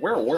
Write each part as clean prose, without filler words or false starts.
Well.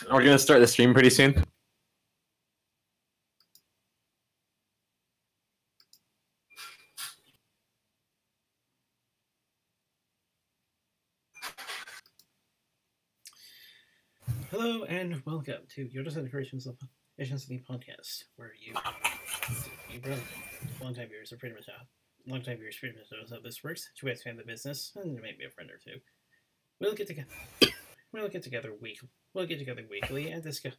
Are we gonna start the stream pretty soon? Hello and welcome to Yoda Soda Creations, the podcast, where you long-time viewers are pretty much knows how this works. To expand the business and maybe a friend or two. We'll get together weekly and discuss.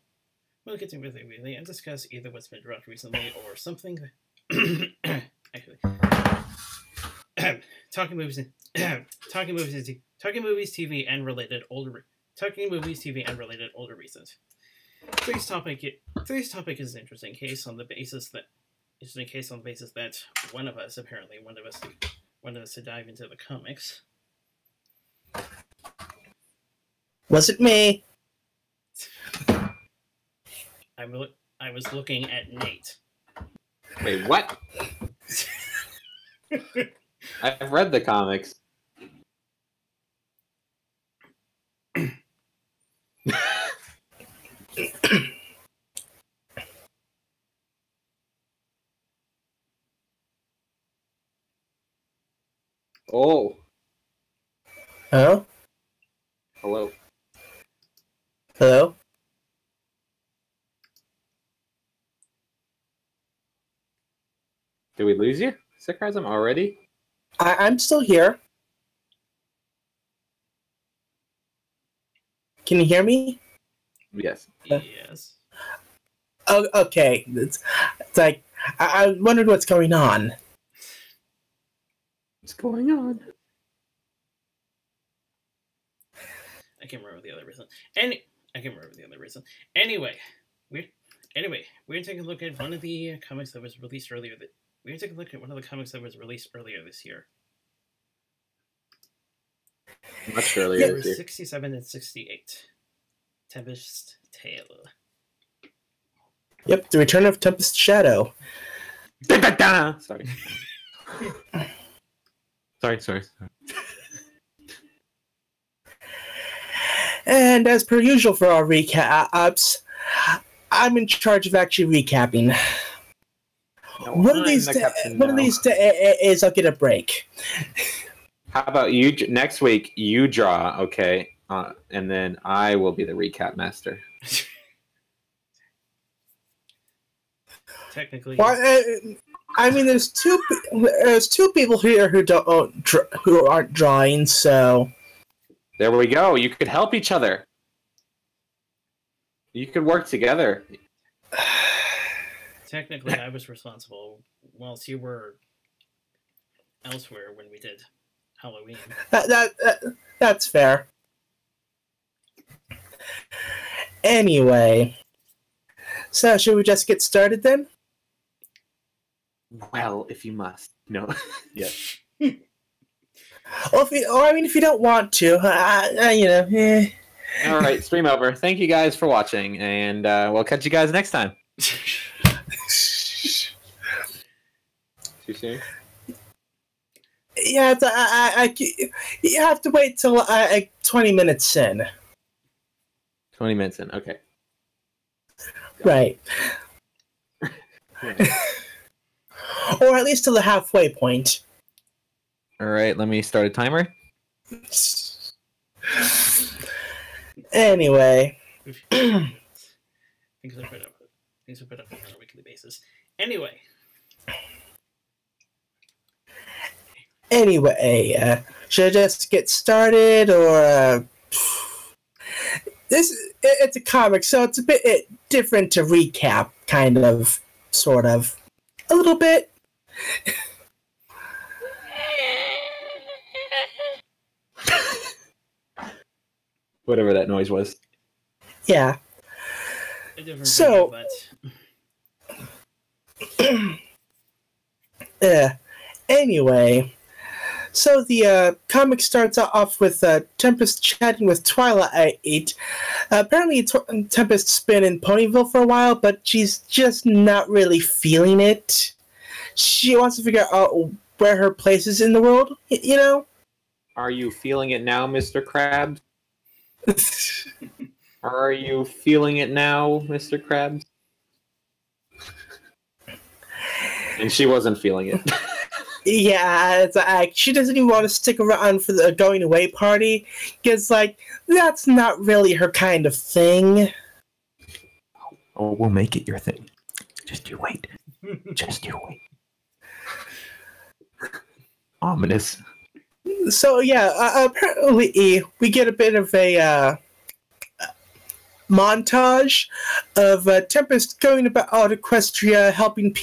Either what's been dropped recently or something. Actually, talking movies, TV, and related older recent. Today's topic is an interesting case on the basis that one of us wanted us to dive into the comics. Was it me? I was looking at Nate. Wait, what? I've read the comics. Oh. Hello? Hello. Hello? Did we lose you? Sarcasm already? I'm still here. Can you hear me? Yes. Yes. Oh, okay. It's like, I wondered what's going on. What's going on? I can't remember the other reason. Anyway, Anyway, we're gonna take a look at one of the comics that was released earlier. We're gonna take a look at one of the comics that was released earlier this year. Much earlier. There were 67 and 68. Tempest Tale. Yep, the Return of Tempest Shadow. Sorry. sorry. And as per usual for our recaps, I'm in charge of actually recapping. No, One of these days I'll get a break. How about you? Next week, you draw, okay? And then I will be the recap master. Technically, Well, I mean, there's two people here who aren't drawing, so There we go. You could help each other. You could work together. technically, I was responsible whilst you were elsewhere when we did Halloween. That's fair. Anyway, so should we just get started then? Well, if you must. No. Yeah. Or if you don't want to, All right, stream over. Thank you guys for watching, and we'll catch you guys next time. Too soon? Yeah, you have to wait till 20 minutes in. 20 minutes in. Okay. Right. Or at least to the halfway point. All right, let me start a timer. Anyway. Things are put up on a weekly basis. Anyway. Should I just get started, or it's a comic, so it's a bit different to recap, kind of, sort of, a little bit. Whatever that noise was. Yeah. A different So, video, but anyway, so the comic starts off with Tempest chatting with Twilight. Apparently, Tempest's been in Ponyville for a while, but she's just not really feeling it. She wants to figure out where her place is in the world, you know? Are you feeling it now, Mr. Krabs? Are you feeling it now, Mr. Krabs? And she wasn't feeling it. Yeah, it's like she doesn't even want to stick around for the going away party, because, like, that's not really her kind of thing. Oh, we'll make it your thing. Just you wait. Just you wait. Ominous. So, yeah, apparently we get a bit of a montage of Tempest going about Equestria, helping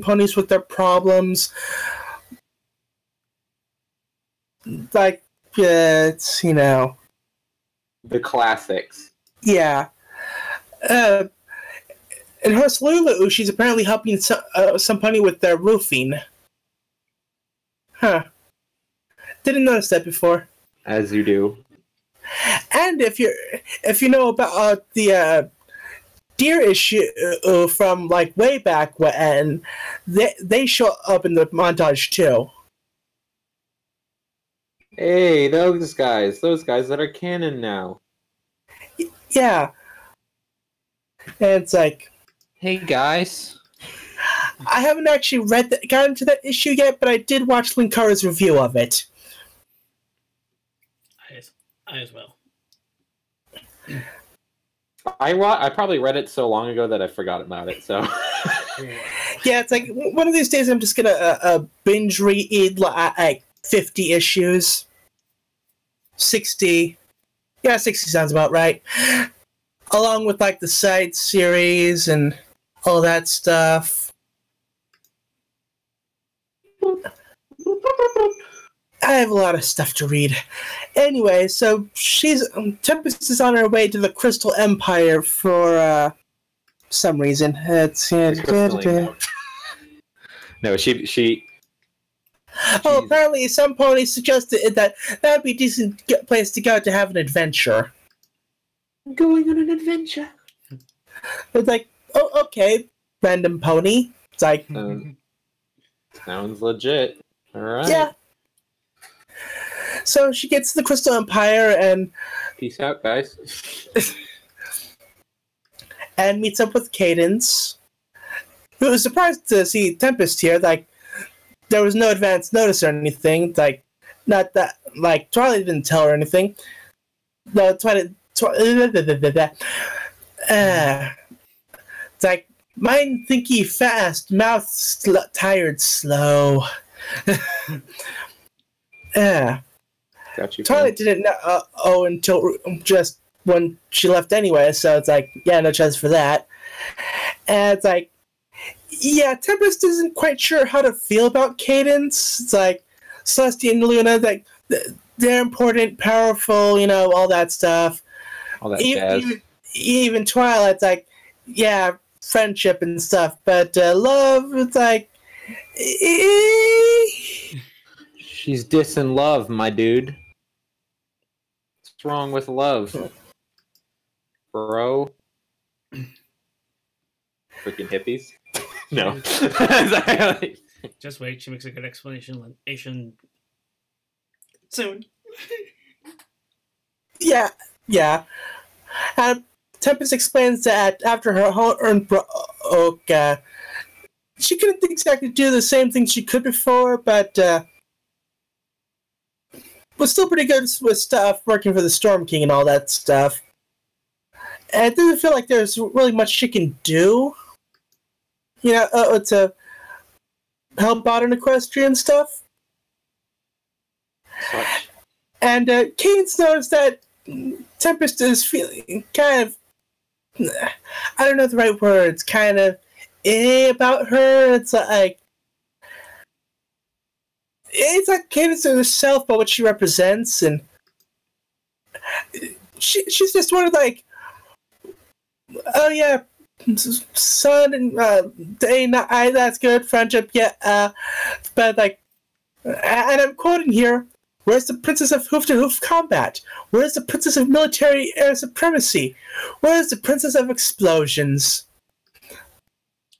ponies with their problems. Like, it's, you know... The classics. Yeah. In Honolulu, she's apparently helping some pony with their roofing. Huh. Didn't notice that before. As you do. And if you know about the deer issue from like way back when, they show up in the montage too. Hey, those guys that are canon now. Yeah. And it's like, hey guys. I haven't actually got into that issue yet, but I did watch Linkara's review of it. I as well. I probably read it so long ago that I forgot about it. So yeah, it's like one of these days I'm just gonna binge read like 50 issues, 60. Yeah, 60 sounds about right. Along with like the side series and all that stuff. I have a lot of stuff to read. Anyway, so Tempest is on her way to the Crystal Empire for some reason. No, she. Oh, apparently some ponies suggested that would be a decent place to go to have an adventure. Going on an adventure. It's like, oh, okay, random pony. It's like, sounds legit. All right. Yeah. So she gets to the Crystal Empire and peace out, guys. And meets up with Cadence, who was surprised to see Tempest here. Like, there was no advance notice or anything. Like, not that, like, Twilight didn't tell her anything. No, Twilight. It's like, mind thinky fast, mouth tired slow. Yeah. Got you. Twilight didn't know until just when she left anyway, so it's like, yeah, no chance for that. And it's like, yeah, Tempest isn't quite sure how to feel about Cadence. It's like, Celestia and Luna, like, they're important, powerful, you know, all that stuff. All that jazz. Even Twilight's like, yeah, friendship and stuff, but love, it's like, she's dissing love, my dude. What's wrong with love? Bro? Freaking hippies? No. Just wait, she makes a good explanation soon. Yeah. Tempest explains that after her heart broke, she couldn't exactly do the same thing she could before, but was still pretty good with stuff, working for the Storm King and all that stuff. And it doesn't feel like there's really much she can do, you know, to help out in equestrian stuff. And Cadence noticed that Tempest is feeling kind of, I don't know the right words, kind of about her. It's like Cadence herself, but what she represents, and she's just one of like, oh yeah, sun and day, night, that's good, friendship, yeah, but like, and I'm quoting here, where's the princess of hoof-to-hoof combat? Where's the princess of military air supremacy? Where's the princess of explosions?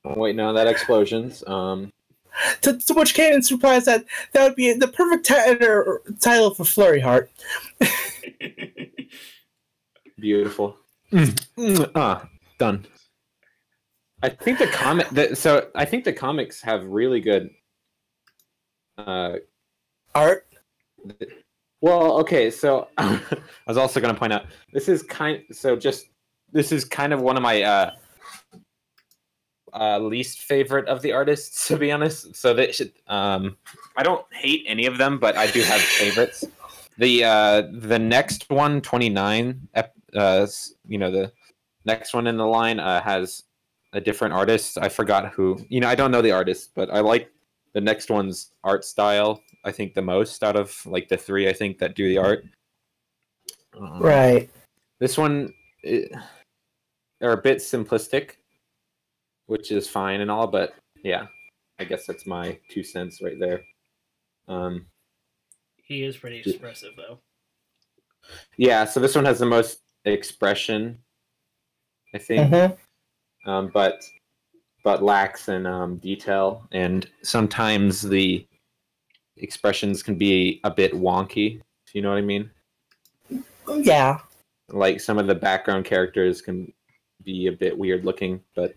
Wait, no, that explosions. To which Cadence replies that would be the perfect title for Flurry Heart. Beautiful. Done. I think the comics have really good art. Well, okay, so I was also going to point out this is kind of one of my least favorite of the artists, to be honest. So they should, I don't hate any of them, but I do have favorites. The next one, 29, you know, the next one in the line has a different artist. I forgot who. You know, I don't know the artist, but I like the next one's art style, I think, the most out of like the three, I think, that do the art. Right. This one, they're a bit simplistic, which is fine and all, but yeah, I guess that's my 2 cents right there. He is pretty expressive, though. Yeah, so this one has the most expression, I think, but lacks in detail, and sometimes the expressions can be a bit wonky. You know what I mean? Yeah. Like some of the background characters can be a bit weird looking, but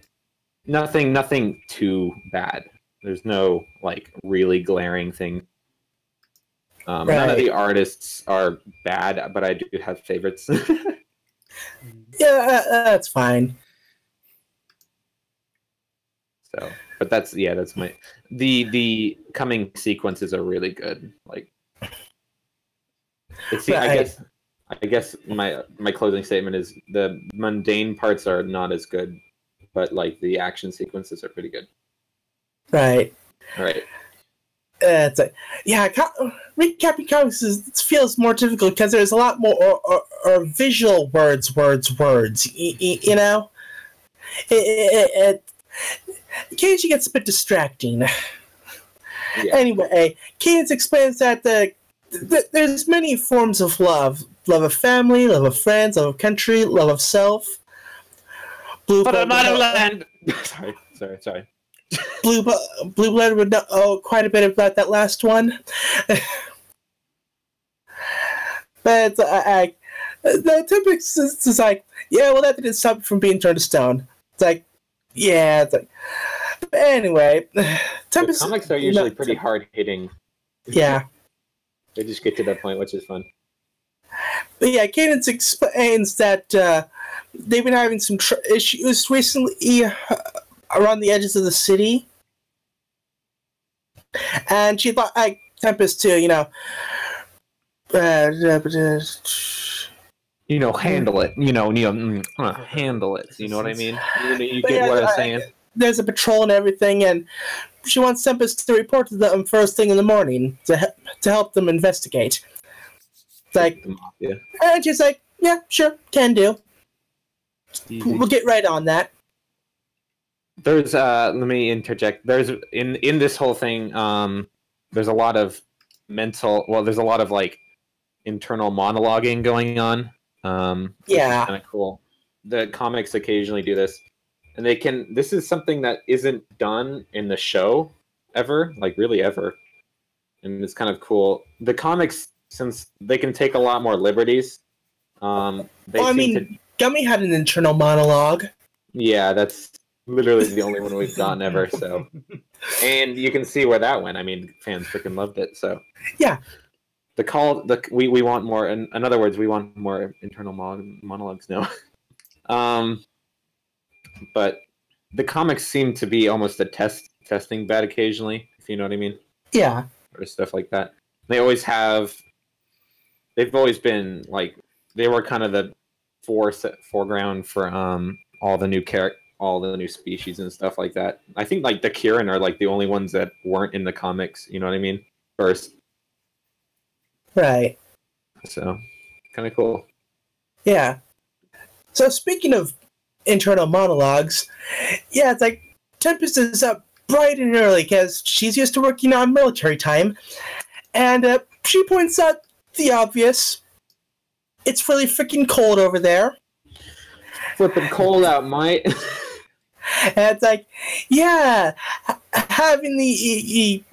nothing too bad. There's no like really glaring thing. Right. None of the artists are bad, but I do have favorites. Yeah, that's fine. So, but that's my the coming sequences are really good. Like, it's Right. I guess my closing statement is the mundane parts are not as good, but like the action sequences are pretty good. Right. All right. It's like, yeah, recapping comics feels more difficult because there's a lot more or visual words. You know, occasionally gets a bit distracting. Yeah. Anyway, Cadence explains that there's many forms of love. Love of family, love of friends, love of country, love of self. Blue blood sorry. Blue blood would know quite a bit about that last one. But the Tempest is like, yeah, well, that didn't stop it from being turned to stone. It's like, yeah. It's like, but anyway, Tempest. The comics are usually pretty hard hitting. Yeah. They just get to that point, which is fun. But yeah, Cadence explains that they've been having some issues recently around the edges of the city, and she thought Tempest to handle it. Handle it. You know what I mean? You get what I'm saying. There's a patrol and everything, and she wants Tempest to report to them first thing in the morning to help them investigate. It's like, and she's like, yeah, sure, can do. Easy. We'll get right on that. There's let me interject. There's in this whole thing, there's a lot of there's a lot of like internal monologuing going on. Yeah, kind of cool. The comics occasionally do this, and this is something that isn't done in the show ever, like really ever, and it's kind of cool. The comics, since they can take a lot more liberties, Gummy had an internal monologue. Yeah, that's literally the only one we've gotten ever. So, and you can see where that went. I mean, fans freaking loved it. So, yeah. We want more. In other words, we want more internal monologues now. But the comics seem to be almost a testing bed occasionally, if you know what I mean. Yeah. Or stuff like that. They've always been like, they were kind of the foreground for all the new species and stuff like that. I think like the Kirin are like the only ones that weren't in the comics, you know what I mean? First. Right. So, kind of cool. Yeah. So speaking of internal monologues, yeah, it's like Tempest is up bright and early because she's used to working on military time, and she points out the obvious. It's really freaking cold over there. Flipping cold out, mate. And it's like, yeah, having the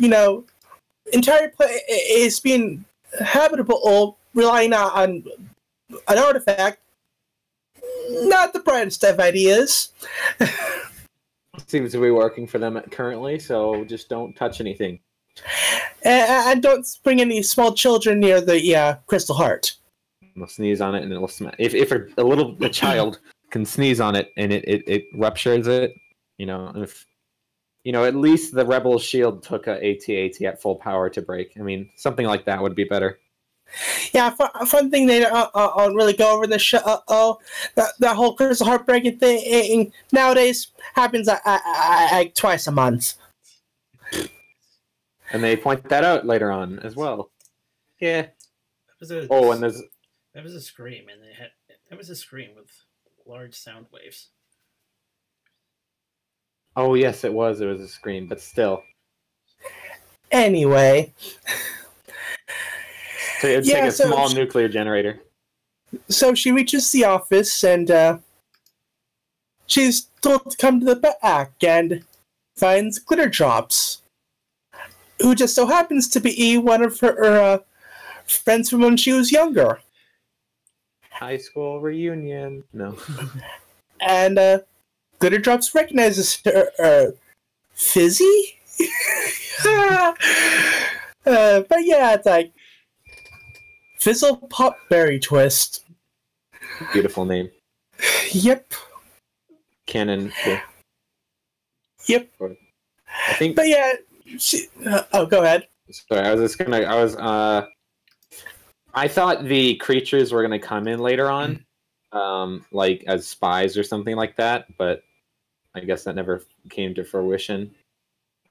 entire place is being habitable, relying on an artifact. Not the brightest of ideas. Seems to be working for them currently, so just don't touch anything. And don't bring any small children near the Crystal Heart. They'll sneeze on it and it'll smash. If a child can sneeze on it and it ruptures it, at least the Rebel shield took a AT-AT at full power to break. I mean, something like that would be better. Yeah, a fun thing they don't really go over in the show. That whole Crystal Heart breaking thing nowadays happens twice a month. And they point that out later on as well. Yeah. That was a scream, and that was a scream with large sound waves. Oh yes, it was. It was a scream, but still. Anyway. So it'd take a small nuclear generator. So she reaches the office, and she's told to come to the back and finds Glitter Drops, who just so happens to be one of her friends from when she was younger. High school reunion. No. And Glitter Drops recognizes her. Fizzy? But yeah, it's like Fizzle Pop Berry Twist. Beautiful name. Yep. Canon. Yeah. Yep. I think. But yeah, go ahead. Sorry, I thought the creatures were gonna come in later on, like as spies or something like that, but I guess that never came to fruition.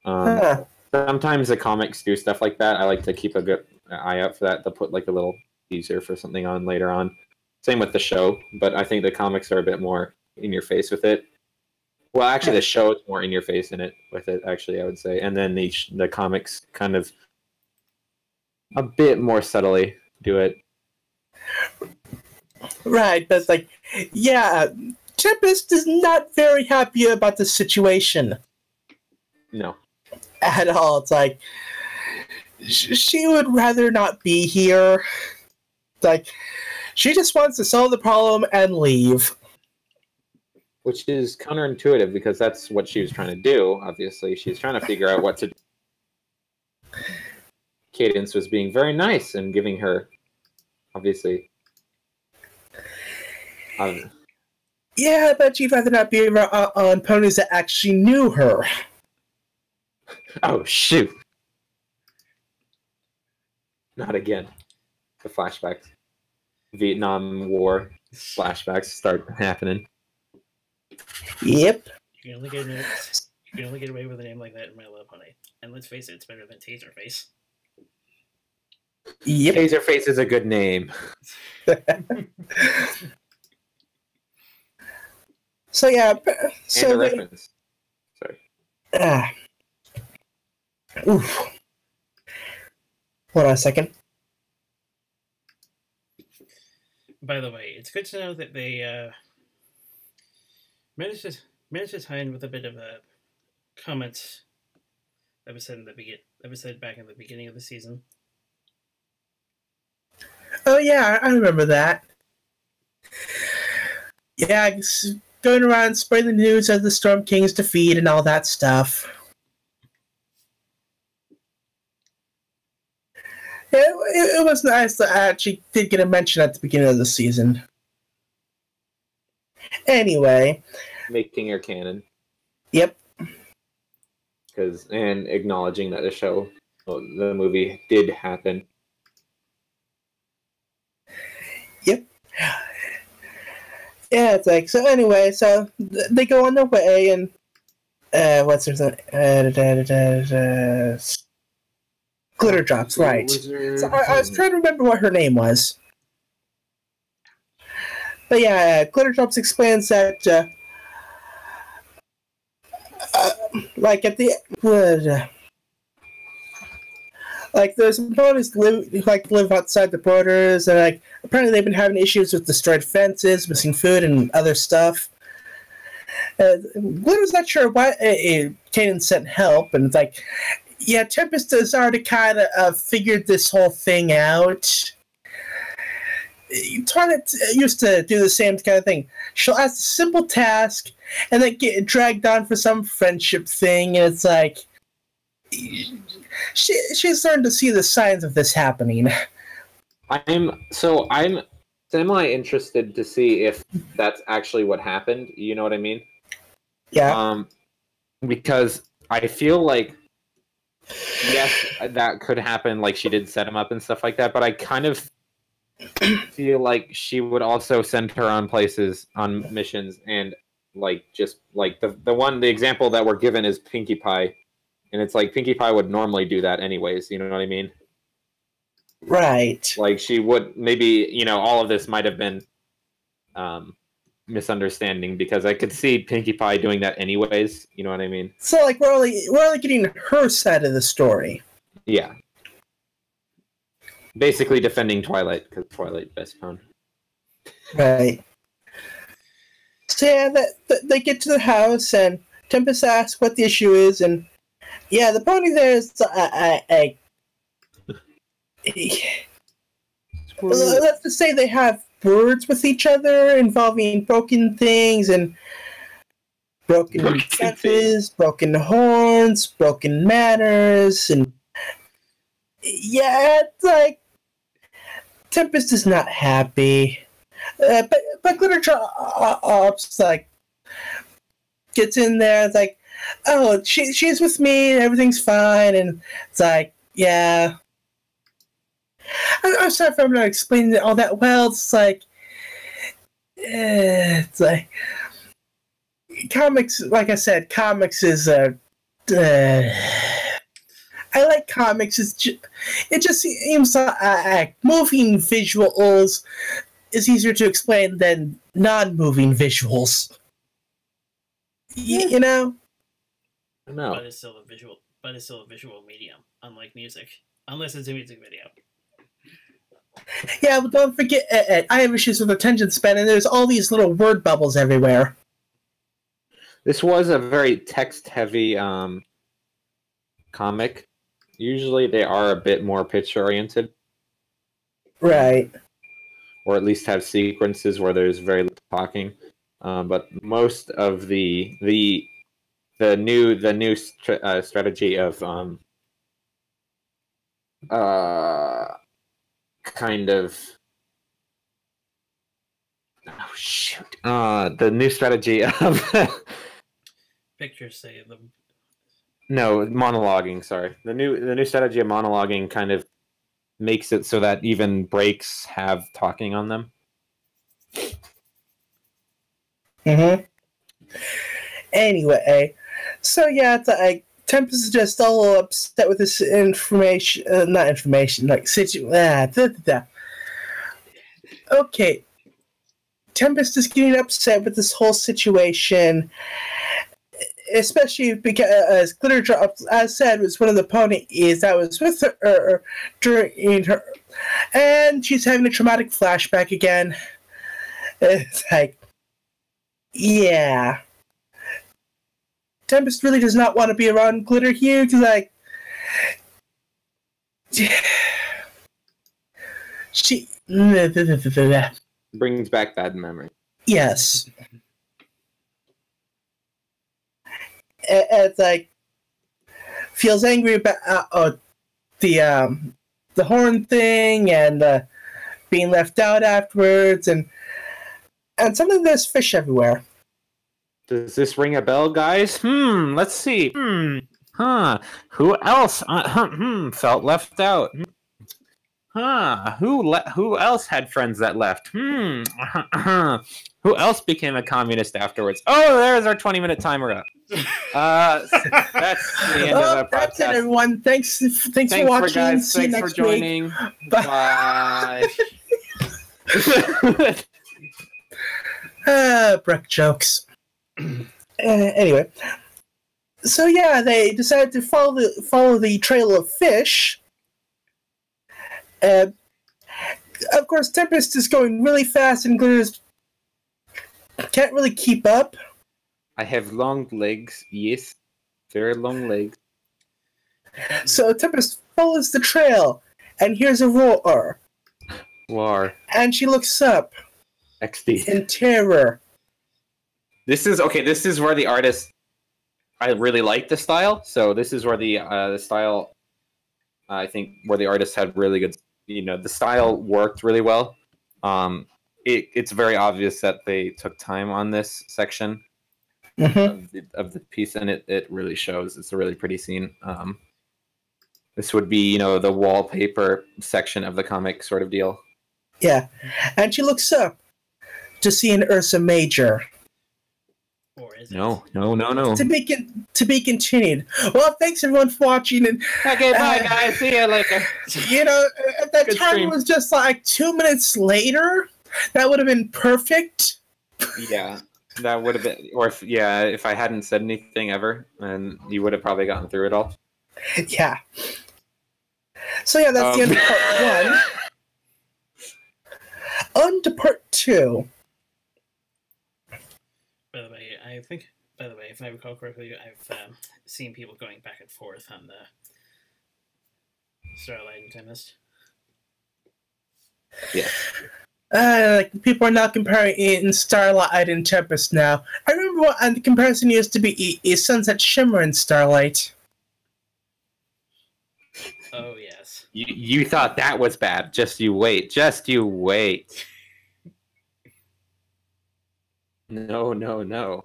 Sometimes the comics do stuff like that. I like to keep a good eye out for that. They'll put like a little teaser for something on later on. Same with the show, but I think the comics are a bit more in your face with it. Well, actually, the show is more in your face in it with it. Actually, I would say, and then the comics kind of a bit more subtly do it. Right, but it's like, yeah, Tempest is not very happy about the situation. No. At all. It's like, she would rather not be here. It's like, she just wants to solve the problem and leave. Which is counterintuitive because that's what she was trying to do, obviously. She's trying to figure out what to do. Cadence was being very nice and giving her, obviously. Yeah, but she'd rather not be on ponies that actually knew her. Oh, shoot. Not again. The flashbacks. Vietnam War flashbacks start happening. Yep. You can only get away with a name like that in My Love Honey. And let's face it, it's better than Taserface. Yep. Taserface is a good name. So yeah, and a reference. Sorry. Oof. Hold on a second. By the way, it's good to know that they managed to tie in with a bit of a comment that was said back in the beginning of the season. Oh yeah, I remember that. Yeah, going around spreading the news of the Storm King's defeat and all that stuff. Yeah, it was nice that I actually did get a mention at the beginning of the season. Anyway. Making her canon. Yep. And acknowledging that the movie did happen. Yep. Yeah, it's like, so anyway, so they go on their way and, what's her name? Glitter Drops, right. So I was trying to remember what her name was. But yeah, Glitter Drops explains that, like at the like there's some ponies live outside the borders, and like apparently they've been having issues with destroyed fences, missing food, and other stuff. Glitter's not sure why Kanan sent help, and it's like, yeah, Tempest has already kind of figured this whole thing out. Twilight used to do the same kind of thing. She'll ask a simple task and then get dragged on for some friendship thing, and it's like she's learned to see the signs of this happening. I'm semi-interested to see if that's actually what happened. You know what I mean? Yeah. Because I feel like, yes, that could happen. Like she did set him up and stuff like that, but I kind of feel like she would also send her on missions, and like just like the example that we're given is Pinkie Pie, and it's like Pinkie Pie would normally do that anyways. You know what I mean? Right. Like she would maybe, all of this might have been misunderstanding, because I could see Pinkie Pie doing that anyways. You know what I mean? So like we're only getting her side of the story. Yeah. Basically defending Twilight, because Twilight best pwn. Right. So yeah, they get to the house, and Tempest asks what the issue is, and yeah, the pony there is let's just say they have words with each other involving broken things and broken fences, broken horns, broken manners, and yeah, it's like Tempest is not happy, but Glitter Drops like gets in there. It's like, oh, she's with me, and everything's fine, and it's like, yeah. I'm sorry if I'm not explaining it all that well. It's like comics. Like I said, comics is I like comics. It just seems like moving visuals is easier to explain than non-moving visuals. You know? No. But it's still a visual. But it's still a visual medium, unlike music, unless it's a music video. Yeah, but don't forget, I have issues with attention span, and there's all these little word bubbles everywhere. This was a very text-heavy comic. Usually they are a bit more picture-oriented. Right. Or at least have sequences where there's very little talking. But most of the new strategy of kind of the new strategy of Pictures say them. no monologuing. Sorry, the new strategy of monologuing kind of makes it so that even breaks have talking on them. Mm-hmm. Anyway, so yeah, Tempest is just all upset with this information, not information, like Okay, Tempest is getting upset with this whole situation, especially because Glitter Drop, as said, was one of the ponies that was with her during her, and she's having a traumatic flashback again. It's like, yeah. Tempest really does not want to be around Glitter here, because, like, she Brings back bad memory. yes. It's like feels angry about the horn thing and being left out afterwards, and something there's fish everywhere. Does this ring a bell, guys? Let's see. Who else felt left out? Who else had friends that left? Who else became a communist afterwards? Oh, there's our 20-minute timer up. That's the end of the podcast. That's it, everyone. Thanks for watching. Guys. See you Thanks next for joining. week. Bye. Breck jokes. Anyway, so yeah, they decided to follow the trail of fish. Of course, Tempest is going really fast, and Glitter can't really keep up. I have long legs. Yes, very long legs. So Tempest follows the trail and hears a roar. War. And she looks up XD. in terror. This is where the artist. I really like the style. So this is where the style. I think where the artist had really good. The style worked really well. It's very obvious that they took time on this section of the piece, and it really shows. It's a really pretty scene. This would be, the wallpaper section of the comic sort of deal. Yeah, and she looks up to see an Ursa Major. Or is it? No. To be continued. Well, thanks everyone for watching. And Okay, bye guys. See you later. If that Good time stream. was just like 2 minutes later, that would have been perfect. Yeah, that would have been. Or if I hadn't said anything ever, then you would have probably gotten through it all. Yeah. So yeah, that's the end of part 1. On to part 2. By the way, if I recall correctly, I've seen people going back and forth on the Starlight and Tempest. Yeah. People are now comparing in Starlight and Tempest now. I remember what the comparison used to be is Sunset Shimmer and Starlight. Oh yes. You thought that was bad. Just you wait. No.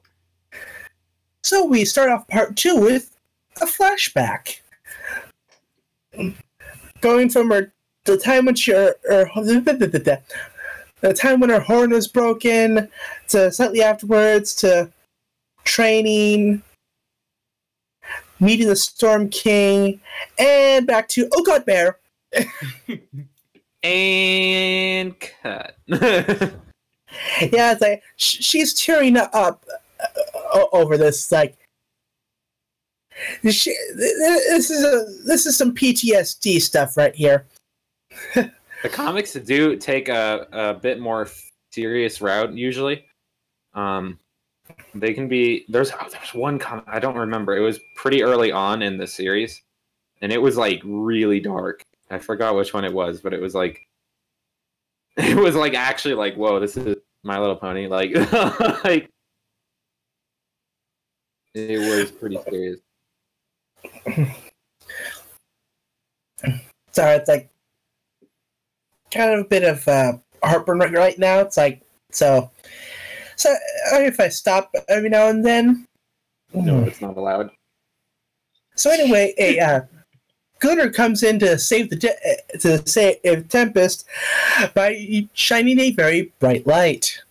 So we start off part 2 with a flashback. Going from the time when the time when her horn was broken, to slightly afterwards, to training, meeting the Storm King, and back to Oh God Bear. And cut. Yeah, it's like she's tearing up over this. Like, this is some PTSD stuff right here. The comics do take a bit more serious route usually. They can be there's one comic I don't remember. It was pretty early on in the series, and it was like really dark. I forgot which one it was, but it was like actually like, whoa, this is My Little Pony. Like like it was pretty serious. So it's like kind of a bit of heartburn right now. It's like so if I stop every now and then. No, it's not allowed. So anyway, Glitter comes in to save Tempest by shining a very bright light.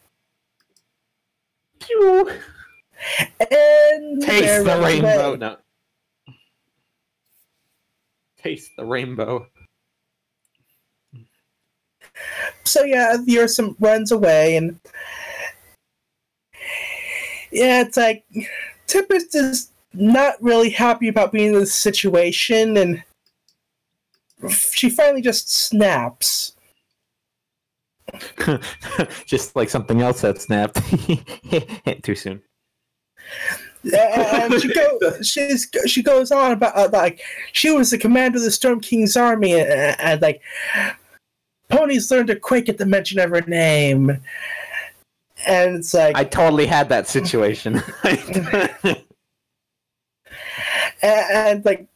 Pew. And taste the rainbow. No. Taste the rainbow. So yeah, the Ursum runs away, and yeah, it's like Tempest is not really happy about being in this situation, and she finally just snaps. Just like something else that snapped. Too soon. And she goes on about like she was the commander of the Storm King's army, and like ponies learn to quake at the mention of her name. And it's like I totally had that situation. and like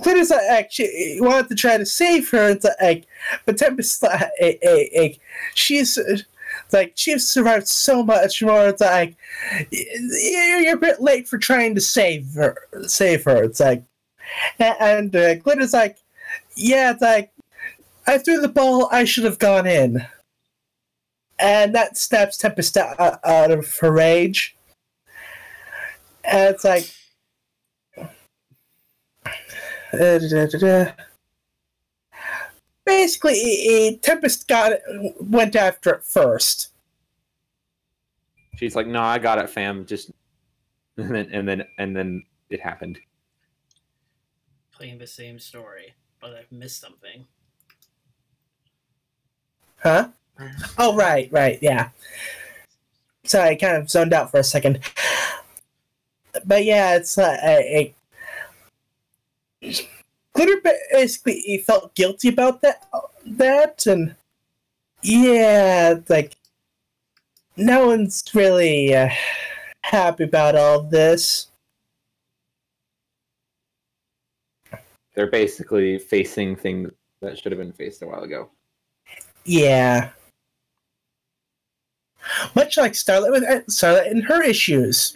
Glitter's like she wanted to try to save her, and like, but Tempest she's survived so much more. It's like you're a bit late for trying to save her. It's like, and Glitter's like, yeah, it's like I threw the ball. I should have gone in. And that snaps Tempest out of her rage. And it's like... Basically, Tempest went after it first. She's like, no, I got it, fam. Just... And then it happened. Playing the same story, but I've missed something. Huh? Oh, right, yeah. Sorry, I kind of zoned out for a second. But yeah, it's Glitter basically felt guilty about that, and yeah, like no one's really happy about all this. They're basically facing things that should have been faced a while ago. Yeah. Much like Starlight and her issues.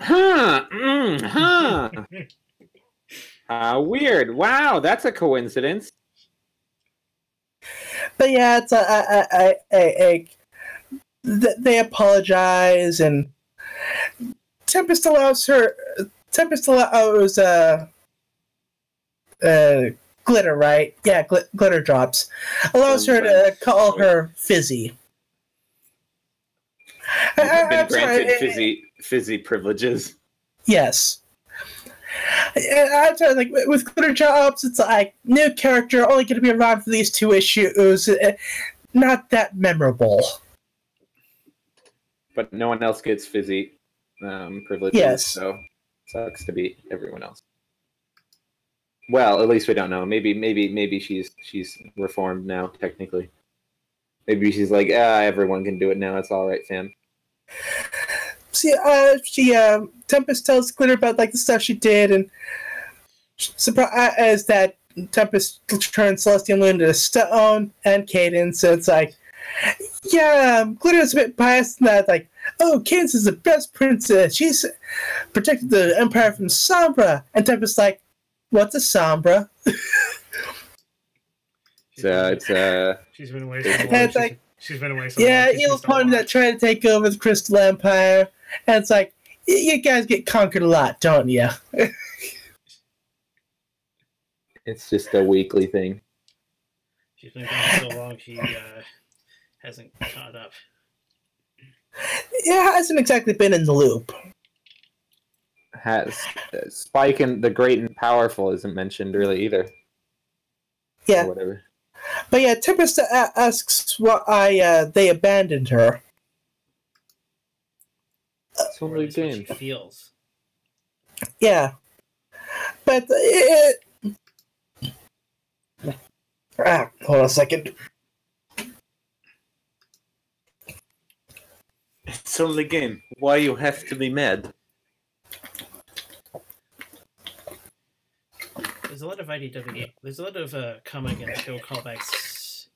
Weird. Wow, that's a coincidence. But yeah, it's they apologize, and Tempest allows Glitter, right? Yeah, Glitter drops. Allows her to call her Fizzy. Been granted fizzy privileges. Yes. I'm sorry, like with Glitter drops, it's like new character, only going to be around for these 2 issues. Not that memorable. But no one else gets fizzy privileges. Yes. So sucks to be everyone else. Well, at least we don't know. Maybe she's reformed now, technically. Maybe she's like, everyone can do it now. It's all right, fam. See, Tempest tells Glitter about like the stuff she did, and surprised that Tempest turned Celestial Moon to stone and Cadence. So it's like, yeah, Glitter's a bit biased in that, like, oh, Cadence is the best princess. She's protected the Empire from Sombra, and Tempest's like, what's a Sombra? She's been away so long. She's been away so long. Yeah, evil pony that tried to take over the Crystal Empire. And it's like, you guys get conquered a lot, don't you? It's just a weekly thing. She's been gone so long, she hasn't caught up. Yeah, hasn't exactly been in the loop. has Spike and the Great and Powerful isn't mentioned really either. Yeah. Or whatever. But yeah, Tempest asks why they abandoned her. It's only a What she game. feels. Yeah. But hold on a second. It's only a game. Why you have to be mad? There's a lot of IDW. There's a lot of comic and show callbacks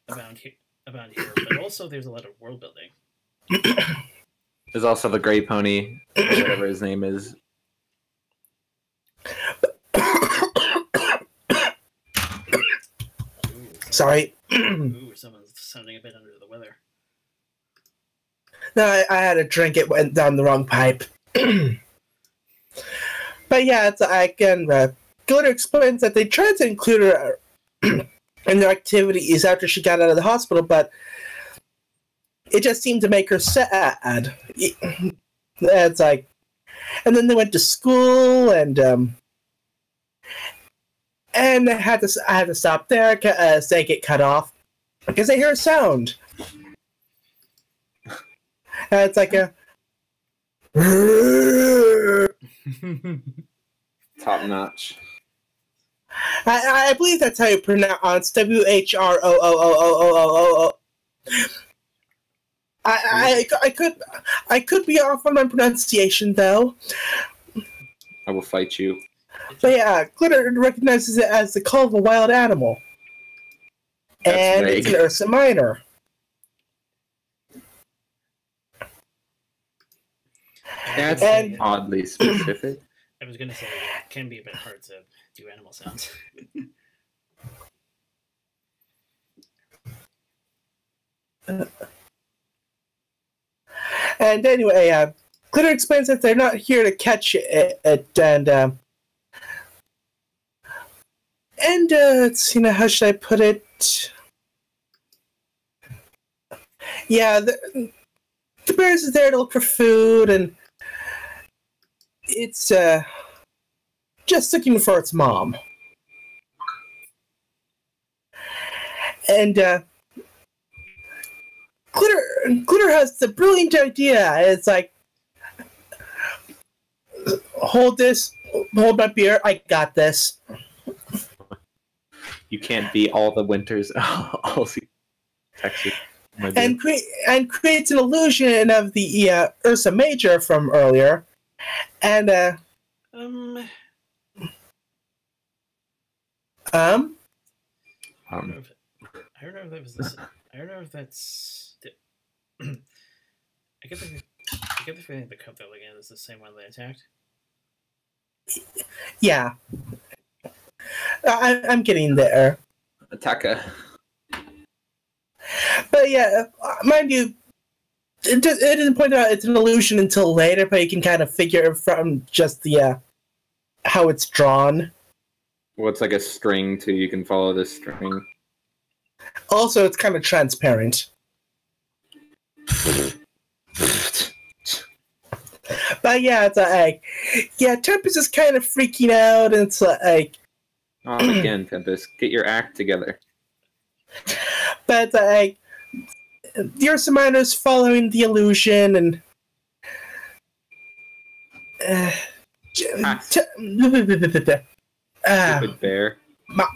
about here, but also there's a lot of world building. There's also the Gray Pony, whatever his name is. Sorry. Ooh, someone's sounding a bit under the weather. No, I had a drink. It went down the wrong pipe. But yeah, it's again. Glitter explains that they tried to include her in their activities after she got out of the hospital, but it just seemed to make her sad. It's like, and then they went to school, and I had to stop there as they get cut off because they hear a sound. And it's like a Top notch. I believe that's how you pronounce WHROOOOOOO. I could be off on my pronunciation though. I will fight you. But yeah, Glitter recognizes it as the call of a wild animal. That's and vague. it's an Ursa Minor. That's And- oddly specific. I was gonna say it can be a bit hard to do animal sounds. And anyway, Glitter explains that they're not here to catch it, and how should I put it? Yeah, the bears is there to look for food, and it's just looking for its mom. And Glitter has the brilliant idea. It's like, hold my beer, I got this. You can't be all the winters. Texas. And creates an illusion of the Ursa Major from earlier. And I don't know if that was this. I don't know if that's. I get the feeling the cup they're looking at is the same one they attacked. yeah, I'm getting there. Attacker. But yeah, mind you, it doesn't point out it's an illusion until later, but you can kind of figure it from just the how it's drawn. Well, it's like a string too. You can follow this string. Also, it's kind of transparent. But yeah, it's like, yeah, Tempest is kind of freaking out, and it's like, Again, Tempest, get your act together. but it's like, the Ursa Minor's following the illusion, and Stupid bear.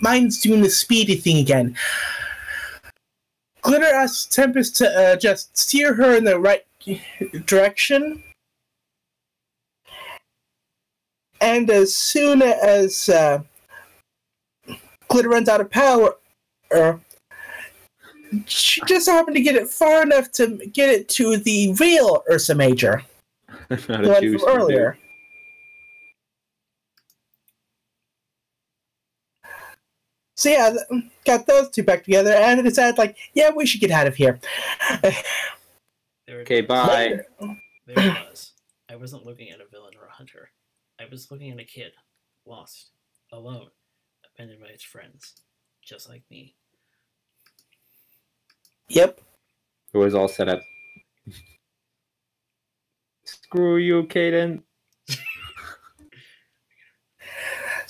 mine's doing the speedy thing again. Glitter asks Tempest to just steer her in the right direction. And as soon as Glitter runs out of power, she just happened to get it far enough to get it to the real Ursa Major, Not the a one juice from earlier. So yeah, got those two back together, and they decided, like, yeah, we should get out of here. Okay, bye. There it was. I wasn't looking at a villain or a hunter. I was looking at a kid, lost, alone, abandoned by its friends, just like me. Yep. It was all set up. Screw you, Caden.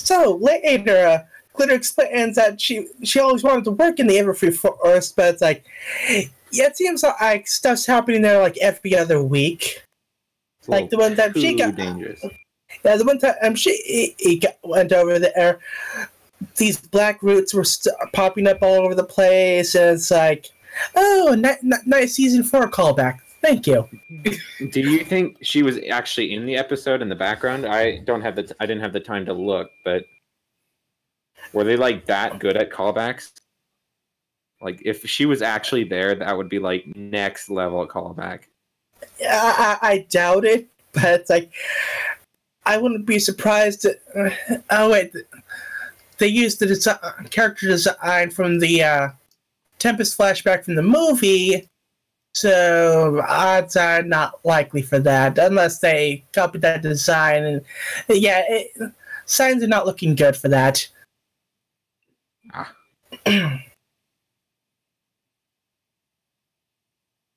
So later, Glitter explains that she always wanted to work in the Everfree Forest, but it's like, yeah, it seems like stuff's happening there like every other week. Like the one time she got dangerous. Yeah, the one time went over there, these black roots were popping up all over the place, and it's like, oh, nice season 4 callback. Thank you. Do you think she was actually in the episode in the background? I didn't have the time to look, but were they like that good at callbacks? Like if she was actually there, that would be like next level callback. I doubt it, but it's like I wouldn't be surprised. Oh wait, they used the character design from the Tempest flashback from the movie. So odds are not likely for that, unless they copied that design. And yeah, signs are not looking good for that.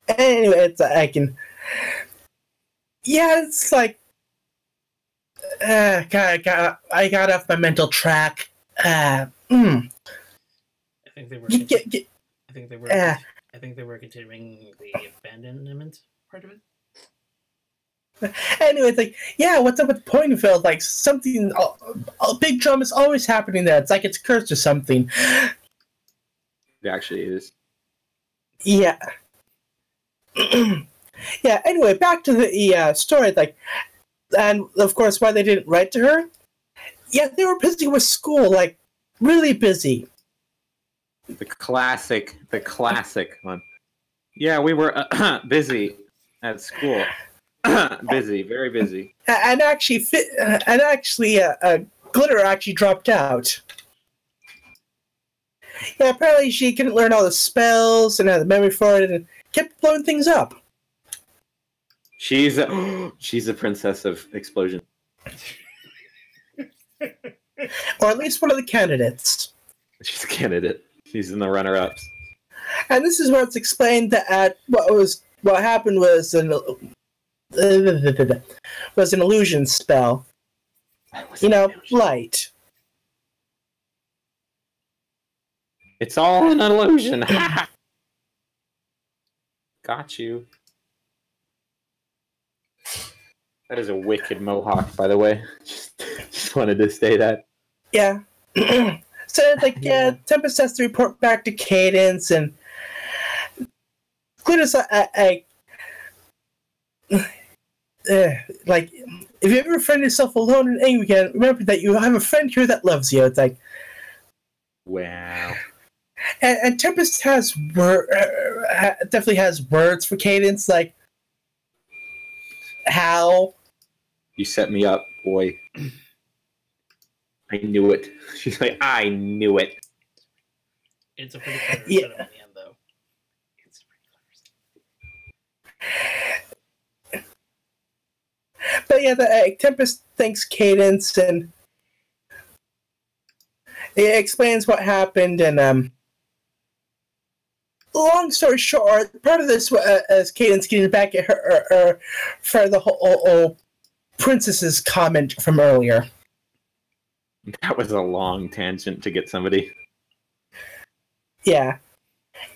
Anyway, it's like I got off my mental track. I think they were. I think they were continuing the abandonment part of it. Anyway, it's like, yeah, what's up with Pointville? Like, something, a big drama is always happening there. It's like it's cursed or something. It actually is. Yeah. Yeah, anyway, back to the story. Like, and of course, why they didn't write to her? Yeah, they were busy with school, like, really busy. The classic one. Yeah, we were busy at school. Busy, very busy. And actually, Glitter actually dropped out. Yeah, apparently she couldn't learn all the spells and had the memory for it, and kept blowing things up. She's a princess of explosion. Or at least one of the candidates. She's a candidate. She's in the runner-ups. And this is where it's explained that what happened was an illusion spell. Light. It's all an illusion. Got you. That is a wicked mohawk, by the way. Just wanted to say that. Yeah. So it's like, yeah, Tempest has to report back to Cadence, and Glitter's like, if you ever find yourself alone and angry again, remember that you have a friend here that loves you. It's like, wow. And Tempest has definitely has words for Cadence, like, how? You set me up, boy. I knew it. She's like, I knew it. It's a pretty clever setup in the end, though. It's a pretty clever. But yeah, Tempest thanks Cadence, and it explains what happened, and long story short, part of this is Cadence getting back at her for the whole princess's comment from earlier. That was a long tangent to get somebody. Yeah,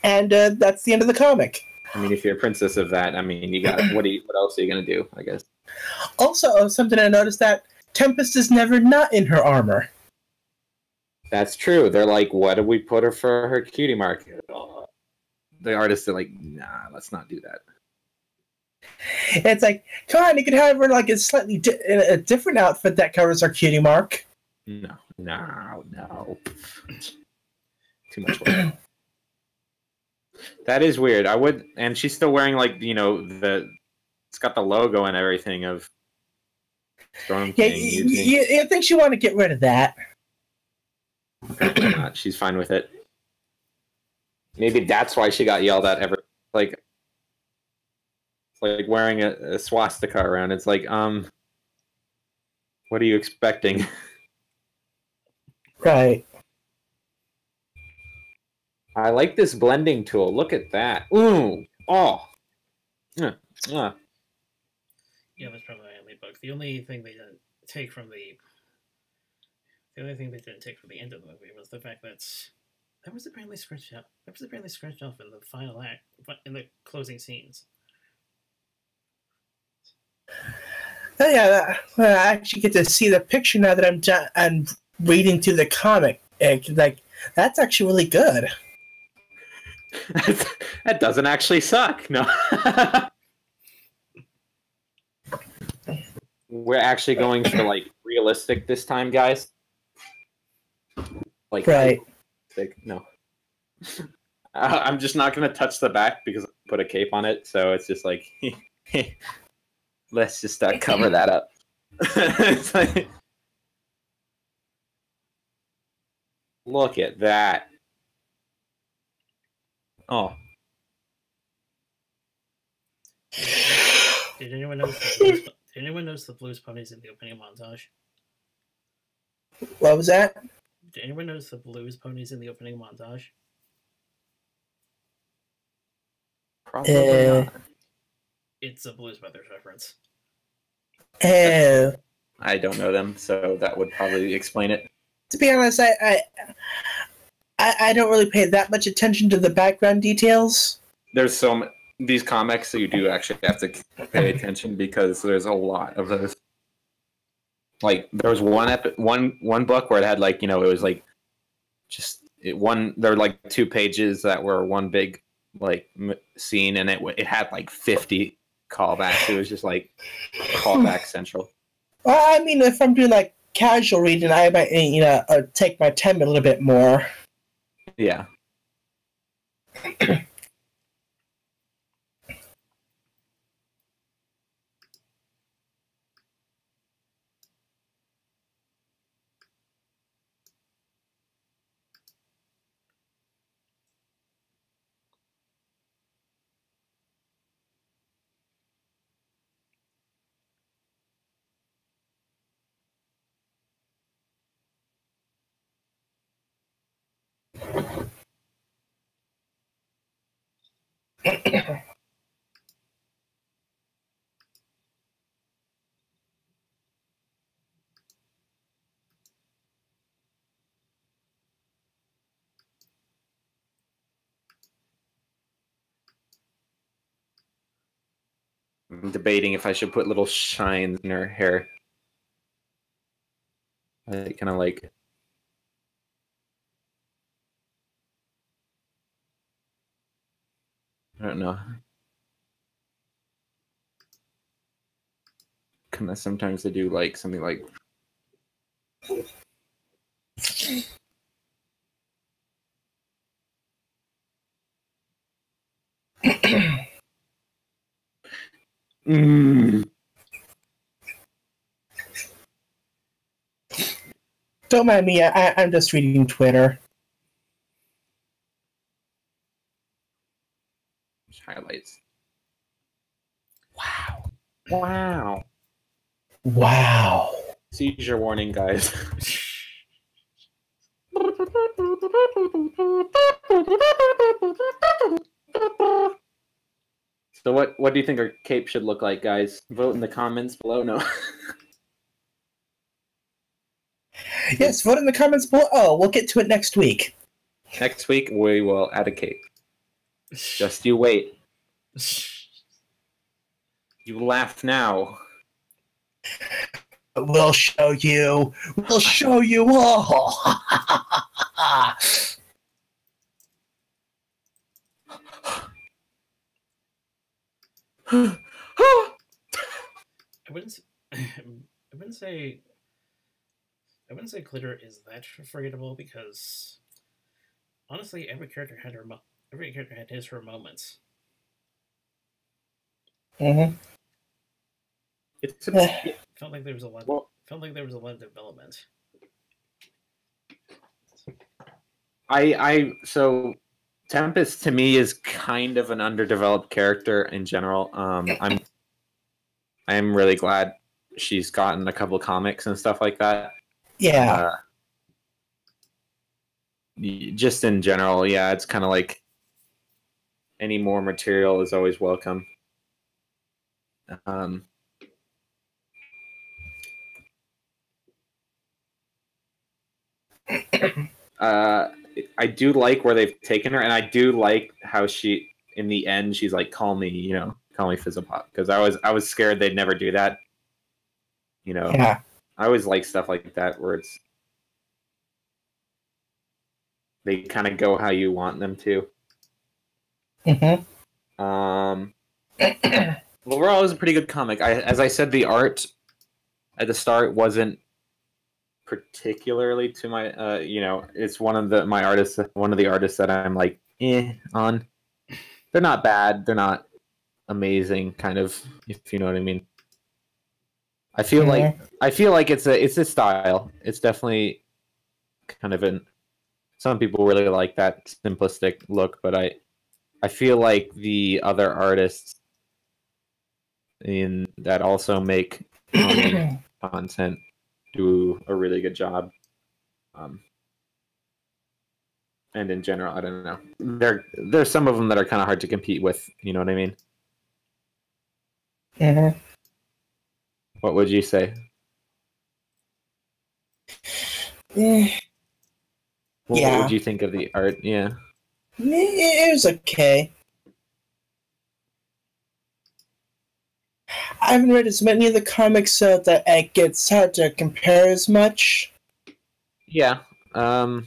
and that's the end of the comic. I mean, if you're a princess of that, I mean, you got what else are you gonna do? I guess. Also, something I noticed that Tempest is never not in her armor. That's true. They're like, what do we put her for her cutie mark? The artists are like, nah, let's not do that. It's like, come on, you could have her like a slightly a different outfit that covers her cutie mark. No. Too much work. That is weird. I would, and she's still wearing like, it's got the logo and everything of Storm King. You think she want to get rid of that? Apparently not. She's fine with it. Maybe that's why she got yelled at like wearing a swastika around. It's like, what are you expecting? Right. I like this blending tool. Look at that. Ooh. Oh. Yeah, that's probably my only book. The only thing they didn't take from the The only thing they didn't take from the end of the movie was the fact that that was apparently scratched out. That was apparently scratched off in the final act, in the closing scenes. Oh yeah, I actually get to see the picture now that I'm reading through the comic. Like that's actually really good. That doesn't actually suck. No. We're actually going for like realistic this time, guys. Like right. No. I'm just not going to touch the back because I put a cape on it, so it's just like let's just cover that up. It's like, look at that. Oh. Did anyone notice the blues ponies in the opening montage? What was that? Did anyone notice the blues ponies in the opening montage? Probably not. It's a Blues Brothers reference. Oh. I don't know them, so that would probably explain it. To be honest, I don't really pay that much attention to the background details. There's these comics, so you do actually have to pay attention because there's a lot of those. Like there was one book where it had like, you know, it was like there were like 2 pages that were one big like scene, and it had like 50 callbacks. It was just like callback central. Well, I mean, if I'm doing like casual reading, I might, you know, take my time a little bit more. Yeah. I'm debating if I should put little shines in her hair. I kind of like. I don't know. Kind of sometimes they do like something like. Don't mind me, I'm just reading Twitter. Highlights. Wow. Wow. Wow. Seizure warning, guys. So what do you think our cape should look like, guys? Vote in the comments below. No. Yes, vote in the comments below. Oh, we'll get to it next week. Next week we will add a cape. Just you wait. You laugh now. We'll show you. We'll show you all. I wouldn't say Glitter is that forgettable because honestly, every character had his or her moments. Mm-hmm. Felt like there was a lot. Felt like there was a lot of development. So Tempest to me is kind of an underdeveloped character in general. I'm really glad she's gotten a couple of comics and stuff like that. Yeah. Just in general, yeah, it's kind of like any more material is always welcome. I do like where they've taken her, and I do like how she, in the end, she's like, "Call me, call me Fizzlepop," because I was scared they'd never do that. Yeah. I always like stuff like that where they kind of go how you want them to. Overall, it was a pretty good comic. As I said, the art at the start wasn't particularly to my it's one of the artists that I'm like on. They're not bad, they're not amazing, kind of, if you know what I mean. I feel like it's a style. It's definitely kind of some people really like that simplistic look, but I feel like the other artists in that also make content do a really good job. And in general, I don't know. There's some of them that are kind of hard to compete with. You know what I mean? What would you say? What would you think of the art? Yeah. It was okay. I haven't read as many of the comics so that it gets hard to compare as much. Yeah. I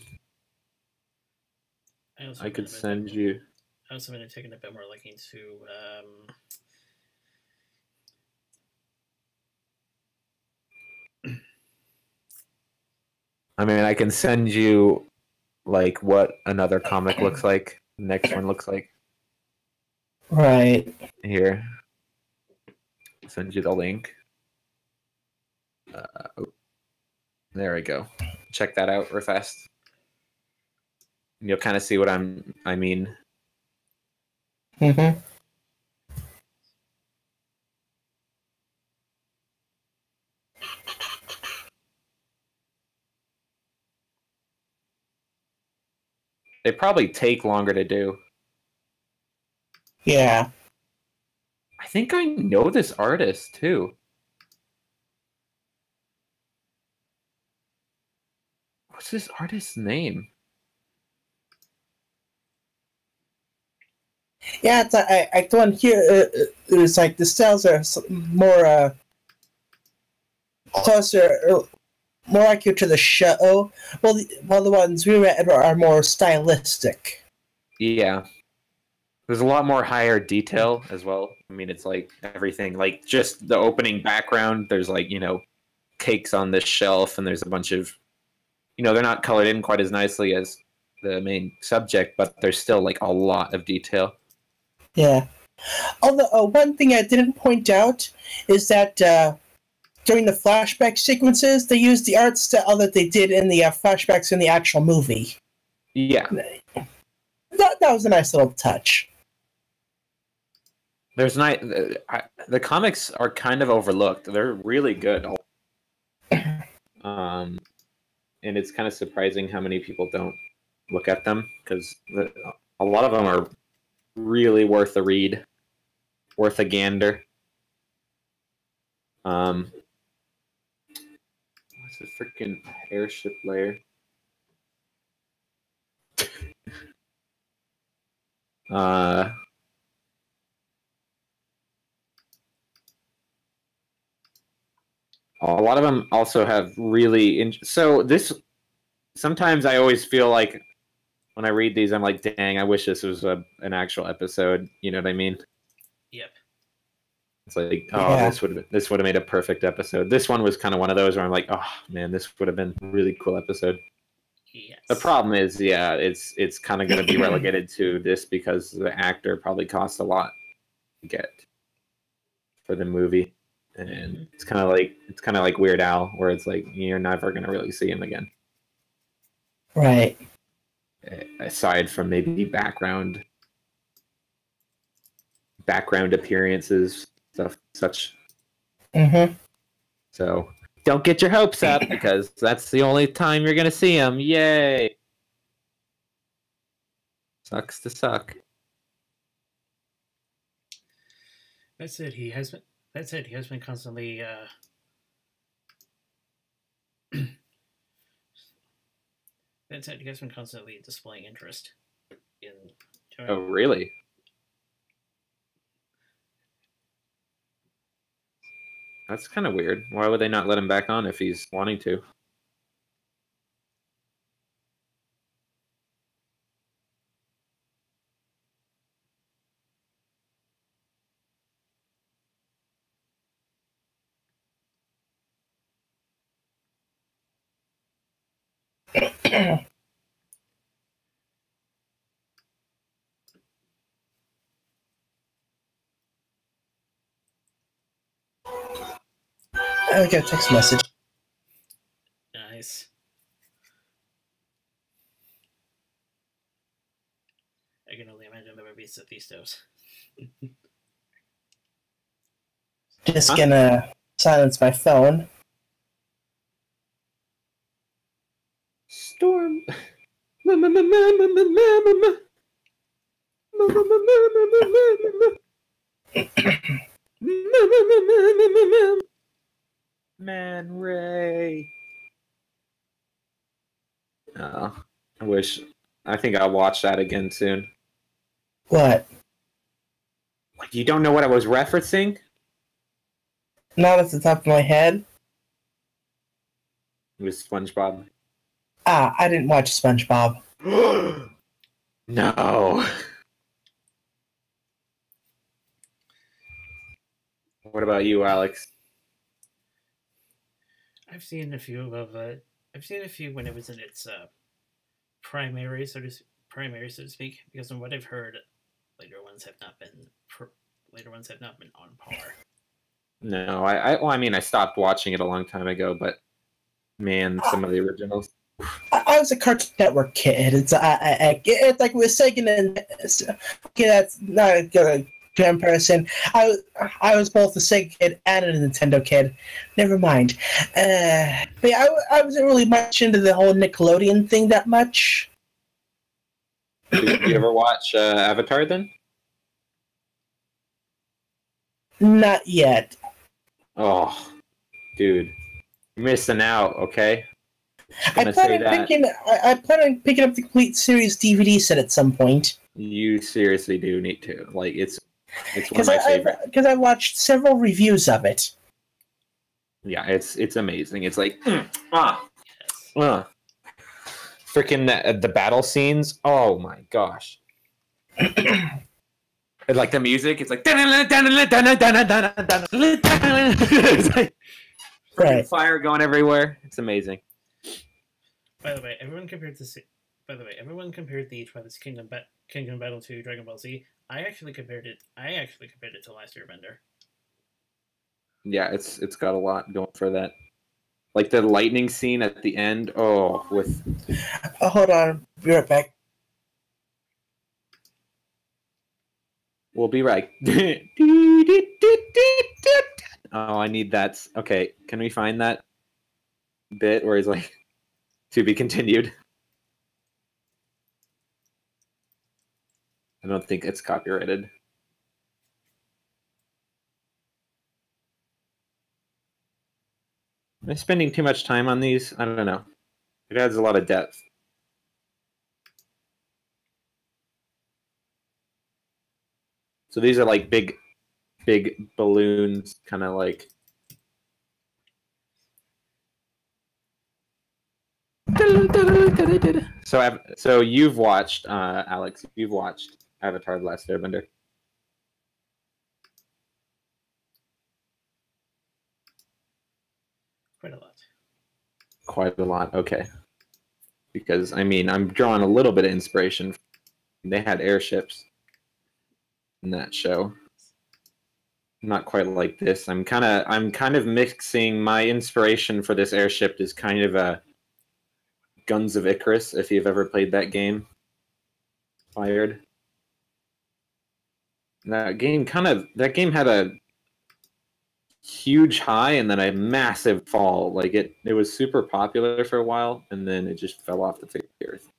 could send you. I also been taking a bit more liking to I mean, I can send you like what another comic looks like. Next one looks like. Right. Here. I'll send you the link. There we go. Check that out real fast. You'll kind of see what I mean. They probably take longer to do. Yeah. I think I know this artist too. What's this artist's name? Yeah, it's the one here. It's like the styles are more closer, more accurate to the show. While the ones we read are more stylistic. Yeah, there's a lot more higher detail as well. I mean, it's like everything, like just the opening background. There's like cakes on this shelf, and there's a bunch of they're not colored in quite as nicely as the main subject, but there's still like a lot of detail. Yeah. Although one thing I didn't point out is that during the flashback sequences, they used the art style that they did in the flashbacks in the actual movie. Yeah. That was a nice little touch. There's the comics are kind of overlooked. They're really good. And it's kind of surprising how many people don't look at them, because a lot of them are really worth a read, worth a gander. What's the freaking airship layer? A lot of them also have really so this. Sometimes I always feel like when I read these, I'm like, dang, I wish this was an actual episode. You know what I mean? Yep. It's like, oh, yeah. This would have made a perfect episode. This one was kind of one of those where I'm like, oh man, this would have been a really cool episode. Yes. The problem is, yeah, it's kind of going to be relegated to this because the actor probably cost a lot to get for the movie, and it's kind of like Weird Al, where it's like you're never going to really see him again. Right. Aside from maybe background appearances, stuff such. So don't get your hopes up, because that's the only time you're gonna see him. Yay! Sucks to suck. That's it. He has been constantly That's it. You guys been constantly displaying interest in. Oh, really? That's kind of weird. Why would they not let him back on if he's wanting to? I got a text message. Nice. I can only imagine the movies at these shows. Just gonna silence my phone. Storm. Man Ray. Oh, I wish. I think I'll watch that again soon. What? Like, you don't know what I was referencing? Not at the top of my head. It was SpongeBob. Ah, I didn't watch SpongeBob. No. What about you, Alex? I've seen a few of I've seen a few when it was in its primary, so to speak. Because from what I've heard, later ones have not been on par. No, well, I mean, I stopped watching it a long time ago, but man, some of the originals. I was a Cartoon Network kid. It's like we're saying, okay, that's not a good comparison. I was both a Sega kid and a Nintendo kid. Never mind. But yeah, I wasn't really much into the whole Nickelodeon thing that much. Did you ever watch Avatar then? Not yet. Oh, dude, you're missing out. Okay. I plan on picking up the complete series DVD set at some point. You seriously do need to. Like, it's one of my favorite. Because I watched several reviews of it. Yeah, it's amazing. It's like freaking the battle scenes. Oh my gosh. And like the music, it's like it's like Right. fire going everywhere. It's amazing. By the way, everyone compared the Twilight Kingdom Battle to Dragon Ball Z. I actually compared it to Last Airbender. Yeah, it's got a lot going for that. Like the lightning scene at the end. Oh, with. Oh, hold on, be right back. We'll be right. Oh, I need that. Okay, can we find that bit where he's like, to be continued? I don't think it's copyrighted. Am I spending too much time on these? I don't know. It adds a lot of depth. So these are like big balloons, kind of like. So you've watched, Alex. You've watched Avatar: The Last Airbender. Quite a lot. Quite a lot. Okay. Because I mean, I'm drawing a little bit of inspiration. They had airships in that show. Not quite like this. I'm kind of mixing my inspiration for this airship is kind of a Guns of Icarus, if you've ever played that game. Fired. That game had a huge high and then a massive fall. Like it was super popular for a while and then it just fell off the face of the earth.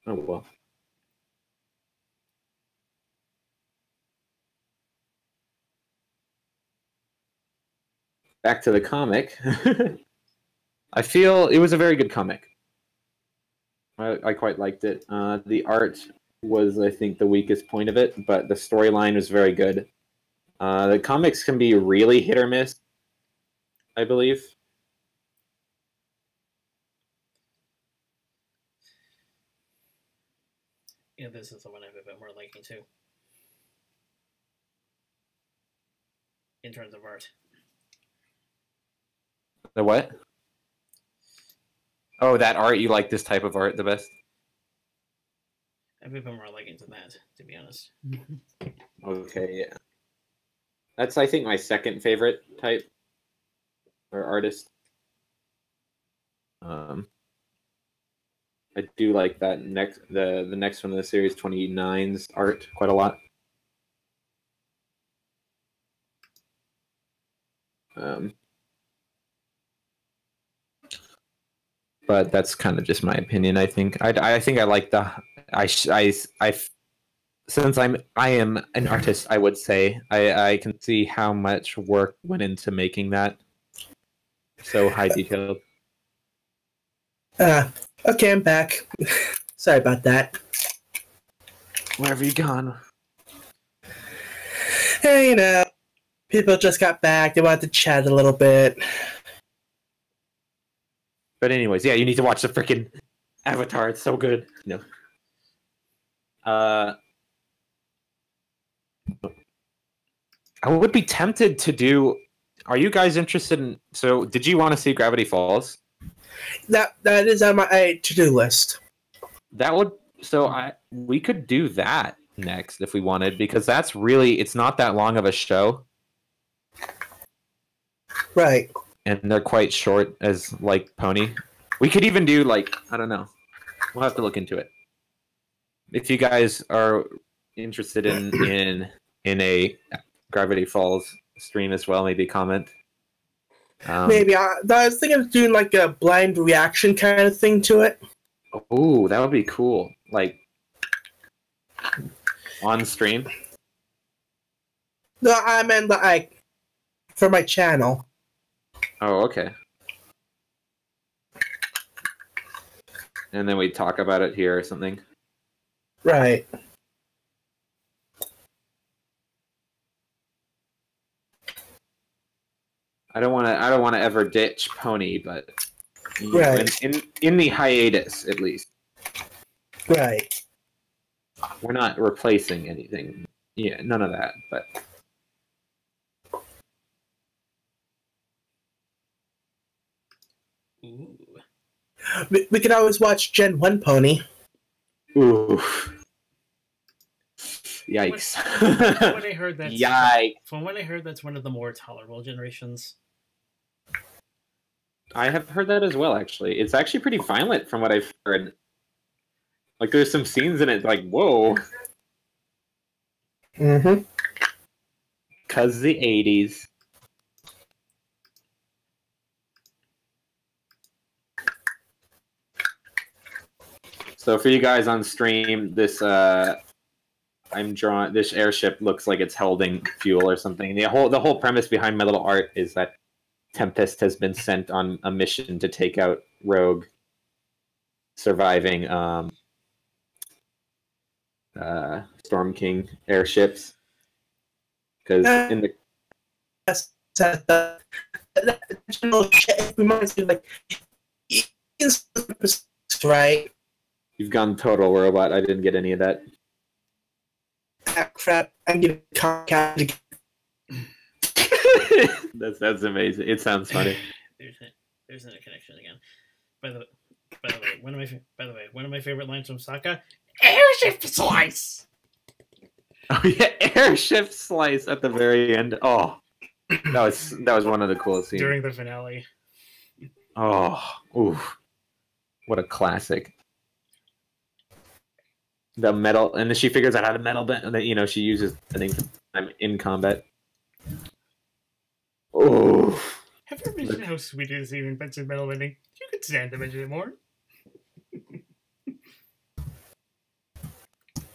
Oh well. Back to the comic. I feel it was a very good comic. I quite liked it. The art was, I think, the weakest point of it, but the storyline was very good. The comics can be really hit or miss, I believe. Yeah, this is the one I have a bit more liking too. In terms of art. The what? Oh, that art. You like this type of art the best? I have a bit more liking to that, to be honest. Okay, yeah. That's, I think, my second favorite type or artist. I do like that the next one in the series, 29's art quite a lot. But that's kind of just my opinion. I think I think I like the I since I am an artist, I would say I can see how much work went into making that so high detailed. Okay, I'm back. Sorry about that. Where have you gone? Hey, you know, people just got back. They wanted to chat a little bit. But anyways, yeah, you need to watch the freaking Avatar. It's so good. No. I would be tempted to do. Are you guys interested in? So, did you want to see Gravity Falls? That is on my to-do list. That would. So we could do that next if we wanted, because that's really, it's not that long of a show. Right. And they're quite short as like Pony. We could even do like, I don't know. We'll have to look into it. If you guys are interested in a Gravity Falls stream as well, maybe comment. Maybe I was thinking of doing like a blind reaction kind of thing to it. Oh, that would be cool. Like on stream. No, I meant like for my channel. Oh, okay. And then we talk about it here or something. Right. I don't want to ever ditch Pony, but right. In the hiatus at least. Right. We're not replacing anything. Yeah, none of that, but Ooh. We could always watch Gen 1 Pony. ooh. Yikes. From what I heard, that's one of the more tolerable generations. I have heard that as well, actually. It's actually pretty violent from what I've heard. Like, there's some scenes in it, like, whoa. Mm-hmm. 'Cause the 80s. So for you guys on stream, this this airship looks like it's holding fuel or something. The whole premise behind my little art is that Tempest has been sent on a mission to take out rogue surviving Storm King airships. Because in the that reminds me of, like, right? You've gone total robot. I didn't get any of that. Ah, crap! I'm getting Comcast. That's amazing. It sounds funny. There's a connection again. By the way, one of my favorite lines from Sokka: "Airship slice." Oh yeah, airship slice at the very end. Oh, that was one of the coolest scenes during the finale. Oh, ooh, what a classic! The metal, and then she figures out how to metal bend, and then she uses the thing in combat. Oh, have you ever mentioned how sweet it is to even mention metal bending? You could stand to mention it more.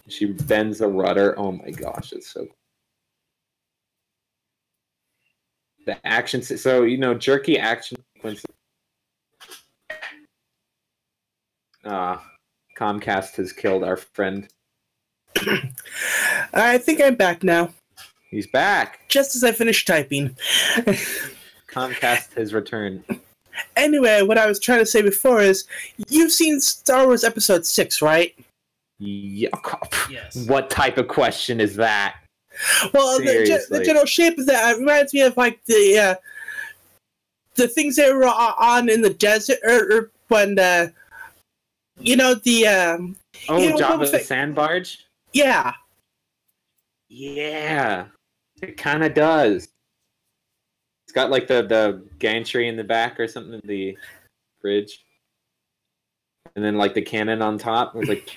She bends the rudder. Oh my gosh, it's so. The action, so jerky action sequences. Comcast has killed our friend. I think I'm back now. He's back. Just as I finished typing. Comcast has returned. Anyway, what I was trying to say before is, you've seen Star Wars Episode 6, right? Yeah. Yes. What type of question is that? Well, the general shape of that reminds me of like the things that were on in the desert, or when Jabba the Sand Barge. Yeah. Yeah, it kind of does. It's got like the gantry in the back or something, the bridge, and then like the cannon on top. It was like.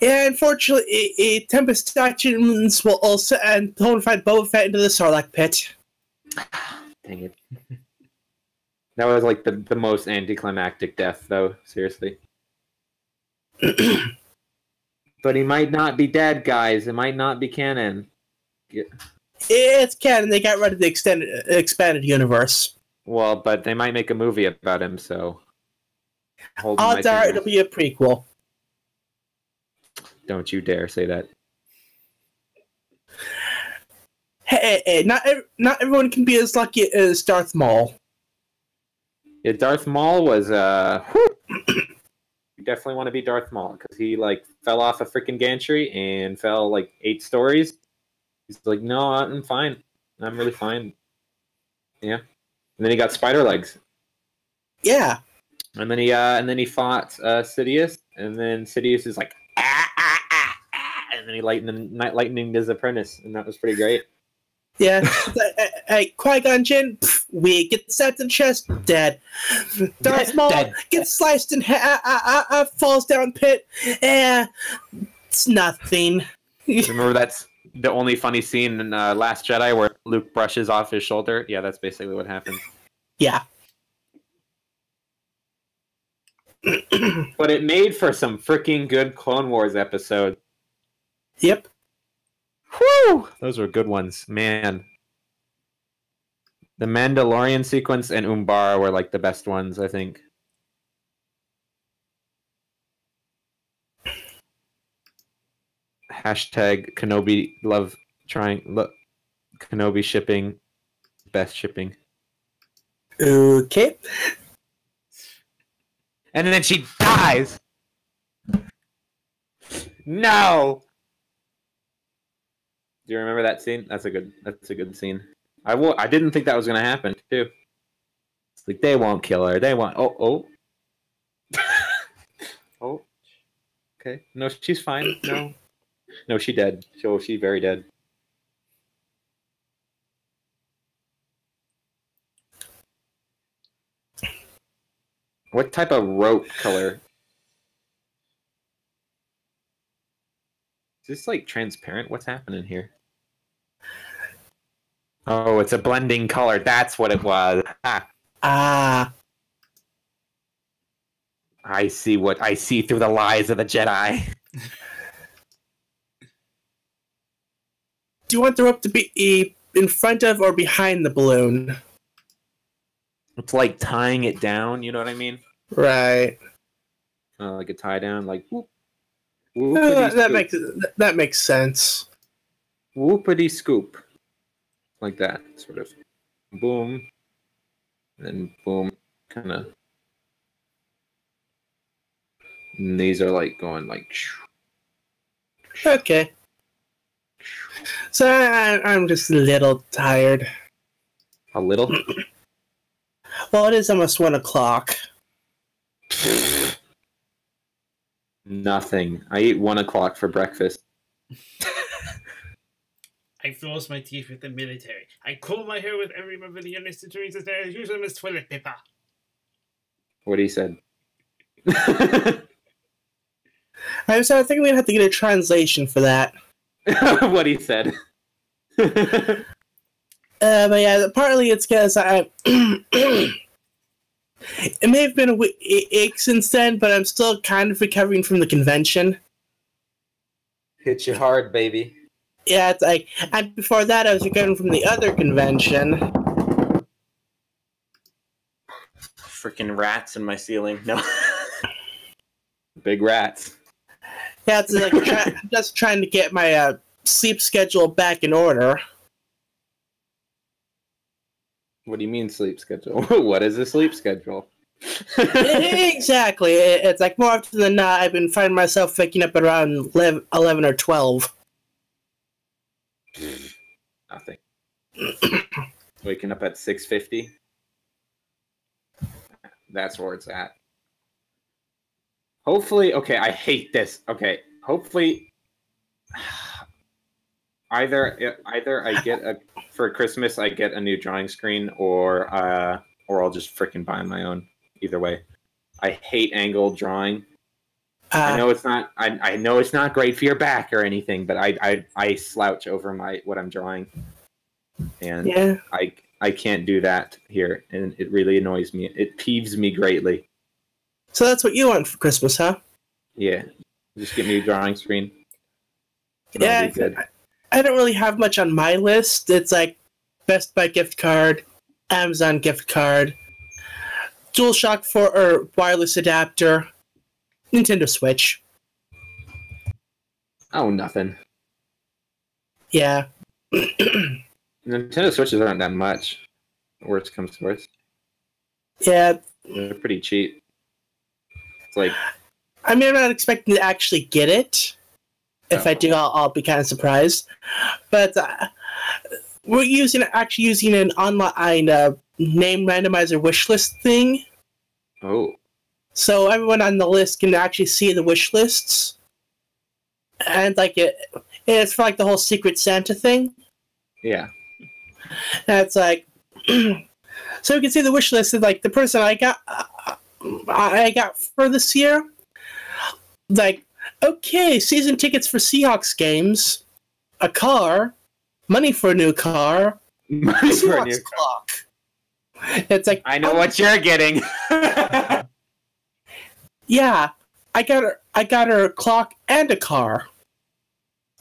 Yeah, unfortunately, Tempest documents will also and find Boba Fett into the Sarlacc pit. Dang it. That was like the most anticlimactic death, though. Seriously. But he might not be dead, guys. It might not be canon. It's canon. They got rid of the expanded universe. Well, but they might make a movie about him, so. Odds are it'll be a prequel. Don't you dare say that. Hey, not everyone can be as lucky as Darth Maul. Yeah, Darth Maul was You definitely want to be Darth Maul because he like fell off a freaking gantry and fell like 8 stories. He's like, no, I'm fine. I'm really fine. Yeah, and then he got spider legs. Yeah, and then he fought Sidious, and then Sidious is like, and then he lightning his apprentice, and that was pretty great. Yeah, Qui-Gon Jinn, we get stabbed in the chest, dead. Darth Maul gets sliced in half, falls down pit, it's nothing. Remember that's the only funny scene in Last Jedi where Luke brushes off his shoulder? Yeah, that's basically what happened. Yeah. But it made for some freaking good Clone Wars episode. Yep. Whew! Those were good ones, man. The Mandalorian sequence and Umbara were like the best ones, I think. Hashtag Kenobi love trying. Look, Kenobi shipping, best shipping. Okay. And then she dies. No. Do you remember that scene? That's a good scene. I didn't think that was gonna happen too. It's like they won't kill her. They won't. Oh. Oh. Okay. No, she's fine. No, she dead. So she's very dead. What type of rope color? Is this like transparent? What's happening here? Oh, it's a blending color. That's what it was. Ah. I see through the lies of the Jedi. Do you want the rope to be in front of or behind the balloon? It's like tying it down, you know what I mean? Right. Like a tie down, like whoop. That makes sense. Whoopity scoop. Like that, sort of. Boom. And then boom. Kind of. And these are like going like. Okay. So I'm just a little tired. A little? Well, it is almost 1 o'clock. Nothing. I eat 1 o'clock for breakfast. I floss my teeth with the military. I comb my hair with every member of the institutions and I use them as toilet paper. What he said. I think we're gonna have to get a translation for that. What he said. But yeah, partly it's because it may have been a week since then, but I'm still kind of recovering from the convention. Hit you hard, baby. Yeah, it's like, and before that, I was recovering from the other convention. Freaking rats in my ceiling. No. Big rats. Yeah, it's like just trying to get my sleep schedule back in order. What do you mean sleep schedule? What is a sleep schedule? Exactly. It's like more often than not, I've been finding myself waking up around 11 or 12. Nothing. Waking up at 6:50. That's where it's at. Hopefully, okay, I hate this. Okay, hopefully, either I get for Christmas I get a new drawing screen, or I'll just freaking buy my own. Either way, I hate angled drawing. I know it's not. I know it's not great for your back or anything, but I slouch over what I'm drawing, and Yeah. I can't do that here, and it really annoys me. It peeves me greatly. So that's what you want for Christmas, huh? Yeah, just get me a drawing screen. Yeah, I don't really have much on my list. It's like Best Buy gift card, Amazon gift card, DualShock 4 or wireless adapter, Nintendo Switch. Oh, nothing. Yeah. Nintendo Switches aren't that much. Worst comes to worst. Yeah. They're pretty cheap. It's like, I mean, I'm not expecting to actually get it. If I do, I'll be kind of surprised. But we're actually using an online name randomizer wish list thing. oh, So everyone on the list can actually see the wish lists. And like it's for like the whole Secret Santa thing. yeah. And it's like, so you can see the wish list of like the person I got for this year. Like, okay, season tickets for Seahawks games, a car, money for a new car, Money for a new Seahawks clock. It's like, I know what you're getting. Yeah, I got her a clock and a car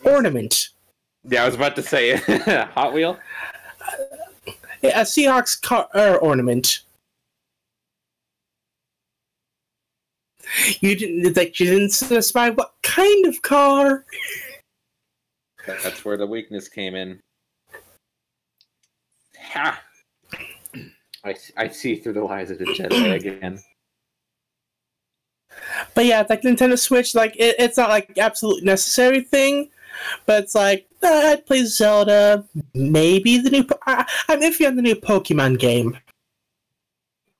ornament. Yeah, I was about to say Hot Wheel. Yeah, a Seahawks car ornament. You didn't specify what kind of car. That's where the weakness came in. Ha! I see through the lies of the Jedi again. But yeah, it's like Nintendo Switch, like it's not like absolute necessary thing, but it's like I'd play Zelda, maybe the new. I'm iffy on the new Pokemon game.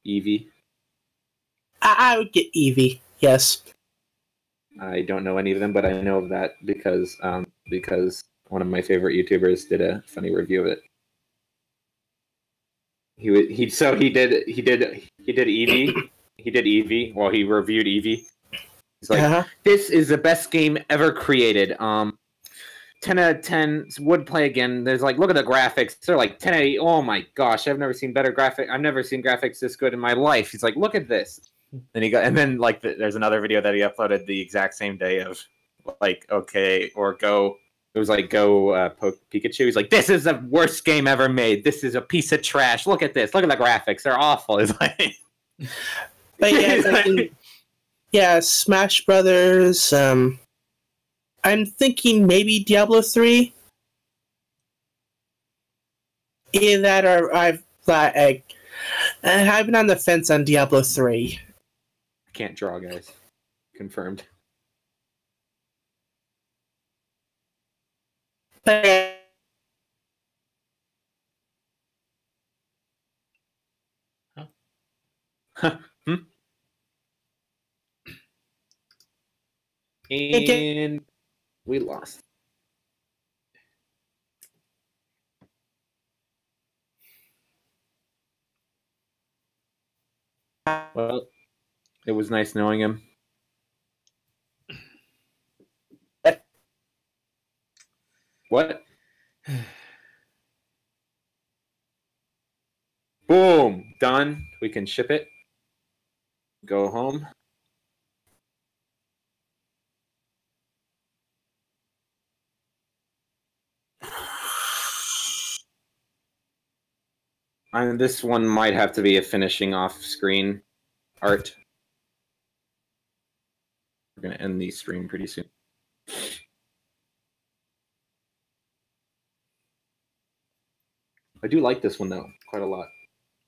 Eevee. I would get Eevee. Yes. I don't know any of them, but I know of that because one of my favorite YouTubers did a funny review of it. He did Eevee. He did Eevee. Well, he reviewed Eevee. He's like, This is the best game ever created. 10 out of 10 would play again. There's like, look at the graphics. They're like 10 out of 8. Oh my gosh, I've never seen better graphics. I've never seen graphics this good in my life. He's like, look at this. And then like there's another video that he uploaded the exact same day of like, okay, or go. It was like Go Pikachu. He's like, this is the worst game ever made. This is a piece of trash. Look at this. Look at the graphics. They're awful. It's like, but yeah, it's like, yeah, Smash Brothers. I'm thinking maybe Diablo 3. Either that or I've been on the fence on Diablo 3. I can't draw, guys. Confirmed. But And we lost. Well, it was nice knowing him. What? Boom! Done. We can ship it. Go home. And this one might have to be a finishing off screen art. we're gonna end the stream pretty soon. I do like this one though, quite a lot.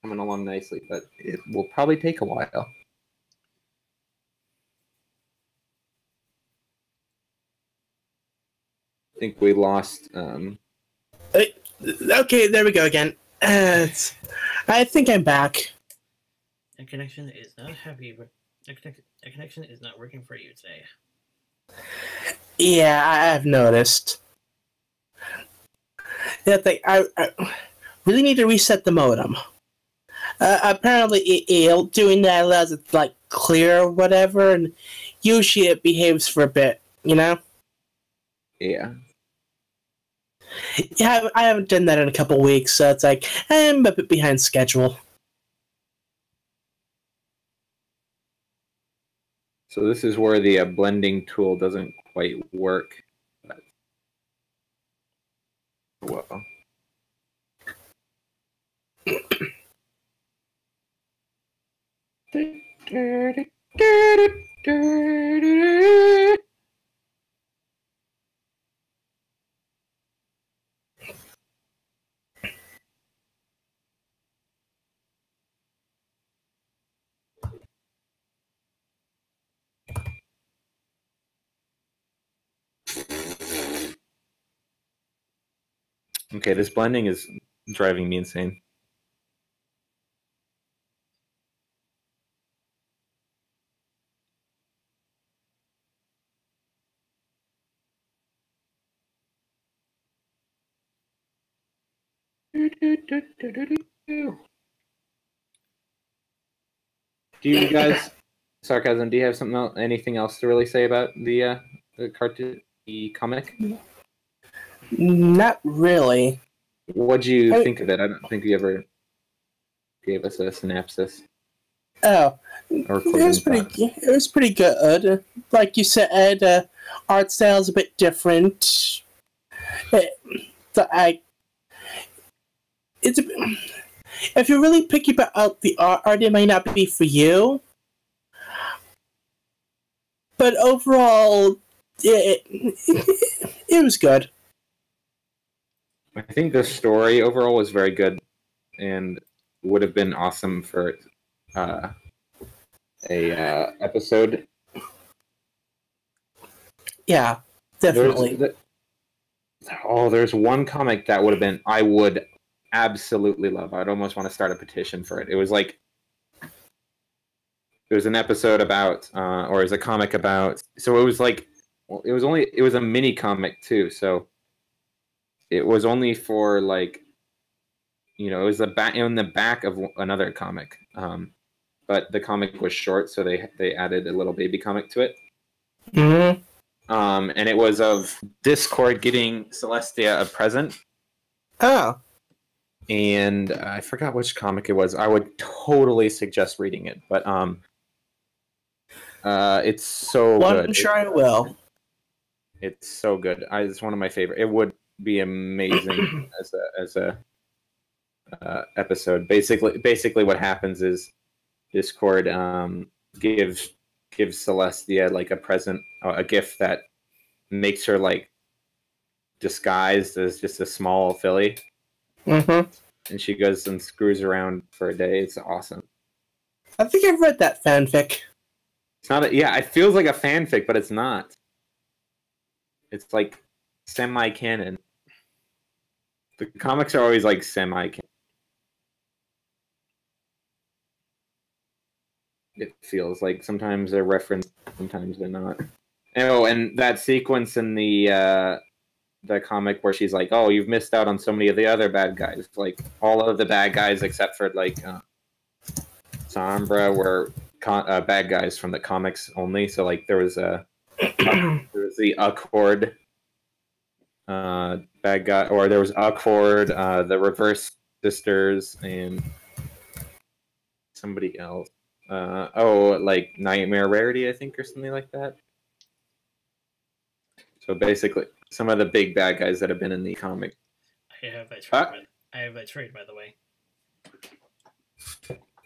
Coming along nicely, but it will probably take a while. I think we lost. Okay, there we go again. I think I'm back. The connection is not happy. The connection is not working for you today. Yeah, I've noticed. I really need to reset the modem. Apparently, doing that allows it to like clear or whatever, and usually it behaves for a bit. You know? Yeah. Yeah, I haven't done that in a couple weeks, so it's like I'm a bit behind schedule. So this is where the blending tool doesn't quite work. But, well. Okay, this blending is driving me insane. Do you guys, Sarcasm, do you have something else, anything else to really say about the cartoon, the comic? Not really. What'd you think of it? I don't think you ever gave us a synopsis. Oh, it was pretty good. Like you said, art style's a bit different. If you're really picky about the art, it might not be for you. But overall, it was good. I think the story overall was very good, and would have been awesome for a episode. Yeah, definitely. There's one comic that would have been I would absolutely love. I'd almost want to start a petition for it. It was like it was an episode about, or it was a comic about. So it was like, well, it was a mini comic too. So it was only for like, it was in the back of another comic. But the comic was short, so they added a little baby comic to it. Mm-hmm. And it was of Discord getting Celestia a present. Oh. And I forgot which comic it was. I would totally suggest reading it, but it's so good. I'm sure I will. It's so good. It's one of my favorite. It would be amazing as a episode. Basically, what happens is Discord gives Celestia like a present, a gift that makes her like disguised as just a small filly. Mm-hmm. And she goes and screws around for a day. It's awesome. I think I've read that fanfic. It's not it feels like a fanfic, but it's not. It's like semi-canon. The comics are always like semi-canon. It feels like sometimes they're referenced, sometimes they're not. Oh, and that sequence in the comic where she's like, "Oh, you've missed out on so many of the other bad guys." Like all of the bad guys except for like Sombra were bad guys from the comics only. So like there was the Accord bad guy, or there was Accord, the Reverse Sisters, and somebody else. Like Nightmare Rarity, I think, or something like that. So basically, some of the big bad guys that have been in the comic. I have that trade, by the way.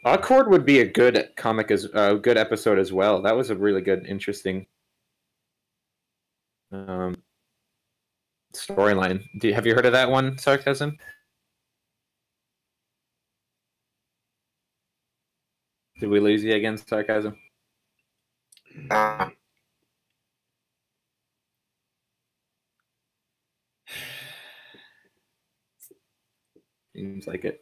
Accord would be a good comic, as a good episode as well. That was a really good, interesting storyline. Have you heard of that one, Sarcasm? Did we lose you again, Sarcasm? Seems like it.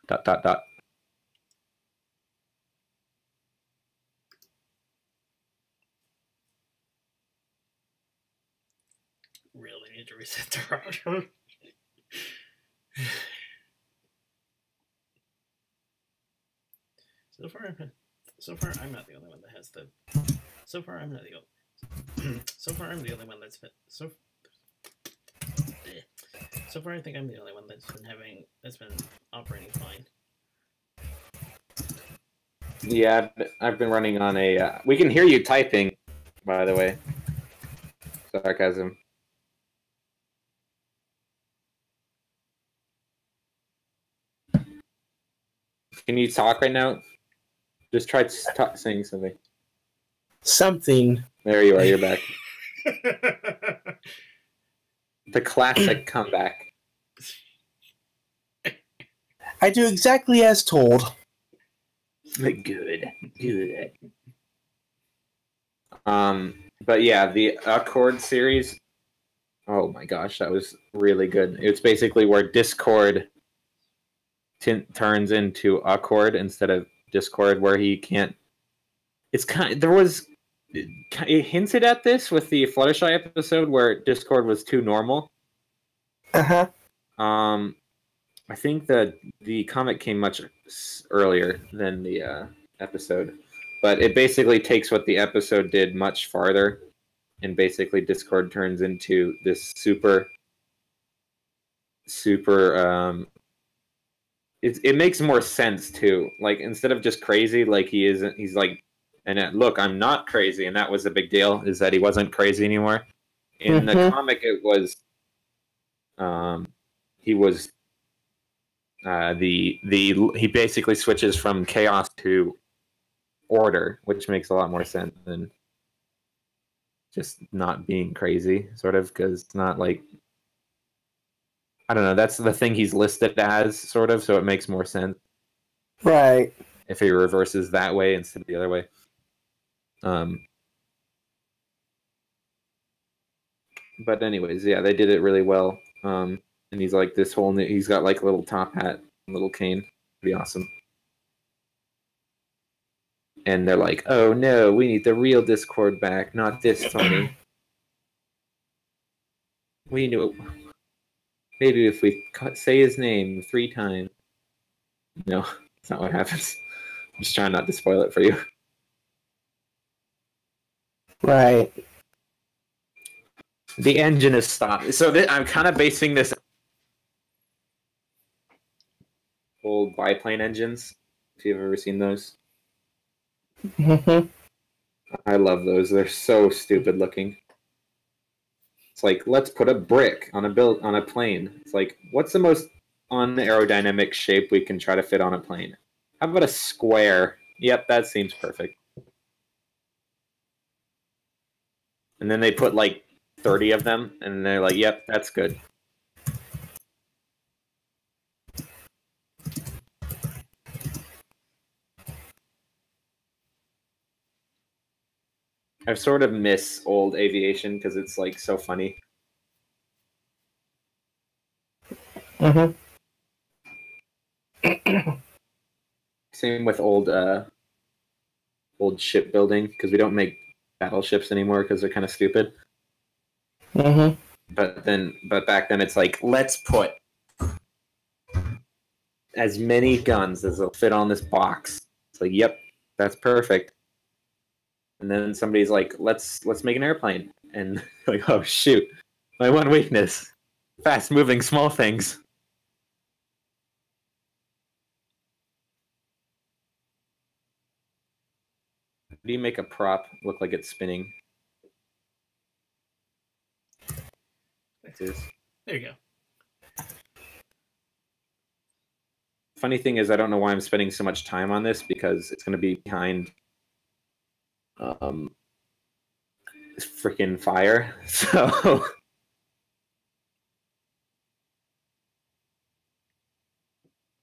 dot dot dot. Really need to reset the router. So far, I'm not the only one that has the. So far, I'm not the only. So far, I'm the only one that's been so. So far, I think I'm the only one that's been operating fine. Yeah, I've been running on a. We can hear you typing, by the way. Sarcasm. Can you talk right now? Just try saying something. Something. There you are. You're back. The classic comeback. I do exactly as told. Good. But yeah, the Accord series. Oh my gosh, that was really good. It's basically where Discord turns into Accord instead of Discord, where he can't. It's there was it hinted at this with the Fluttershy episode where Discord was too normal. Uh-huh. I think the comic came much earlier than the episode, but it basically takes what the episode did much farther, and basically Discord turns into this super. It makes more sense too. Like, instead of just crazy, like he isn't. He's like, and look, I'm not crazy, and that was a big deal. Is that he wasn't crazy anymore? In the comic, it was. He was. He basically switches from chaos to order, which makes a lot more sense than just not being crazy, sort of, because it's not like. I don't know. That's the thing he's listed as, sort of, so it makes more sense. Right. If he reverses that way instead of the other way. But anyways, yeah, they did it really well. And he's like this whole new. He's got like a little top hat, little cane. Pretty awesome. And they're like, "Oh no, we need the real Discord back, not this Tony." We knew. Maybe if we say his name 3 times. No, that's not what happens. I'm just trying not to spoil it for you. Right. The engine is stopped. So I'm kind of basing this old biplane engines. If you've ever seen those. Mm-hmm. I love those. They're so stupid looking. It's like, let's put a brick on a plane. It's like, what's the most unaerodynamic shape we can try to fit on a plane? How about a square? Yep, that seems perfect. And then they put like 30 of them, and they're like, yep, that's good. I sort of miss old aviation because it's like so funny. Mm-hmm. Same with old shipbuilding, because we don't make battleships anymore because they're kind of stupid. Mm-hmm. But back then it's like, let's put as many guns as will fit on this box. It's like, yep, that's perfect. And then somebody's like, let's make an airplane. And like, oh shoot, my one weakness. Fast moving small things. How do you make a prop look like it's spinning? There you go. funny thing is, I don't know why I'm spending so much time on this because it's going to be behind freaking fire. So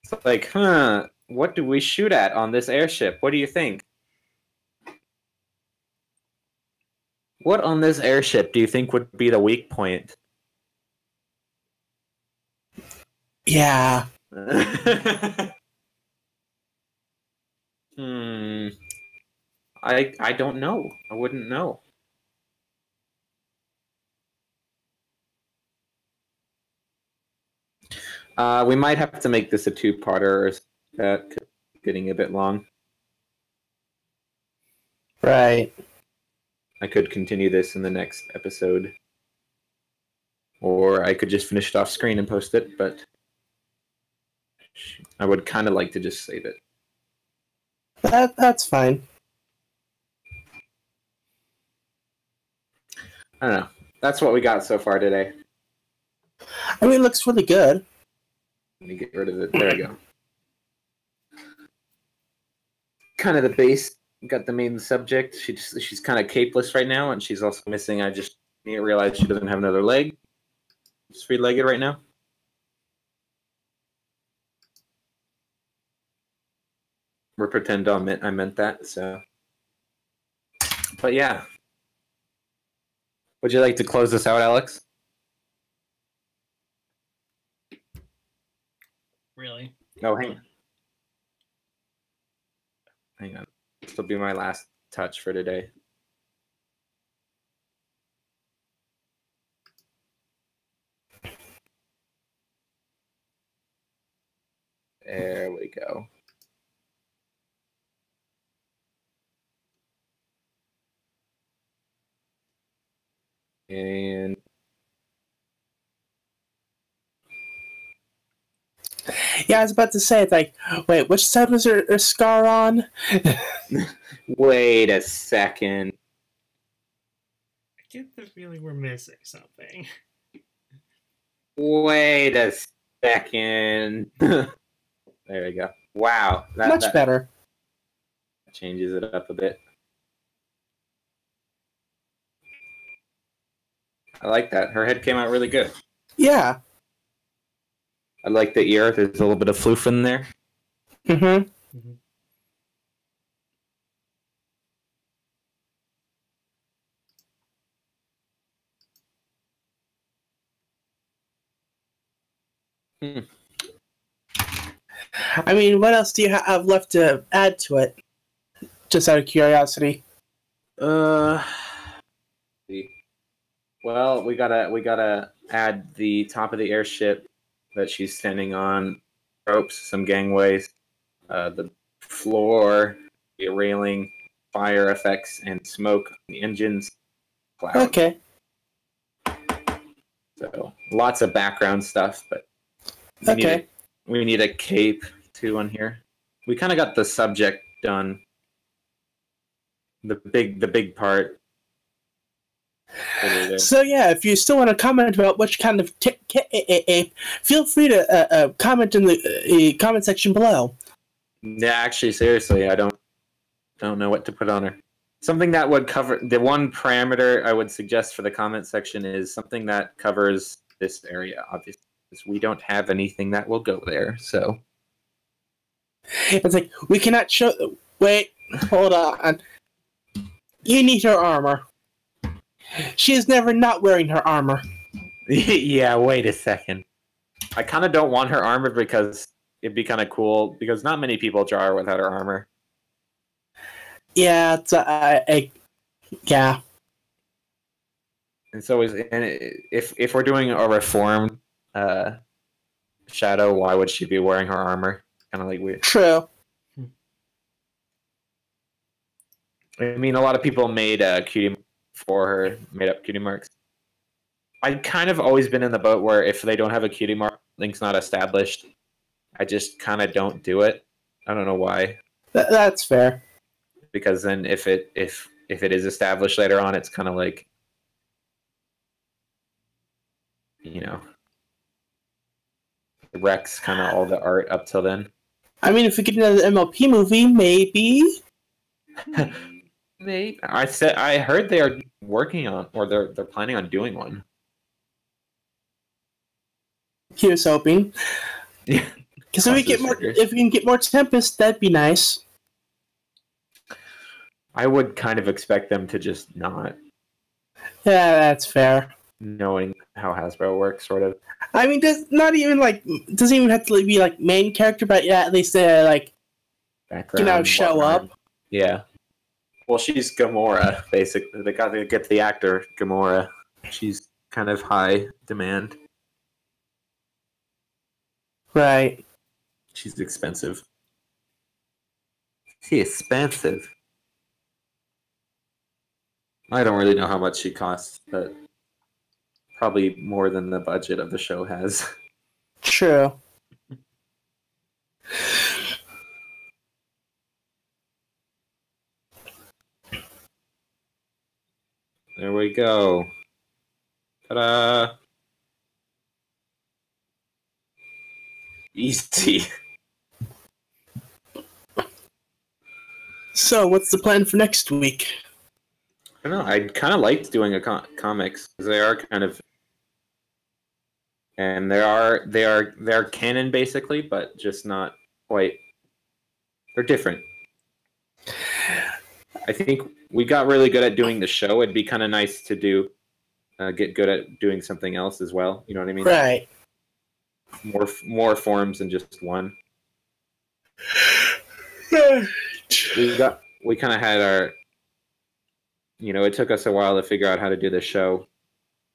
it's like, what do we shoot at on this airship? What do you think? What on this airship do you think would be the weak point? Yeah. I don't know. I wouldn't know. We might have to make this a two-parter, or getting a bit long. Right. I could continue this in the next episode, or I could just finish it off screen and post it, but I would kind of like to just save it. That's fine. I don't know. That's what we got so far today. I mean, it looks really good. Let me get rid of it. There we go. Kind of the base. Got the main subject. She's kind of capeless right now, and she's also missing. I just realized she doesn't have another leg. She's three-legged right now. We're pretend I meant that. So, but yeah. Would you like to close this out, Alex? Really? No, hang on. Hang on. This will be my last touch for today. There we go. And Yeah, I was about to say, it's like, wait, which side was her scar on? wait a second. I get the feeling we're missing something. Wait a second. There we go. Wow. Much better. Changes it up a bit. I like that. Her head came out really good. Yeah. I like the ear. There's a little bit of floof in there. Mm-hmm. I mean, what else do you have left to add to it? Just out of curiosity. Well, we gotta add the top of the airship that she's standing on, ropes, some gangways, the floor, the railing, fire effects, and smoke, the engines, clouds. Okay. So lots of background stuff, but we need a cape too on here. We kind of got the subject done. The big part. So yeah, if you still want to comment about which kind of feel free to comment in the comment section below. Yeah, actually, seriously, I don't know what to put on her. Something that would cover the one parameter I would suggest for the comment section is something that covers this area. Obviously, because we don't have anything that will go there. So it's like we cannot show. Wait, hold on. You need her armor. She is never not wearing her armor. Yeah, wait a second. I kind of don't want her armor because it'd be kind of cool because not many people draw her without her armor. Yeah, it's yeah. It's always if we're doing a reformed Shadow, why would she be wearing her armor? Kind of like weird. True. I mean, a lot of people made cutie for her, made up cutie marks. I've kind of always been in the boat where if they don't have a cutie mark, link's not established. I just kind of don't do it. I don't know why. That's fair. Because then if it is established later on, it's kind of like, you know, it wrecks kind of all the art up till then. I mean, if we get another MLP movie, maybe. Maybe. I heard they are working on, or they're planning on doing one. Here's hoping. Yeah. Because if we can get more Tempest, that'd be nice. I would kind of expect them to just not. Yeah, that's fair. Knowing how Hasbro works, sort of. I mean, doesn't even have to be like main character, but yeah, at least like background, show whatnot. up. Yeah. Well, she's Gamora, basically. They got to get the actor Gamora. She's kind of high demand. Right. She's expensive. She's expensive. I don't really know how much she costs, but probably more than the budget of the show has. True. There we go. Ta-da! Easy. So, what's the plan for next week? I don't know. I kind of liked doing comics because they are kind of, and they are canon basically, but just not quite. They're different. I think we got really good at doing the show. It'd be kind of nice to get good at doing something else as well. You know what I mean? Right. More forms than just one. We kind of had our. It took us a while to figure out how to do the show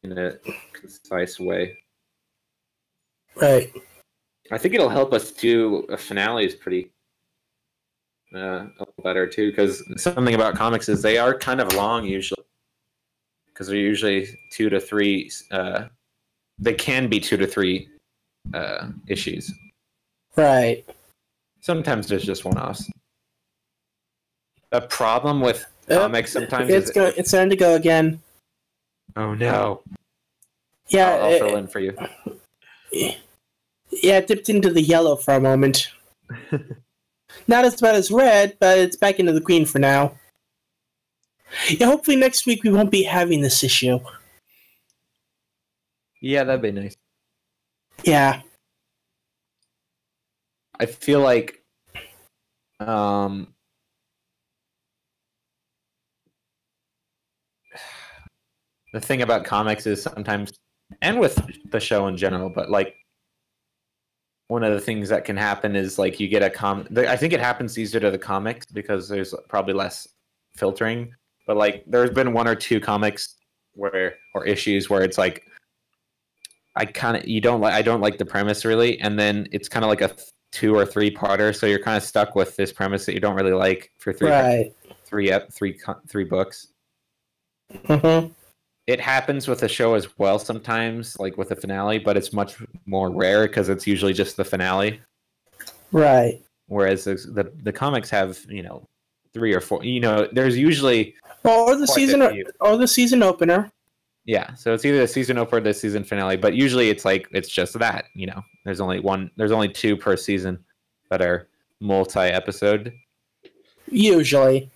in a concise way. Right. I think it'll help us do a finale is pretty better too, because something about comics is they are kind of long usually, because they're usually 2 to 3. They can be 2 to 3 issues. Right. Sometimes there's just one-offs. A problem with comics sometimes it's starting to go again. Oh no. Yeah, I'll fill in for you. Yeah, it dipped into the yellow for a moment. Not as bad as red, but it's back into the green for now. Yeah, hopefully next week we won't be having this issue. Yeah, that'd be nice. Yeah. I feel like the thing about comics is sometimes, and with the show in general, but like one of the things that can happen is like you get a I think it happens easier to the comics because there's probably less filtering. But like there's been 1 or 2 comics or issues where it's like I don't like the premise really, and then it's kind of like a 2 or 3 parter, so you're kind of stuck with this premise that you don't really like for three books. Mm-hmm. It happens with the show as well sometimes, like with the finale, but it's much more rare because it's usually just the finale. Right. Whereas the comics have 3 or 4. There's usually or the season opener. Yeah, so it's either the season opener or the season finale, but usually it's just that. There's only 2 per season that are multi-episode. Usually,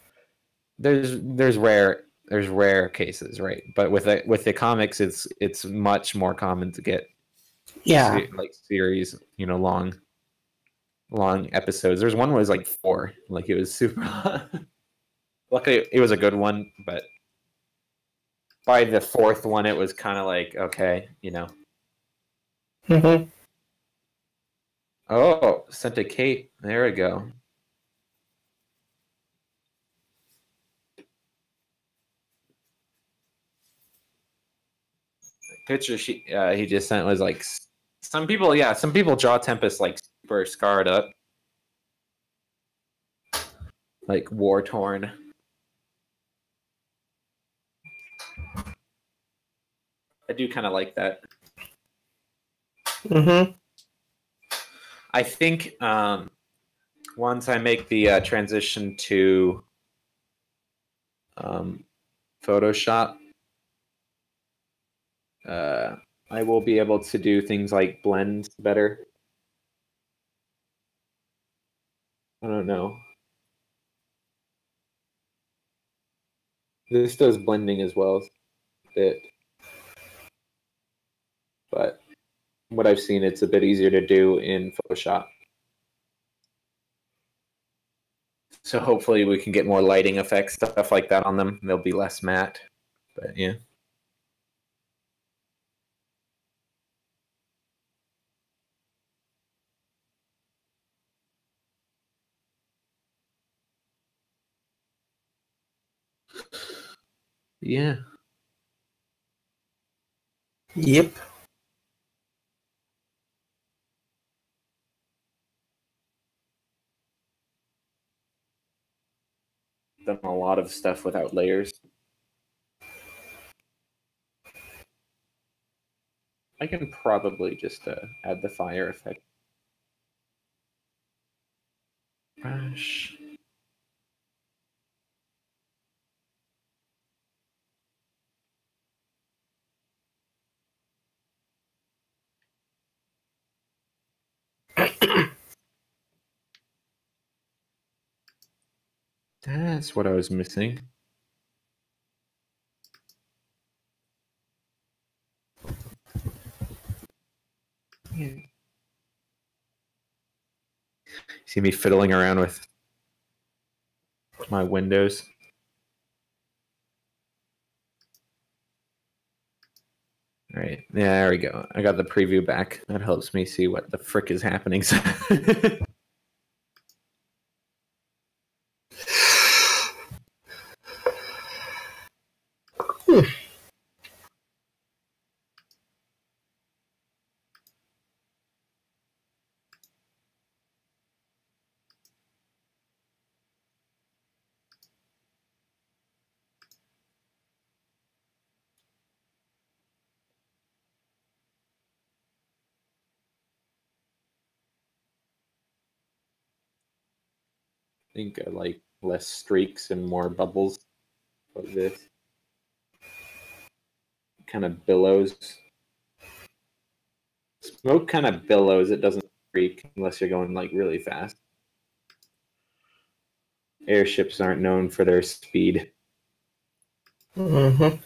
there's rare cases, right? But with the comics, it's much more common to get like series, long episodes. There's one was like 4, like it was super. Luckily, it was a good one, but by the 4th one, it was kind of like okay, Mm-hmm. Oh, sent to Kate. There we go. Picture he just sent was like some people draw Tempest like super scarred up, like war torn. I do kind of like that. Mm-hmm. I think once I make the transition to Photoshop, I will be able to do things like blend better. I don't know. This does blending as well a bit. But what I've seen, it's a bit easier to do in Photoshop. So hopefully we can get more lighting effects, stuff like that on them. They'll be less matte. But yeah. Yeah. Yep. Done a lot of stuff without layers. I can probably just add the fire effect. Brush. That's what I was missing. Yeah. See me fiddling around with my windows. All right, yeah, there we go. I got the preview back. That helps me see what the frick is happening. I think I like less streaks and more bubbles like this. Kind of billows. Smoke kind of billows. It doesn't streak unless you're going like really fast. Airships aren't known for their speed. Mm-hmm.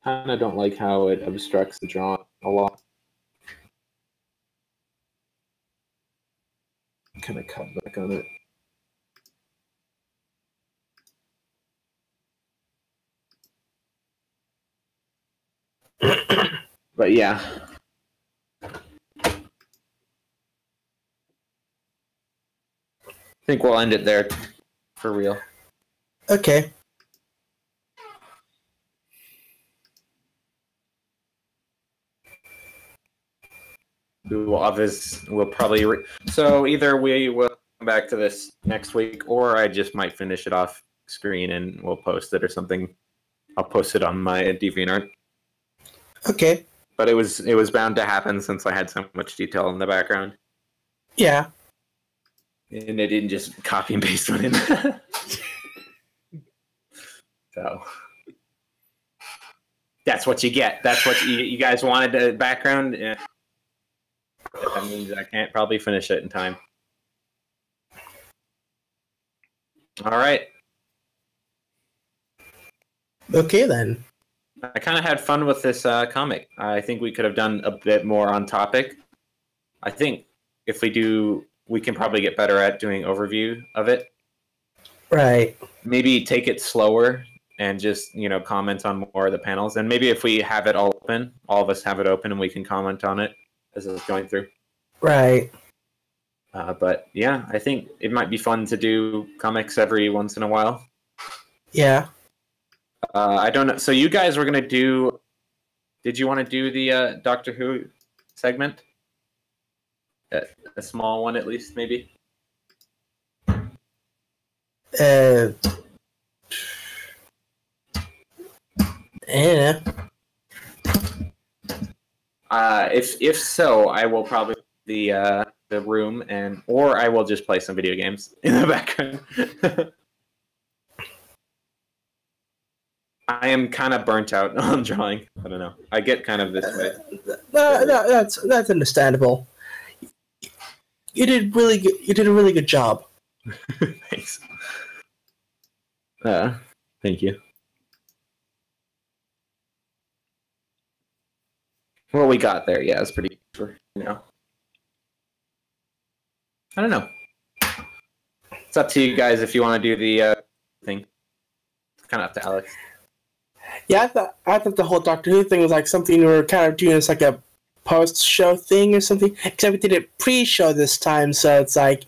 Kind of don't like how it obstructs the drawing a lot. Kind of cut back on it. But yeah. I think we'll end it there for real. Okay. We'll probably so either we will come back to this next week, or I just might finish it off screen and we'll post it or something. I'll post it on my DeviantArt. Okay. But it was bound to happen since I had so much detail in the background. Yeah. And I didn't just copy and paste one in. So that's what you get. That's what you guys wanted, the background. Yeah. That means I can't probably finish it in time. All right. Okay, then. I kind of had fun with this comic. I think we could have done a bit more on topic. I think if we do, we can probably get better at doing overview of it. Right. Maybe take it slower and just, comment on more of the panels. And maybe if we have it all open, all of us have it open and we can comment on it as it's going through. Right. But yeah, I think it might be fun to do comics every once in a while. Yeah. I don't know. So you guys were going to do Did you want to do the Doctor Who segment? A small one, at least, maybe. Yeah. If so, I will probably the room or I will just play some video games in the background. I am kind of burnt out on drawing. I don't know. I get kind of this way. That's understandable. You did really good. You did a really good job. Thanks. Thank you. Well, we got there. Yeah, it's pretty sure. I don't know. It's up to you guys if you want to do the thing. It's kind of up to Alex. Yeah, I thought the whole Doctor Who thing was like something we were kind of doing as like a post-show thing or something. Except we did it pre-show this time, so it's like,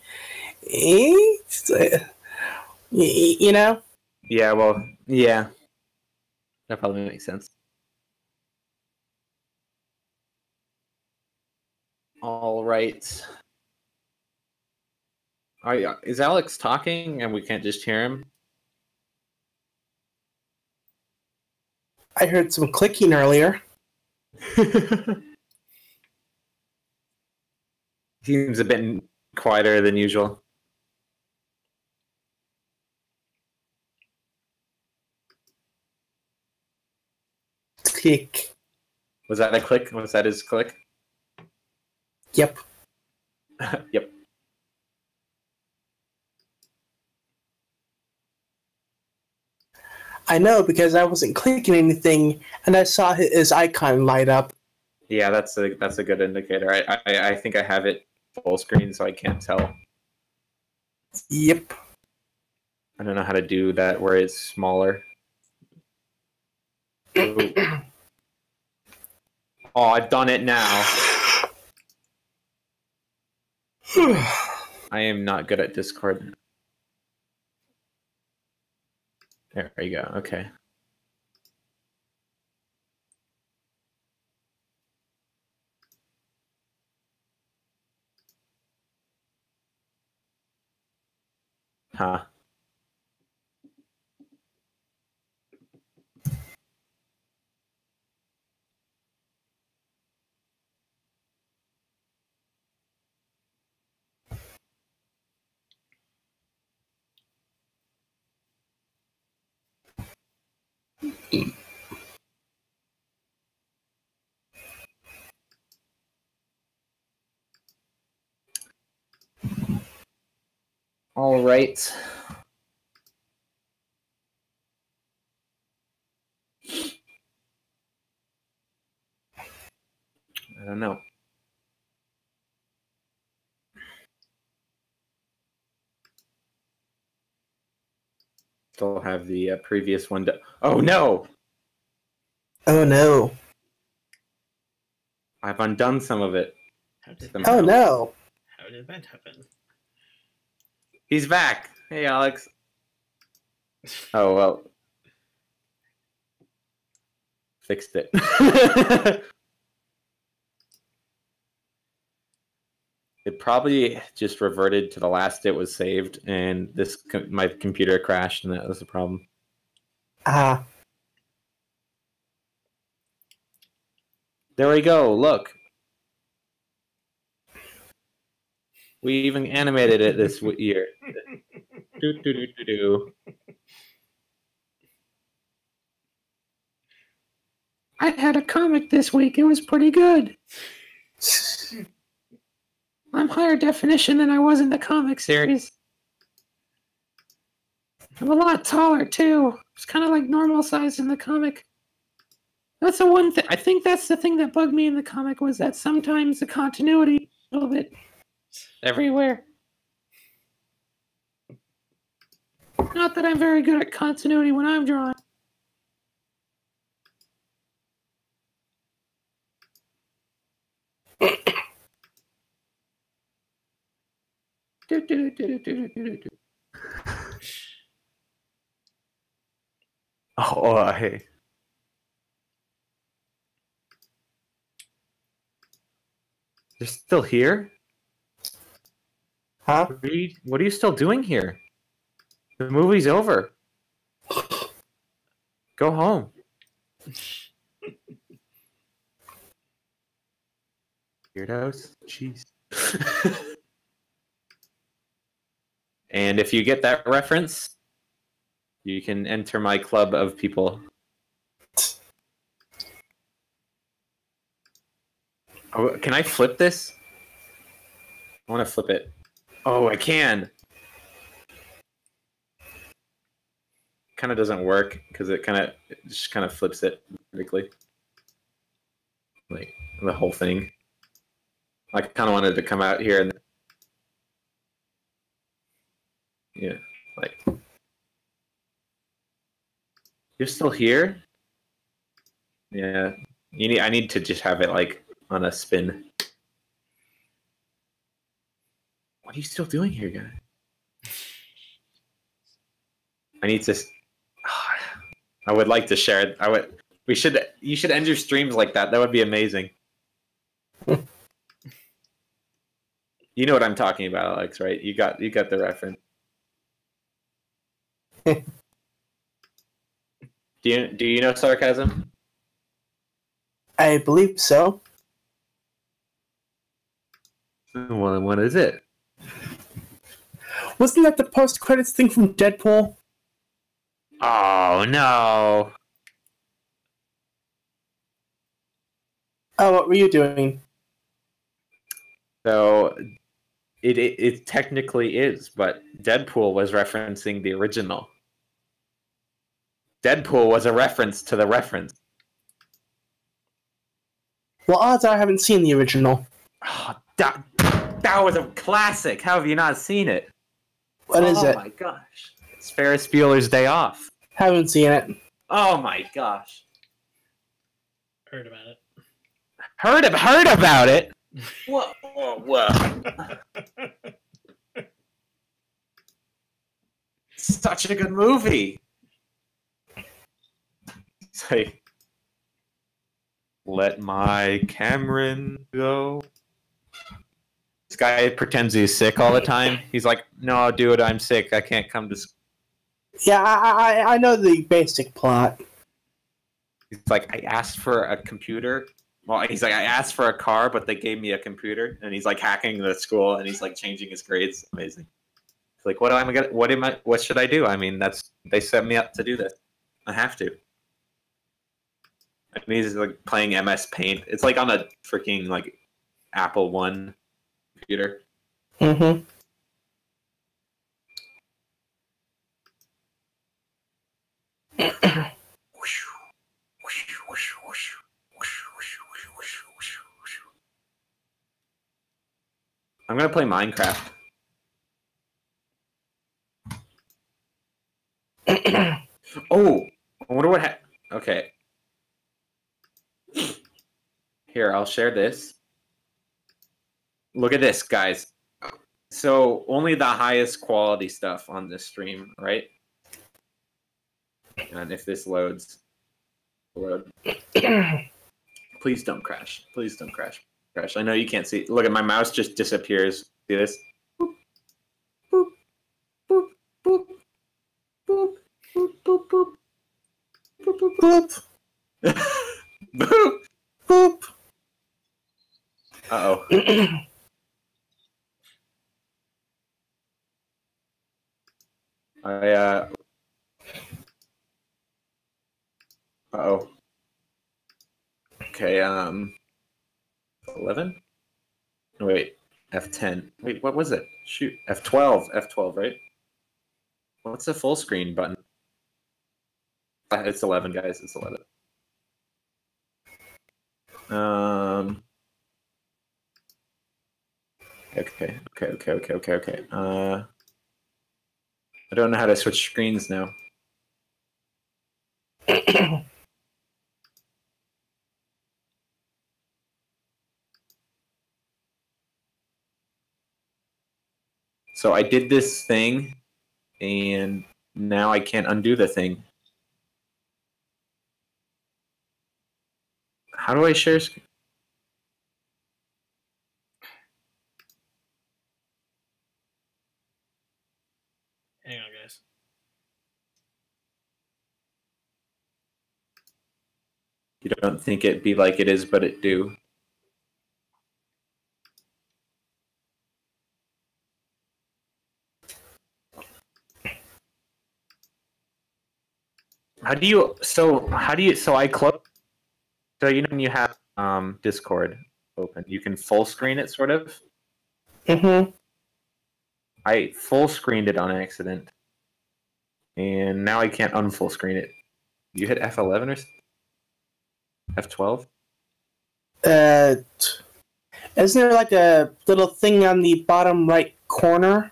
you know. Yeah. Well. Yeah. That probably makes sense. All right. Is Alex talking and we can't just hear him? I heard some clicking earlier. Seems a bit quieter than usual. Click. Was that a click? Was that his click? Yep. Yep. I know because I wasn't clicking anything, and I saw his icon light up. Yeah, that's a good indicator. I think I have it full screen, so I can't tell. Yep. I don't know how to do that where it's smaller. Oh, I've done it now. I am not good at Discord. There you go. Okay. Huh. All right. I don't know. Still have the previous one. Oh no! Oh no! I've undone some of it. Oh no! How did that happen? He's back. Hey, Alex. Oh well. Fixed it. It probably just reverted to the last it was saved, and my computer crashed, and that was the problem. There we go. Look, we even animated it this year. I had a comic this week. It was pretty good. I'm higher definition than I was in the comic series. I'm a lot taller, too. It's kind of like normal size in the comic. That's the one thing. I think that's the thing that bugged me in the comic was that sometimes the continuity a little bit everywhere. Not that I'm very good at continuity when I'm drawing. Oh, hey. They're still here? Huh? What are you still doing here? The movie's over. Go home. Weirdos. Jeez. And if you get that reference, you can enter my club of people. Oh, can I flip this? I want to flip it. Oh, I can. Kind of doesn't work because it just kind of flips it vertically, like the whole thing. I kind of wanted to come out here and yeah, like you're still here. Yeah, I need to just have it like on a spin. What are you still doing here, guy? I need to. I would like to share it. You should end your streams like that. That would be amazing. You know what I'm talking about, Alex, right? You got the reference. Do you know sarcasm? I believe so. Well, what is it? Wasn't that the post-credits thing from Deadpool? Oh no! Oh, what were you doing? So it technically is, but Deadpool was referencing the original. Deadpool was a reference to the reference. Well, odds are I haven't seen the original. Oh, that was a classic. How have you not seen it? What is it? Oh my gosh! It's Ferris Bueller's Day Off. Haven't seen it. Oh my gosh! Heard about it. Heard about it. Whoa, whoa, whoa! Such a good movie. It's like, let my Cameron go. This guy pretends he's sick all the time. He's like, no, dude, I'm sick. I can't come to school. Yeah, I know the basic plot. He's like, I asked for a computer. Well, he's like, I asked for a car, but they gave me a computer. And he's like hacking the school, and he's like changing his grades. Amazing. It's like, what should I do? I mean, they set me up to do this. I have to. And he's like playing MS Paint. It's like on a freaking like Apple One computer. Mm-hmm. I'm gonna play Minecraft. Oh, I wonder what. Okay. Here, I'll share this. Look at this, guys. So only the highest quality stuff on this stream, right? And if this load. Please don't crash. Please don't crash. Crash. I know you can't see. Look at my mouse just disappears. See this? Boop, boop, boop, boop, boop, boop, boop, boop, boop, boop, boop, boop, boop. Uh-oh. Uh-oh. Okay, 11? No, wait, F10. Wait, what was it? Shoot, F12, right? What's the full screen button? It's 11, guys, it's 11. Okay. I don't know how to switch screens now. So I did this thing, and now I can't undo the thing. How do I share screen? apologize. You don't think it'd be like it is, but it do. So I close, so you know when you have Discord open, you can full screen it sort of. Mm-hmm. I full screened it on accident. And now I can't unfull screen it. You hit F11 or F12? Isn't there like a little thing on the bottom right corner?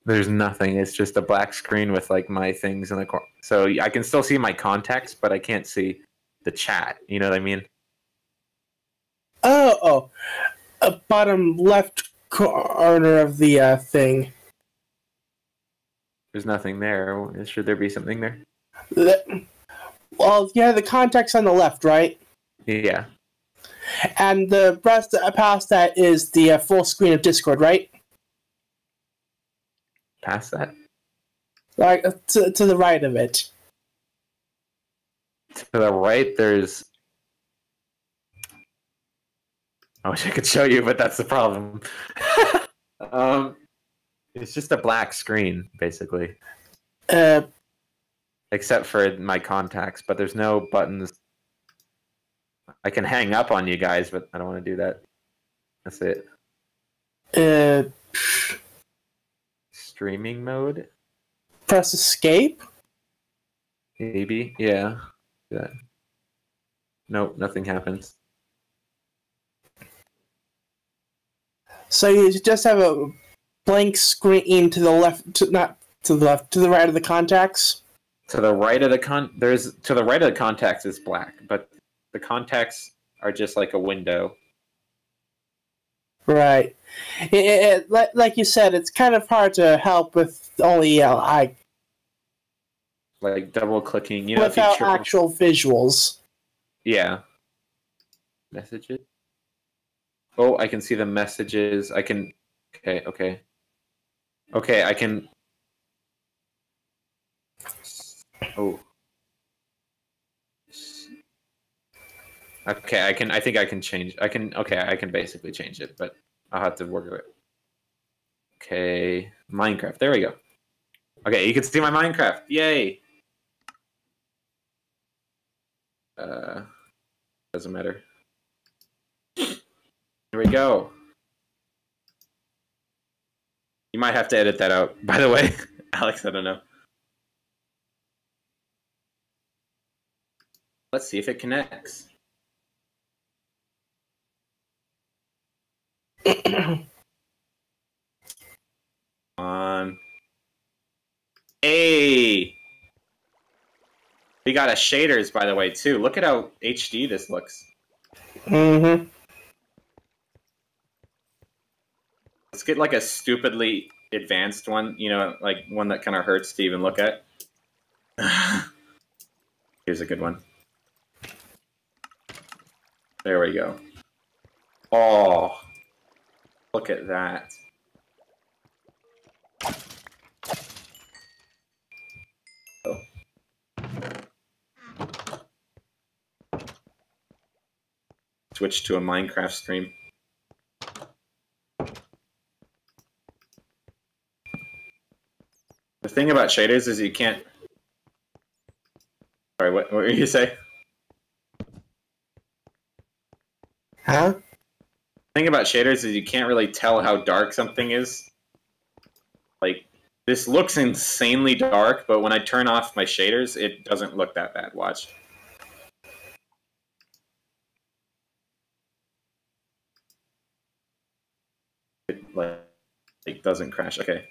There's nothing. It's just a black screen with like my things in the corner. So I can still see my contacts, but I can't see the chat. You know what I mean? Oh, a bottom left corner of the thing. There's nothing there. Should there be something there? Well, yeah, the contacts on the left, right? Yeah. And the rest past that is the full screen of Discord, right? Past that? Like to the right of it. To the right, there's... I wish I could show you, but that's the problem. It's just a black screen, basically. Except for my contacts, but there's no buttons. I can hang up on you guys, but I don't want to do that. That's it. Streaming mode? Press escape? Maybe, yeah. Nope, nothing happens. So you just have a blank screen to the left, not to the left, to the right of the contacts? To the right of the to the right of the contacts is black, but the contacts are just like a window. Right. Like you said, it's kind of hard to help with only like double clicking, you know, without actual visuals. Yeah. Messages. Oh, I can see the messages. I can. Okay. I can. Oh. Okay, I can. I think I can change. I can. Okay, I can basically change it, but I'll have to work with it. Okay, Minecraft. There we go. Okay, you can see my Minecraft. Yay! Doesn't matter. Here we go. You might have to edit that out, by the way. Alex, I don't know. Let's see if it connects. On. Hey! We got a shaders, by the way, too. Look at how HD this looks. Mm-hmm. Let's get like a stupidly advanced one, you know, like one that kind of hurts to even look at. Here's a good one. There we go. Oh, look at that. Oh. Switch to a Minecraft stream. The thing about shaders is you can't... Sorry, what were you say? Huh? The thing about shaders is you can't really tell how dark something is. Like, this looks insanely dark, but when I turn off my shaders, it doesn't look that bad. Watch. It doesn't crash. Okay.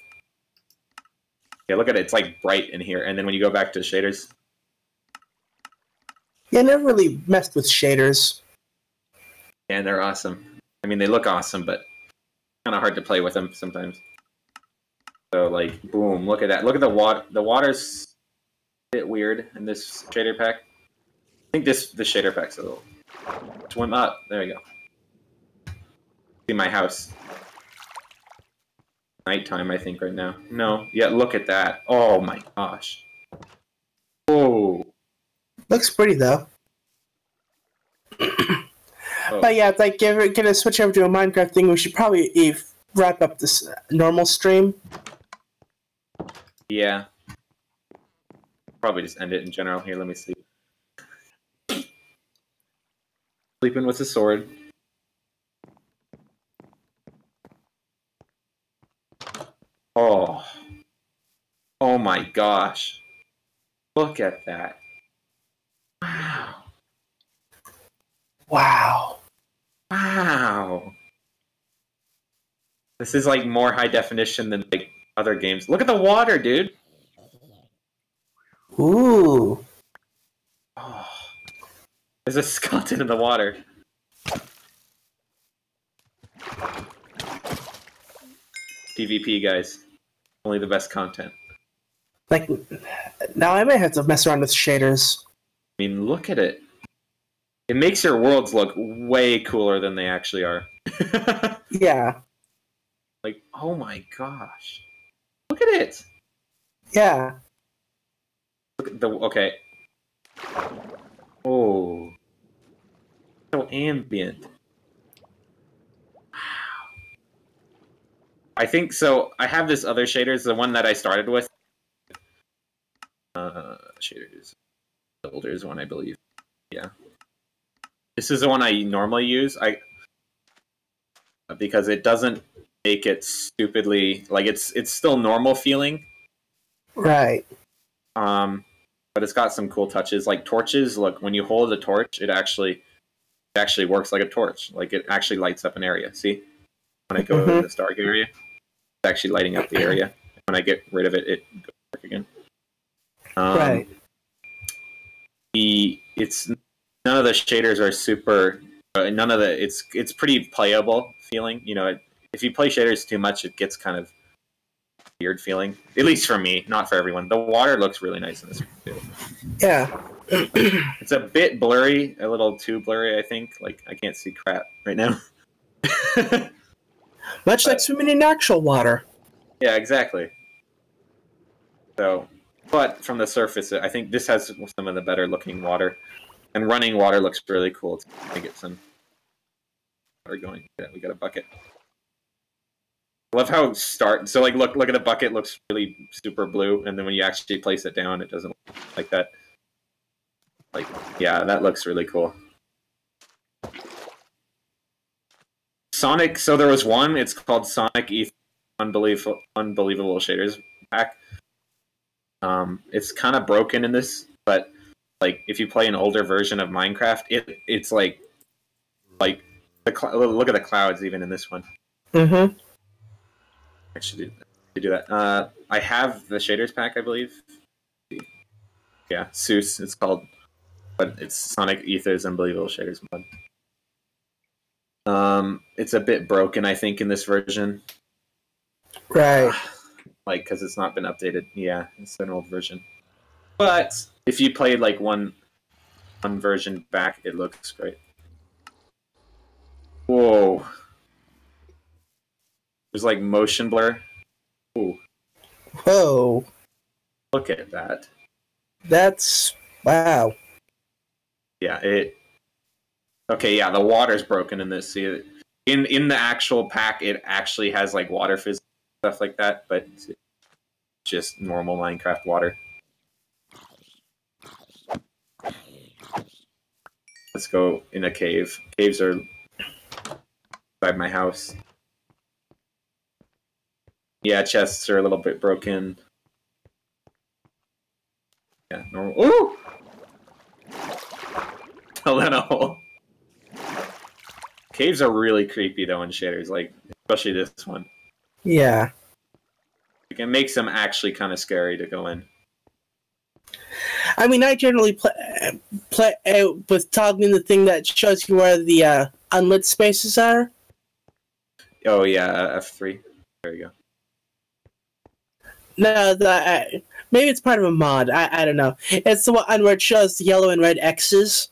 Yeah, look at it. It's like bright in here. And then when you go back to shaders... Yeah, I never really messed with shaders. Yeah, they're awesome. I mean, they look awesome, but kind of hard to play with them sometimes. So, like, boom, look at that. Look at the water. The water's a bit weird in this shader pack. I think this shader pack's a little... Swim up. There we go. See my house. nighttime, I think, right now. No, yeah, look at that. Oh my gosh. Oh. Looks pretty though. Oh. But yeah, like if we're gonna switch over to a Minecraft thing, we should probably wrap up this normal stream. Yeah. Probably just end it in general. Here, let me see. Sleeping with a sword. Oh. Oh my gosh. Look at that. Wow. Wow. Wow. This is like more high definition than like other games. Look at the water, dude. Ooh. Oh. There's a skeleton in the water. PvP, guys. Only the best content. Like, now I might have to mess around with shaders. I mean, look at it. It makes your worlds look way cooler than they actually are. Yeah. Like, oh my gosh. Look at it. Yeah. Look at the, okay. Oh. So ambient. Wow. I think so. I have this other shaders, the one that I started with. Shaders. Builders one, I believe. Yeah. This is the one I normally use. Because it doesn't make it stupidly like it's still normal feeling. Right. But it's got some cool touches like torches. Look, when you hold a torch, it actually works like a torch. Like it actually lights up an area. See? When I go to this dark area, it's actually lighting up the area. When I get rid of it, it goes dark again. Right. It's none of the shaders are super. None of the it's pretty playable feeling. You know, if you play shaders too much, it gets kind of weird feeling. At least for me, not for everyone. The water looks really nice in this too. Yeah. It's a bit blurry, a little too blurry, I think. Like I can't see crap right now. Much like swimming in actual water. Yeah, exactly. So, but from the surface, I think this has some of the better looking water. And running water looks really cool. To get some water going. Yeah, we got a bucket. I love how so like look at the bucket, looks really super blue, and then when you actually place it down, it doesn't look like that. Like, yeah, that looks really cool. Sonic, so there was one, it's called Sonic Ether Unbelievable Shaders Pack. It's kind of broken in this, but like if you play an older version of Minecraft, it's like look at the clouds even in this one. Mm-hmm. I should do that. I have the shaders pack, I believe. Yeah, Seuss it's called, but it's Sonic Ether's Unbelievable Shaders mod. It's a bit broken, I think, in this version. Right. Like, because it's not been updated. Yeah, it's an old version. But if you played like one version back, it looks great. Whoa. There's like motion blur. Ooh. Whoa. Look at that. That's wow. Yeah, okay, yeah, the water's broken in this. See, in the actual pack, it actually has like water physics stuff like that, but it's just normal Minecraft water. Let's go in a cave. Caves are inside my house. Yeah, chests are a little bit broken. Yeah, normal. Ooh! Fell in a hole. Caves are really creepy though in shaders, like especially this one. Yeah. It makes them actually kind of scary to go in. I mean, I generally play with toggling the thing that shows you where the unlit spaces are. Oh yeah, F3. There you go. No, maybe it's part of a mod. I don't know. It's the one where it shows the yellow and red X's.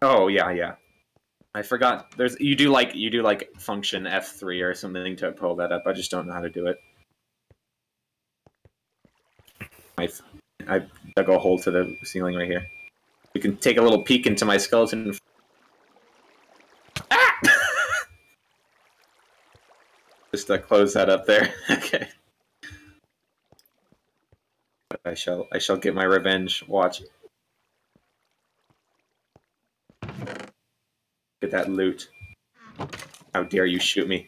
Oh yeah, yeah. I forgot. You do like function F3 or something to pull that up. I just don't know how to do it. I dug a hole to the ceiling right here. You can take a little peek into my skeleton. Ah! Just close that up there. Okay. I shall get my revenge. Watch. Get that loot. How dare you shoot me?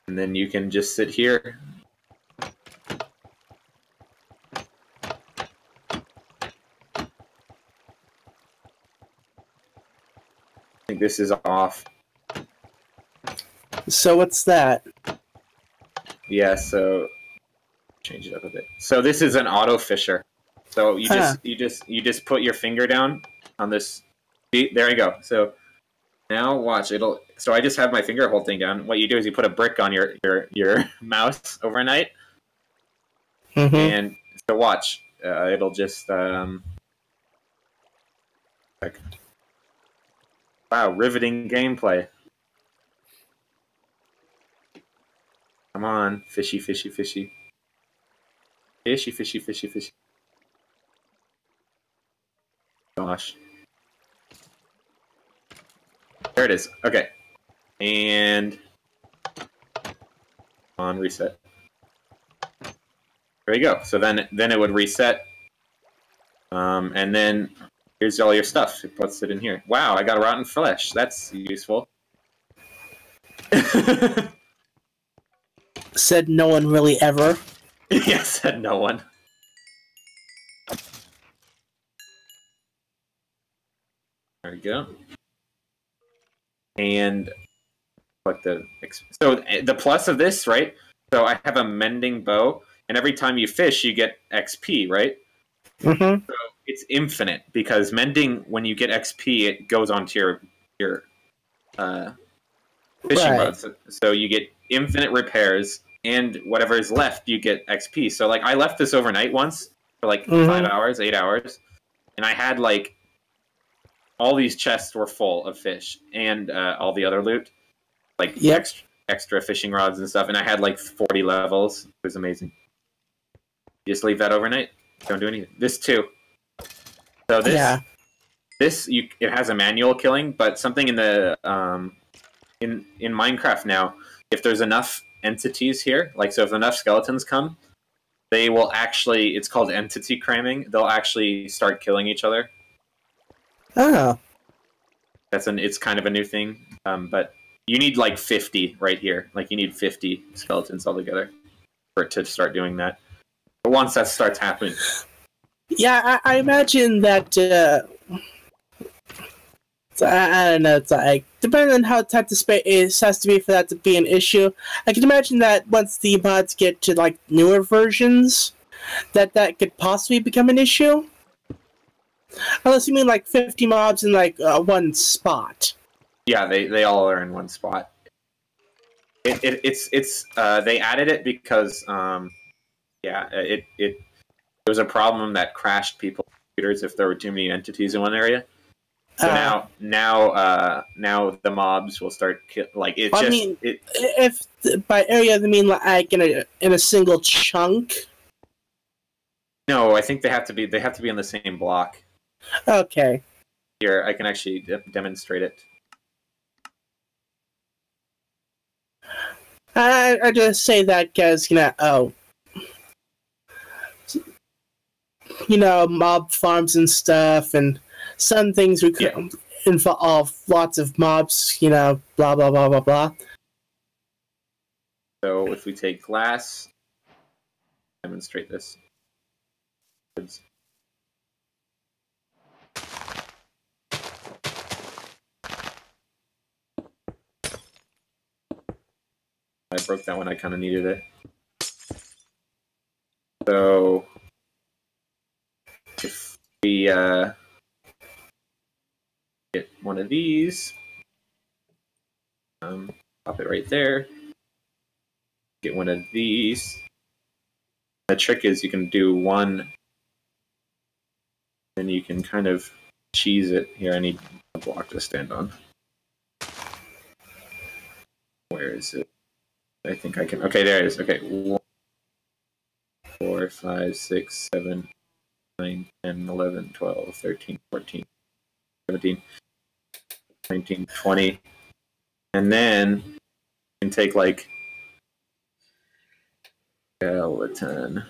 And then you can just sit here. I think this is off. So what's that? Yeah, so change it up a bit. So this is an auto fisher. So you just put your finger down on this. There you go. So now watch it'll. So I just have my finger holding down. What you do is you put a brick on your mouse overnight, and so watch. It'll just like, wow, riveting gameplay. Come on, fishy, fishy, fishy. Fishy, fishy, fishy, fishy. Gosh. There it is. Okay. And on reset. There you go. So then it would reset. And then here's all your stuff. It puts it in here. Wow, I got a rotten flesh. That's useful. Said no one really ever. Yeah, said no one. There we go. And like the plus of this, right? So I have a mending bow, and every time you fish, you get XP, right? So it's infinite because mending, when you get XP, it goes onto your fishing rods. So you get infinite repairs, and whatever is left, you get XP. So like I left this overnight once for like 5 hours, 8 hours, and I had like all these chests were full of fish and all the other loot, like extra fishing rods and stuff. And I had like 40 levels. It was amazing. You just leave that overnight. Don't do anything. This too. So this it has a manual killing, but something in the in Minecraft now, if there's enough entities here, like so if enough skeletons come, they will actually, it's called entity cramming. They'll actually start killing each other. Oh. It's kind of a new thing, but you need like 50 right here. Like you need 50 skeletons altogether for it to start doing that. But once that starts happening, yeah, I imagine that. I don't know. It's like depending on how tight the space has to be for that to be an issue. I can imagine that once the mods get to like newer versions, that could possibly become an issue. Unless you mean like 50 mobs in like one spot. Yeah, they all are in one spot. They added it because there was a problem that crashed people's computers if there were too many entities in one area. So now the mobs will start if by area they mean like in a single chunk. No, I think they have to be in the same block. Okay. Here, I can actually demonstrate it. I just say that because mob farms and stuff, and some things involve lots of mobs. Blah blah blah blah blah. So if we take glass, demonstrate this. I broke that one. I kind of needed it. So if we get one of these, pop it right there. Get one of these. The trick is you can do one, and you can kind of cheese it. Here, I need a block to stand on. Where is it? I think I can. Okay, there it is. Okay. 1, 4, 5, 6, 7, 9, 10, 11, 12, 13, 14, 17, 19, 20. And then you can take like skeleton.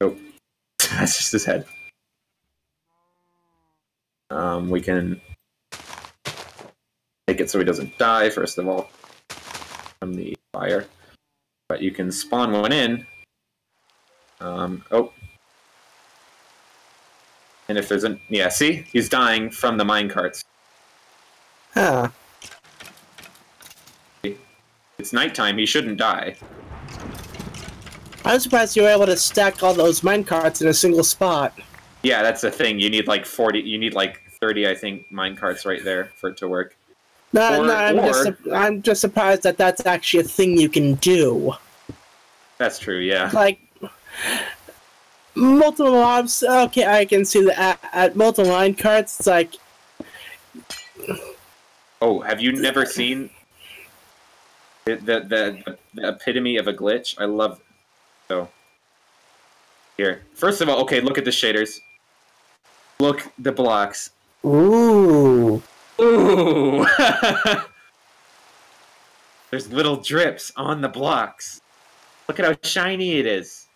Oh, that's just his head. We can make it so he doesn't die, first of all, from the fire. But you can spawn one in. Oh. And if there's a... Yeah, see? He's dying from the minecarts. Huh. It's nighttime, he shouldn't die. I'm surprised you were able to stack all those minecarts in a single spot. Yeah, that's the thing. You need like 40... You need like 30, I think, minecarts right there for it to work. I'm just surprised that that's actually a thing you can do. That's true, yeah. Like, multiple mobs, okay, I can see that at multiple minecarts, it's like... Oh, have you never seen the epitome of a glitch? I love it. So, here. First of all, okay, look at the shaders. Look, the blocks. Ooh. Ooh! There's little drips on the blocks. Look at how shiny it is.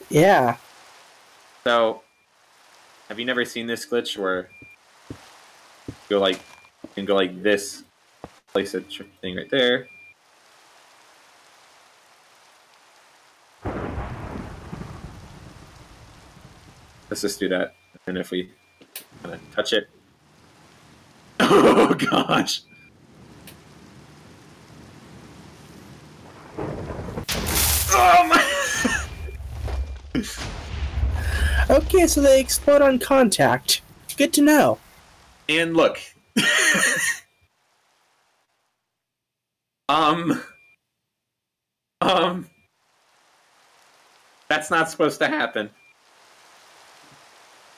Yeah. So, have you never seen this glitch where you can go like this, place a thing right there. Let's just do that, and if we kind of touch it, oh gosh! Oh my! Okay, so they explode on contact. Good to know. And look. That's not supposed to happen.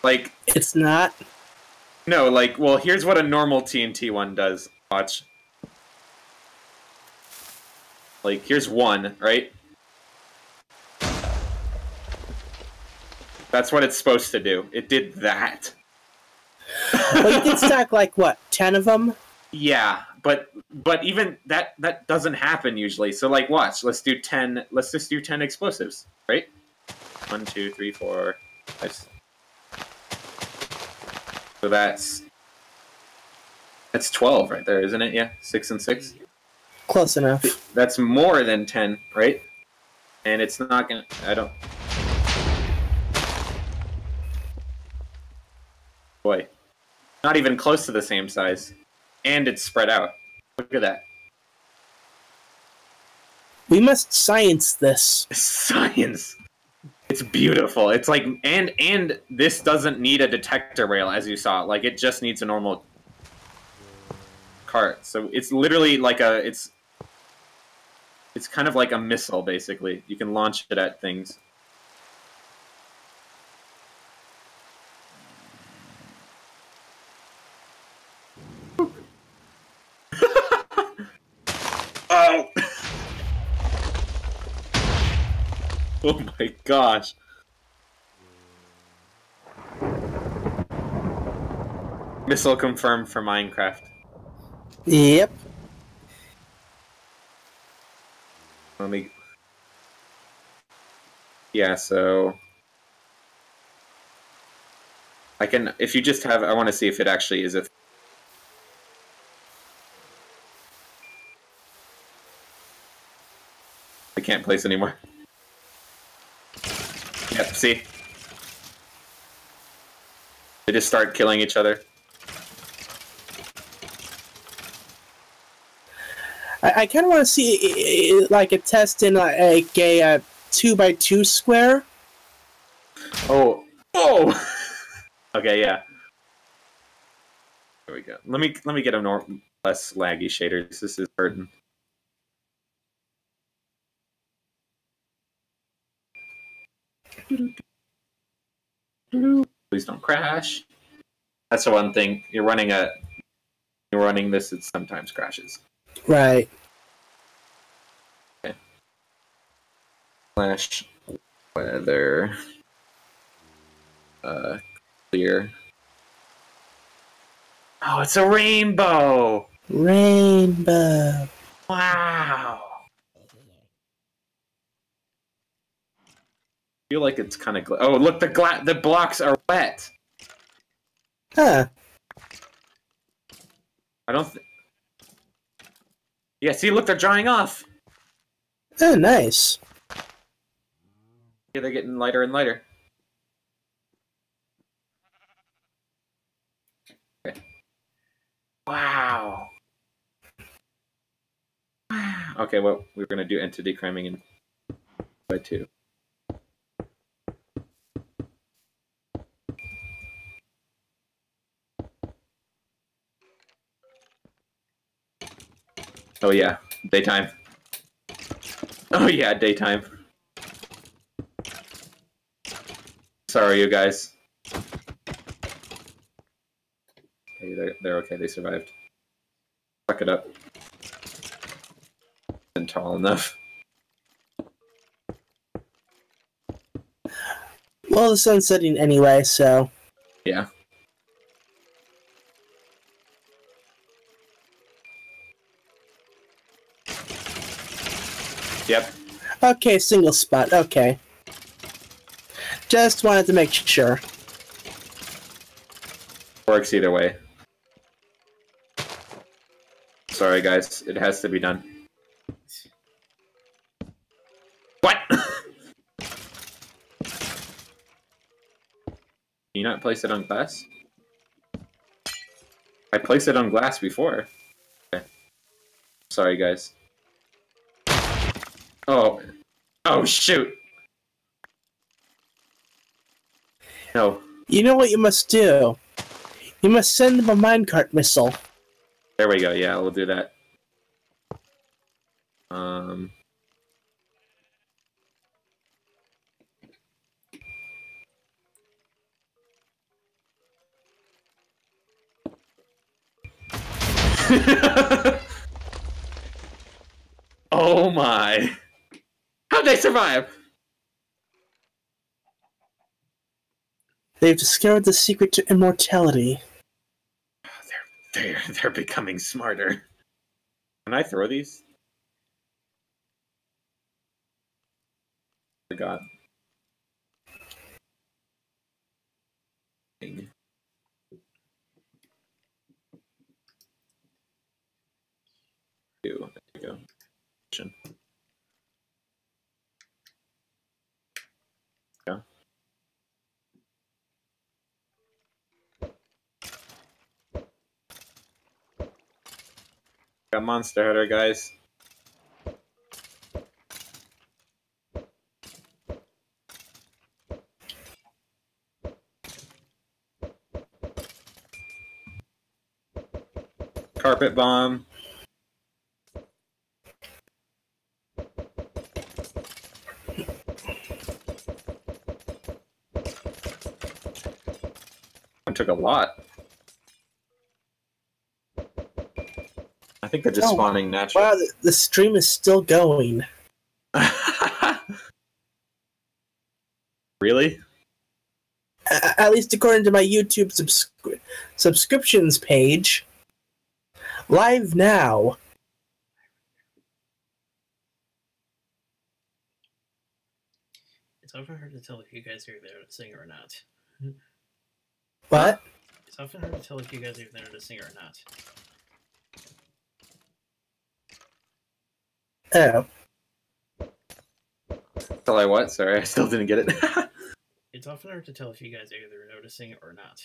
Like, it's not? No, like, well, here's what a normal TNT one does. Watch. Like, here's one, right? That's what it's supposed to do. It did that. Well, you did stack, like, what, 10 of them? Yeah, but even that doesn't happen usually. So, like, watch. Let's do 10. Let's just do 10 explosives, right? 1, 2, 3, 4, 5. So that's 12 right there, isn't it? Yeah, 6 and 6. Close enough. That's more than 10, right? And it's not gonna. I don't. Boy, not even close to the same size, and it's spread out. Look at that. We must science this. Science. It's beautiful. It's like, and this doesn't need a detector rail, as you saw. Like, it just needs a normal cart. So it's literally like it's kind of like a missile, basically. You can launch it at things. Oh! Oh my gosh. Missile confirmed for Minecraft. Yep. Let me... Yeah, so... I can... If you just have... I want to see if it actually is a... I can't place anymore. Yep, see? They just start killing each other. I kind of want to see like a test in like a 2x2 square. Oh, oh! Okay, yeah. There we go. Let me get a less laggy shaders. This is hurting. Please don't crash. That's the one thing. You're running this, it sometimes crashes. Right. Okay. Flash weather. Clear. Oh, it's a rainbow! Rainbow. Wow! I feel like it's kind of... Oh, look, the blocks are wet! Huh. I don't... Yeah, see, look, they're drying off! Oh, nice. Yeah, they're getting lighter and lighter. Okay. Wow! Okay, well, we're going to do entity cramming in by 2. Oh yeah, daytime. Oh yeah, daytime. Sorry, you guys. Okay, they're okay. They survived. Fuck it up. Isn't tall enough. Well, the sun's setting anyway, so... Yeah. Yep. Okay, single spot. Okay. Just wanted to make sure. Works either way. Sorry, guys. It has to be done. What? Can you not place it on glass? I placed it on glass before. Okay. Sorry, guys. Oh. Oh, shoot. No. You know what you must do? You must send them a minecart missile. There we go. Yeah, we'll do that. Oh my. How'd they survive? They've discovered the secret to immortality. They're becoming smarter. Can I throw these? Forgot. Dang. There you go. Yeah. Got monster header, guys. Carpet bomb. I took a lot. I think they're just spawning naturally. Wow, the stream is still going. Really? At least according to my YouTube subscriptions page. Live now. It's often hard to tell if you guys are there to sing or not. What? It's often hard to tell if you guys are there to sing or not. Oh. Tell I what? Sorry, I still didn't get it. It's often hard to tell if you guys are either noticing or not.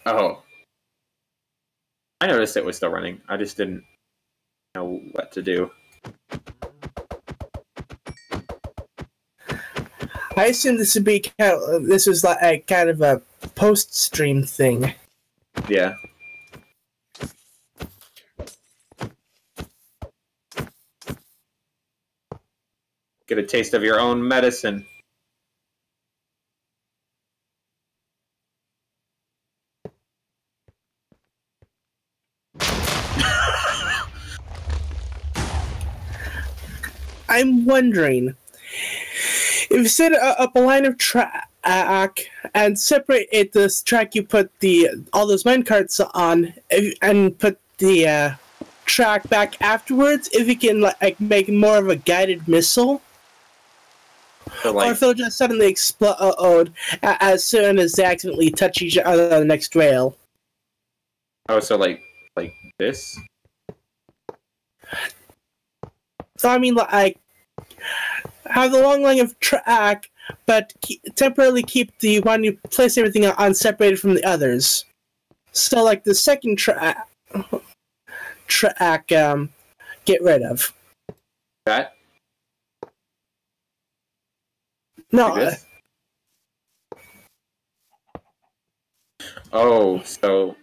Oh. I noticed it was still running. I just didn't know what to do. I assume this would be this was like a kind of a post-stream thing. Yeah. Get a taste of your own medicine. I'm wondering if you set up a line of track and separate this track you put all those minecarts on, and put the track back afterwards, if you can like make more of a guided missile. So, Or if they'll just suddenly explode as soon as they accidentally touch each other on the next rail. oh, so like this? So I mean, like, have the long line of track, but temporarily keep the one you place everything on separated from the others. So, like, the second track, get rid of. That? No. Like this? Oh, so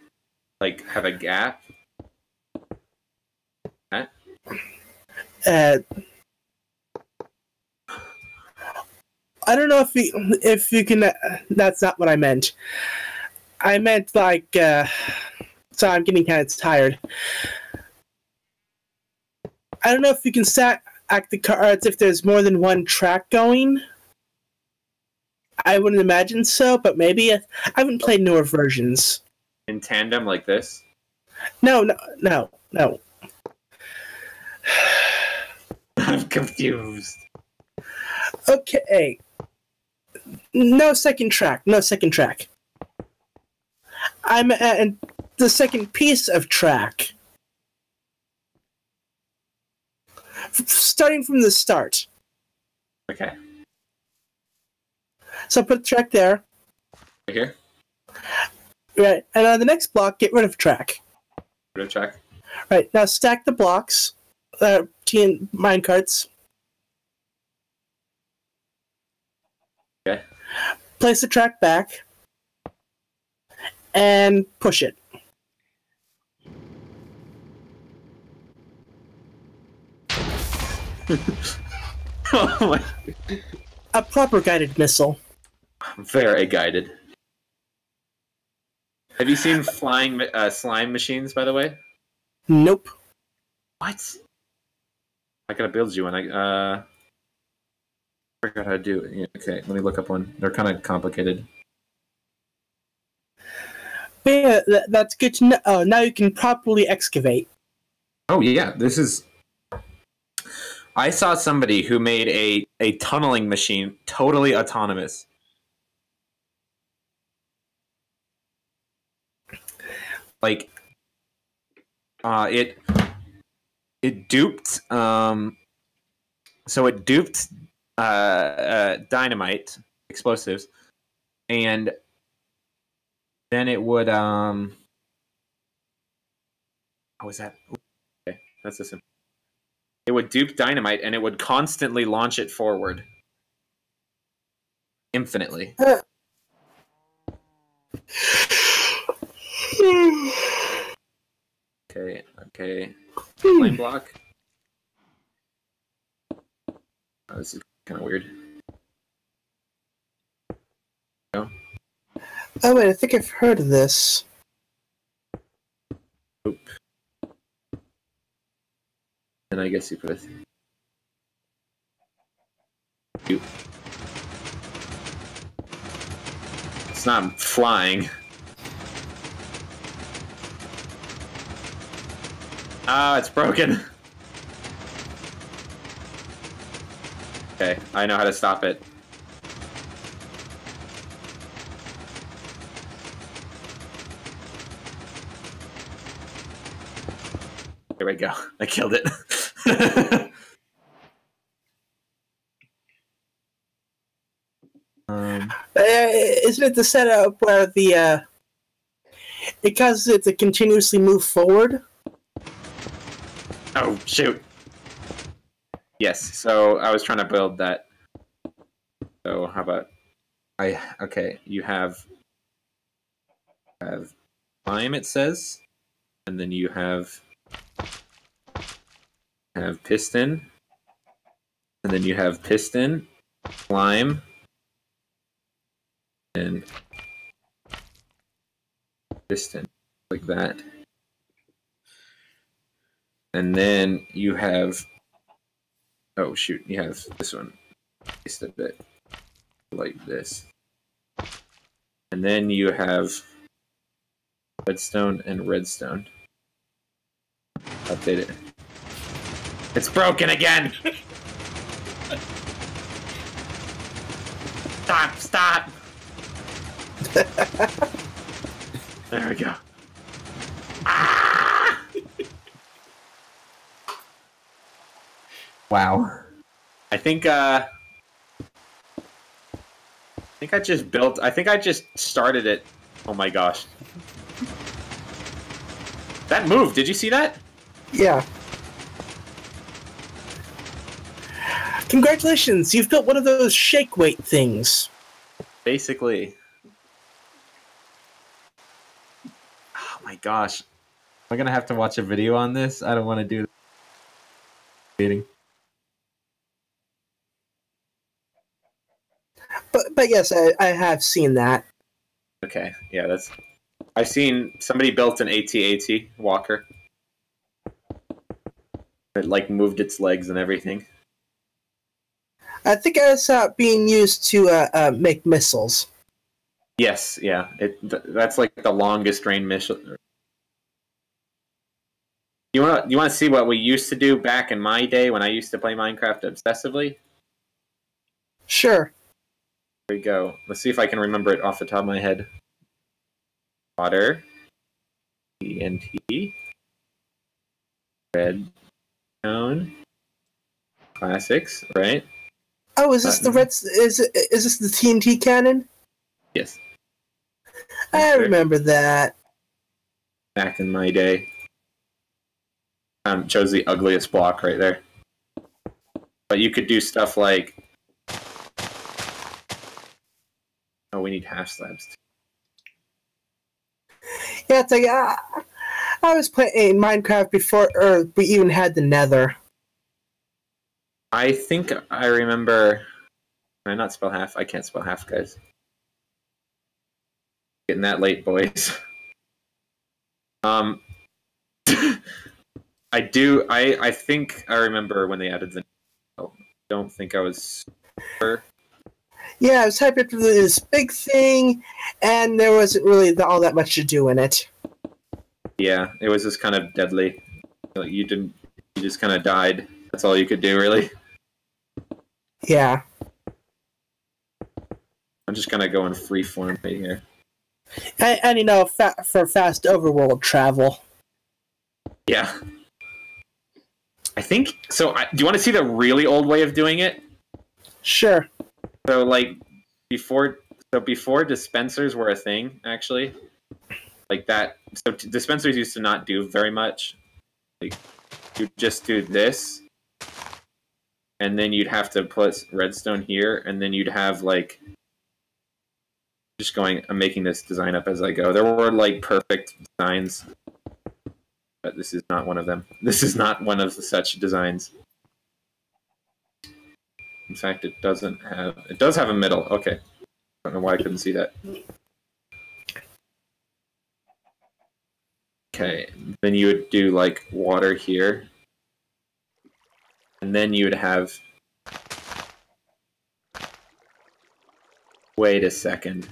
like have a gap? That? I don't know if you can. That's not what I meant. I meant like. So I'm getting kind of tired. I don't know if you can stack the cards if there's more than one track going. I wouldn't imagine so, but maybe. I haven't played newer versions. In tandem like this? No. I'm confused. Okay. No second track. I'm at the second piece of track. Starting from the start. Okay. So put track there. Right here? Right. And on the next block, get rid of track. Rid of track. Right. Now stack the blocks. Minecarts. Okay. Place the track back. And push it. Oh my. A proper guided missile. Very guided. Have you seen flying slime machines, by the way? Nope. What? I gotta build you one. I forgot how to do it. Yeah, okay, let me look up one. They're kind of complicated. But yeah, that's good to know. Oh, now you can properly excavate. Oh yeah, this is. I saw somebody who made a tunneling machine totally autonomous. Like, it duped. So it duped dynamite explosives, and then it would How was that? Okay, that's the simple. It would dupe dynamite, and it would constantly launch it forward, infinitely. Okay. Flame block. Oh, this is kind of weird. No? Oh wait, I think I've heard of this. Nope. And I guess you put it. It's not flying. Ah, it's broken. Okay, I know how to stop it. There we go. I killed it. Isn't it the setup where it causes it to continuously move forward? Oh, shoot. Yes, so I was trying to build that. So how about okay, you have lime, it says, and then you have piston, and then you have piston, lime, and piston, like that. And then you have Oh shoot, you have this one. Just a bit like this. And then you have redstone and redstone. Update it. It's broken again! Stop, stop! There we go. Ah! Wow. I think I just started it. Oh my gosh. That moved, did you see that? Yeah. Congratulations, you've built one of those shake weight things. Basically. Oh my gosh. Am I gonna have to watch a video on this? I don't want to do that. But yes, I have seen that. Okay, yeah, that's... I've seen somebody built an AT-AT walker. It, like, moved its legs and everything. I think I saw it being used to make missiles. Yes, yeah. That's like the longest range missile. You want to see what we used to do back in my day when I used to play Minecraft obsessively? Sure. Here we go. Let's see if I can remember it off the top of my head. Water. TNT. Redstone. Classics, right? Oh, is this the red? Is this the TNT cannon? Yes. I remember that. Back in my day. Chose the ugliest block right there. But you could do stuff like... Oh, we need half slabs. Yeah, it's like I was playing Minecraft before we even had the Nether. I think I remember... Can I not spell half? I can't spell half, guys. Getting that late, boys. I think I remember when they added the... I don't think I was sure. Yeah, I was hyped for this big thing, and there wasn't really all that much to do in it. Yeah, it was just kind of deadly. Like, you just kind of died. That's all you could do, really. Yeah. I'm just gonna go in free form right here. And you know, for fast overworld travel. Yeah. I think so. Do you want to see the really old way of doing it? Sure. So, like, before dispensers were a thing, actually, like that. So dispensers used to not do very much. Like, you just do this, and then you'd have to put redstone here, and then you'd have like. Just going. I'm making this design up as I go. There were like perfect designs. But this is not one of them. This is not one of such designs. In fact, it doesn't have... It does have a middle. Okay. I don't know why I couldn't see that. Okay. Then you would do, like, water here. And then you would have... Wait a second.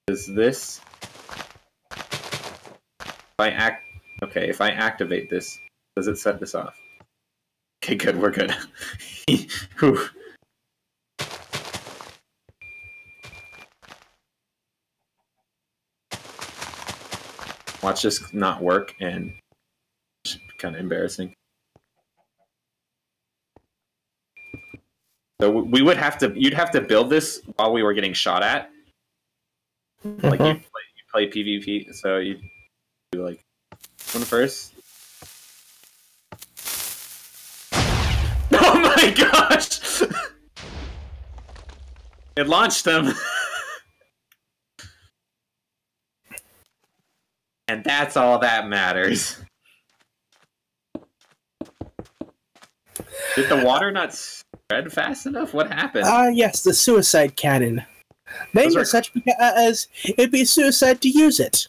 Is this... If I activate this, does it set this off? Okay, good, we're good. Watch this not work, and it's kind of embarrassing. So we would have to, you'd have to build this while we were getting shot at. Like you play PvP, so you do like one first. Oh my gosh! It launched them. And that's all that matters. Did the water not spread fast enough? What happened? Yes, the suicide cannon. Named as such because it'd be suicide to use it.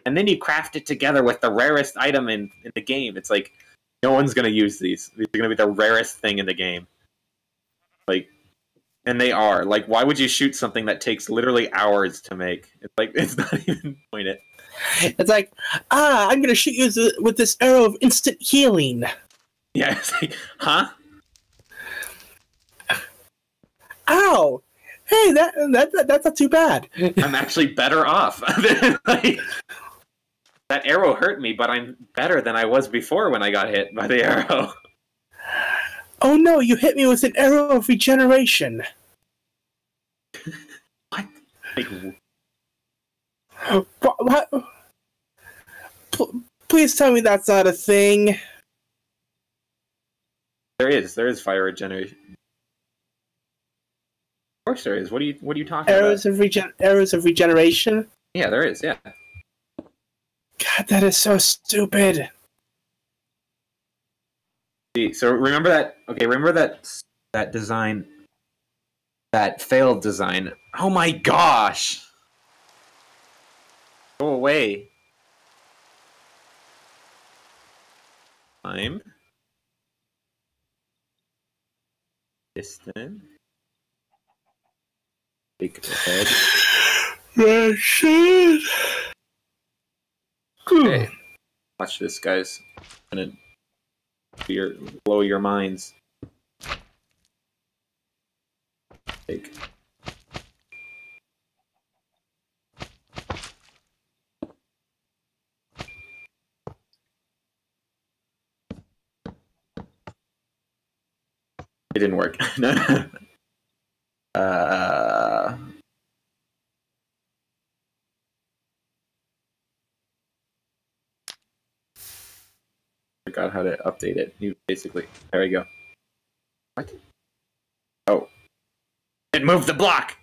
and then you craft it together with the rarest item in the game. It's like, no one's going to use these. These are going to be the rarest thing in the game. Like, and they are. Like, why would you shoot something that takes literally hours to make? It's like, it's not even pointed. It's like, I'm going to shoot you with this arrow of instant healing. Yeah, it's like, huh? Ow! Hey, that's not too bad. I'm actually better off. Like, that arrow hurt me, but I'm better than I was before when I got hit by the arrow. Oh no, you hit me with an arrow of regeneration. What? Like, what? Please tell me that's not a thing. there is fire regeneration. Of course there is. What are you talking Arrows about? Arrows of regeneration? Yeah, there is, yeah. God, that is so stupid. See, so remember that. Okay, remember that design, that failed design. Oh my gosh! Go away. Time. Distant. Big head. That shit. Okay. Watch this, guys. I'm gonna blow your minds. Take. It didn't work. No. Forgot how to update it. You basically, there we go. What? Oh, it moved the block.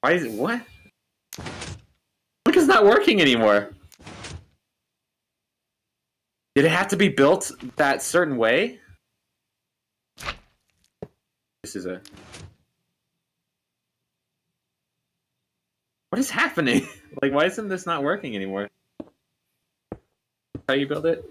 Why is it what? Look, it's not working anymore. Did it have to be built that certain way? This is a... What is happening? Like, why isn't this not working anymore? How you build it?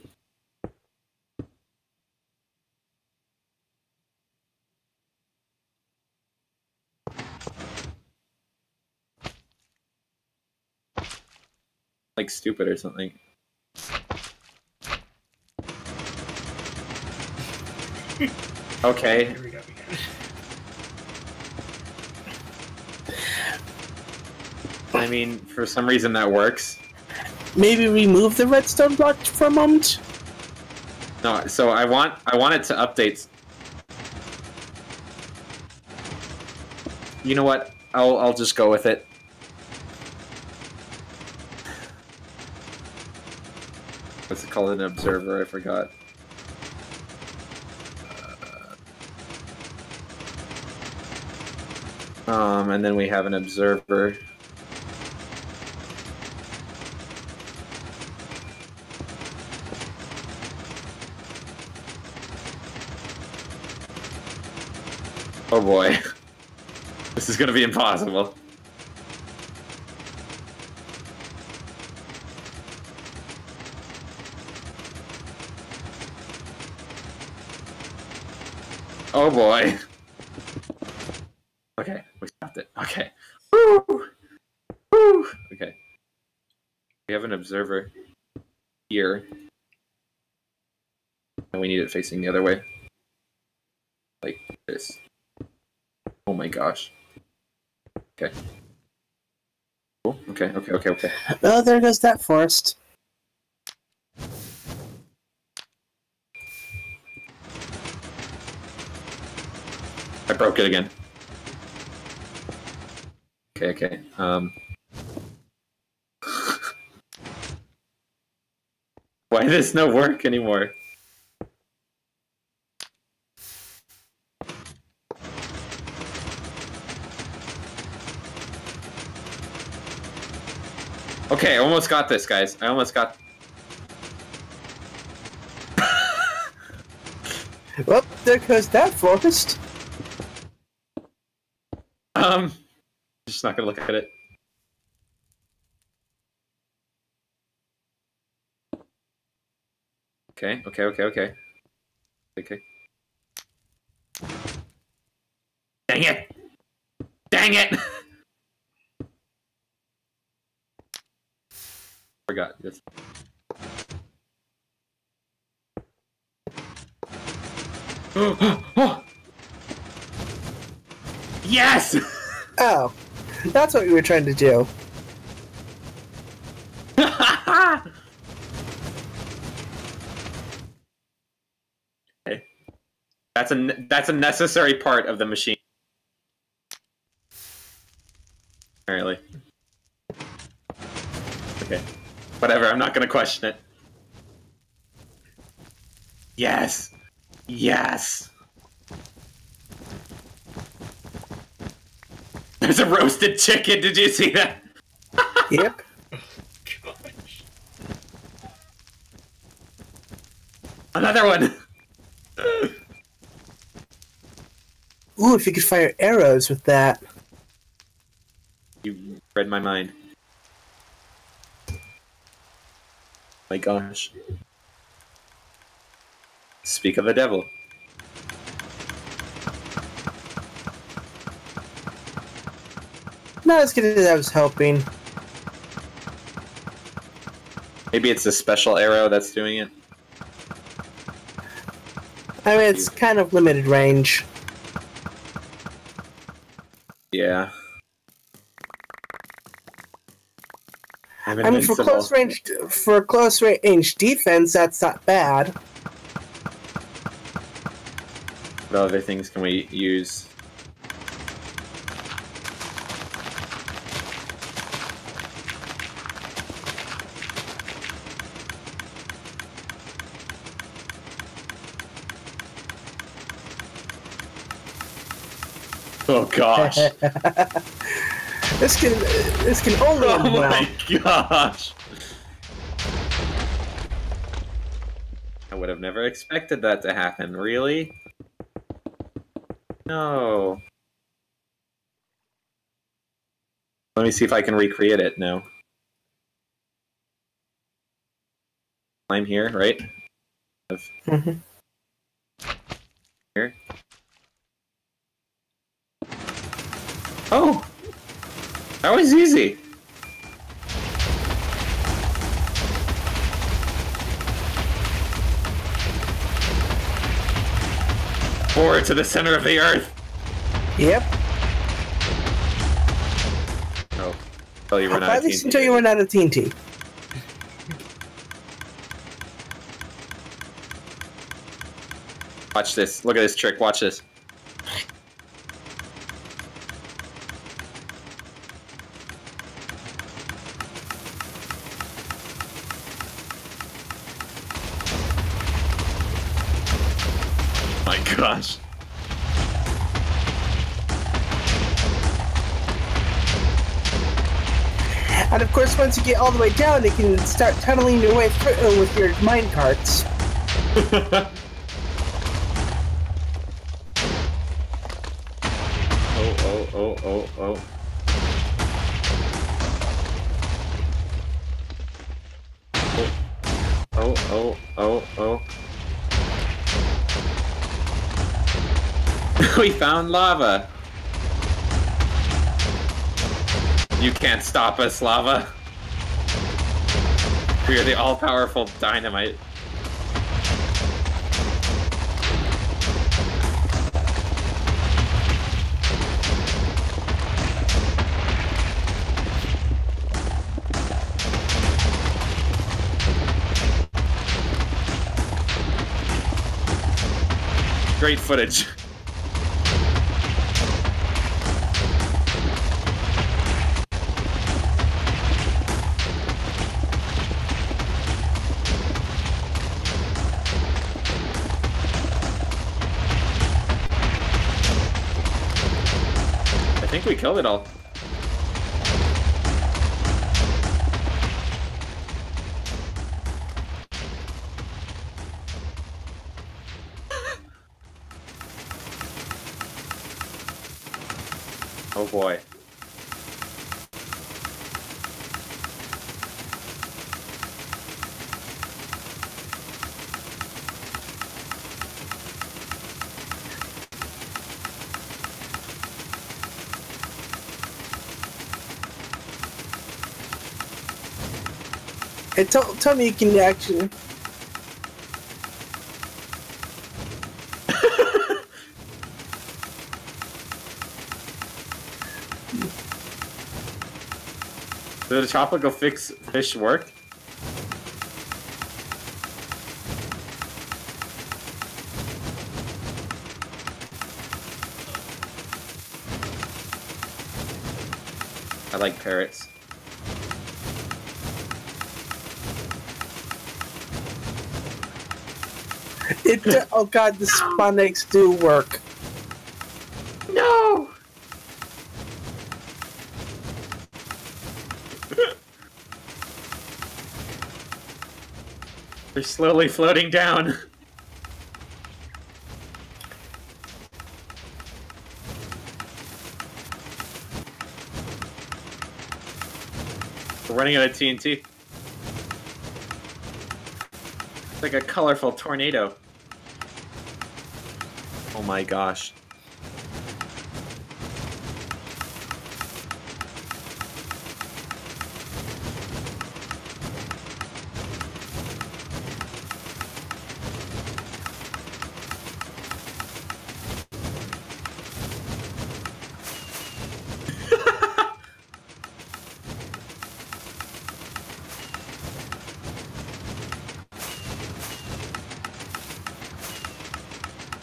Like stupid or something. Okay. Here we go. I mean, for some reason that works. Maybe remove the redstone block for a moment? No, so I want it to update. You know what? I'll just go with it. What's it called? An observer? I forgot. And then we have an observer. Oh boy. This is gonna be impossible. Oh boy. Okay, we stopped it. Okay. Woo! Woo! Okay. We have an observer here. And we need it facing the other way. Like this. Oh my gosh. Okay. Cool. Okay, okay, okay, okay. Oh, there goes that forest. I broke it again. Okay, okay. Why does this not work anymore? Okay, I almost got this, guys. I almost got... Well, there goes that forest. Just not gonna look at it. Okay. Okay. Dang it! Dang it! Forgot this. Yes! Oh, that's what we were trying to do. Okay. That's a necessary part of the machine. Apparently. Okay. Whatever, I'm not gonna question it. Yes! Yes! There's a roasted chicken, did you see that? Yep. Gosh. Another one! Ooh, if you could fire arrows with that. You read my mind. My gosh. Speak of the devil. Not as good as I was hoping. Maybe it's a special arrow that's doing it. I mean, it's kind of limited range. Yeah. I'm I mean, for invincible. close range defense, that's not bad. What other things can we use? Oh gosh. This can only Oh end well. my gosh. I would have never expected that to happen, really? No. Let me see if I can recreate it now. I'm here, right? Mhm. Here. Oh! That was easy! Forward to the center of the earth! Yep. Oh. Until you run out At of least TNT. until you run out of TNT. Watch this. Look at this trick. Watch this. My gosh. And of course, once you get all the way down, you can start tunneling your way through with your mine carts. Oh. Oh. We found lava. You can't stop us, lava. We are the all-powerful dynamite. Great footage. I think we killed it all. Oh boy. It tell me you can actually. Did the tropical fish work? I like parrots. Oh god, the spawn eggs do work. No! They're slowly floating down. We're running out of TNT. It's like a colorful tornado. Oh my gosh.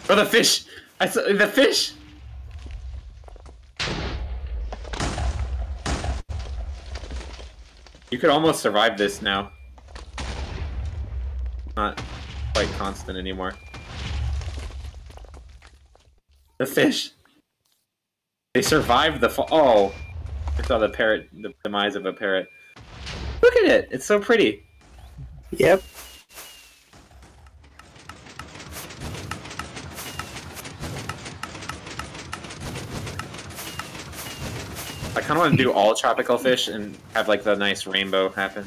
Oh, the fish! I saw the fish! You could almost survive this now. Not quite constant anymore. The fish! They survived the fall. Oh! I saw the parrot, the demise of a parrot. Look at it! It's so pretty! Yep. I kind of want to do all tropical fish and have like the nice rainbow happen.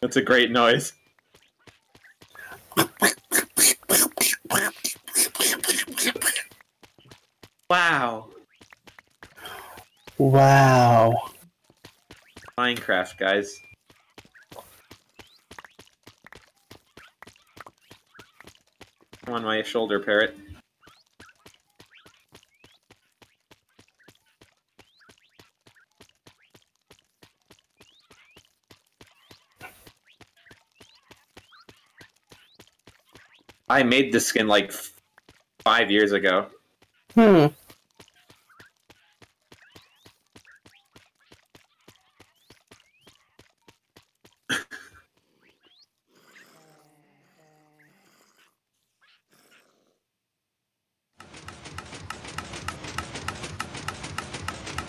That's a great noise. Wow. Wow. Minecraft, guys. Come on, my shoulder parrot. I made this skin like 5 years ago. Hmm.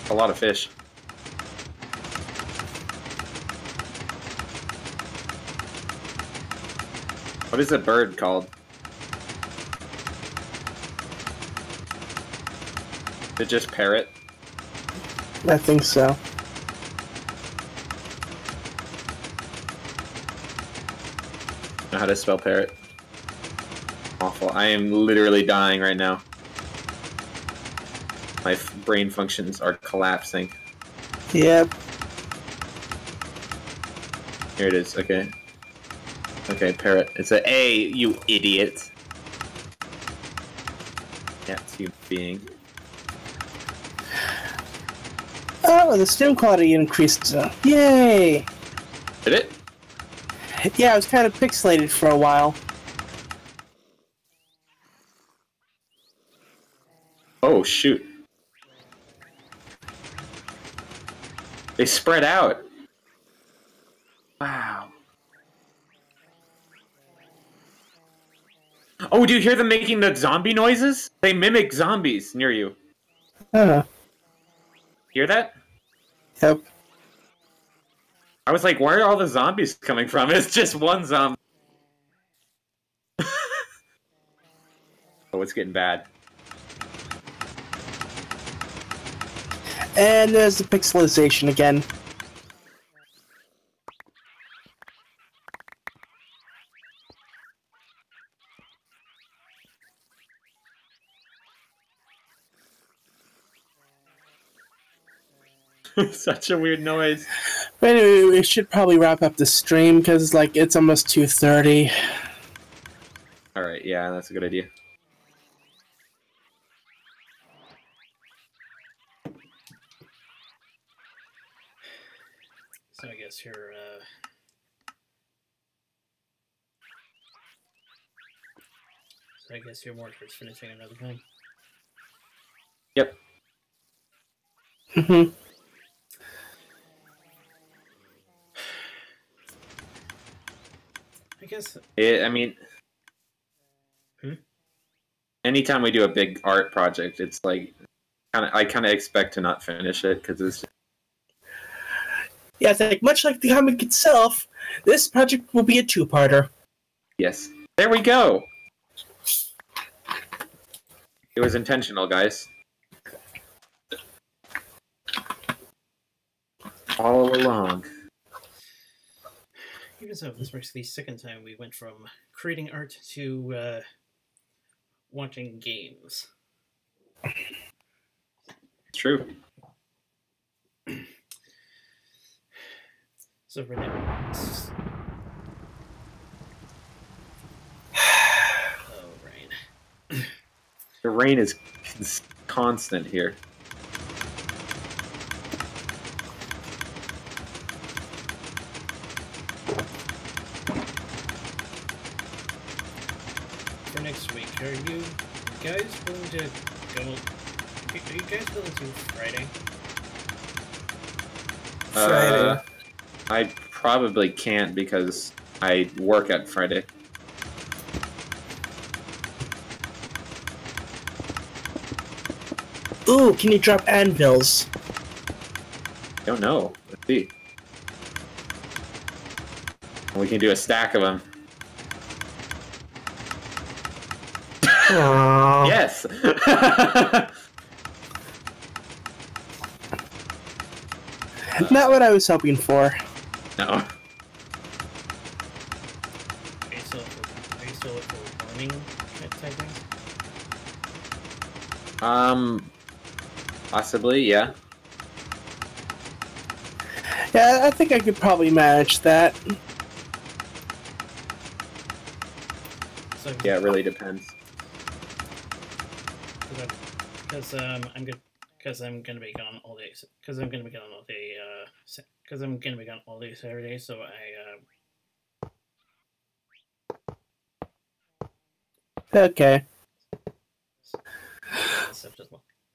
A lot of fish. What is the bird called? Is it just parrot? I think so. Know how to spell parrot? Awful. I am literally dying right now. My brain functions are collapsing. Yep. Here it is. Okay. Okay, parrot. It's a A, you idiot. Yeah, it's you being. Oh, the stream quality increased. Yay! Did it? Yeah, it was kind of pixelated for a while. Oh, shoot. They spread out. Wow. Oh, do you hear them making the zombie noises? They mimic zombies near you. Hear that? Yep. I was like, where are all the zombies coming from? It's just one zombie. Oh, it's getting bad. And there's the pixelization again. Such a weird noise. But anyway, we should probably wrap up the stream because like it's almost 2:30. All right, yeah, that's a good idea. So I guess you're. So I guess you're more towards finishing another thing. Yep. Mm-hmm. I guess. I mean, anytime we do a big art project, it's like I kind of expect to not finish it because it's. Yeah, I think much like the comic itself, this project will be a two-parter. Yes. There we go. It was intentional, guys. All along. Even so, this marks the second time we went from creating art to watching games. True. So for now, oh, rain. The rain is constant here. For next week, are you guys willing to go? Are you guys willing to Friday? Friday. I probably can't because I work at Friday. Ooh, can you drop anvils? Don't know. Let's see. We can do a stack of them. Aww. Yes. Not what I was hoping for. No. Are you still for farming type things? Possibly, yeah. Yeah, I think I could probably manage that. So, Yeah, it really depends. Because I'm gonna be gone all day. Because I'm gonna be gone all day. Because I'm gonna be gone all day Saturday. So Okay. that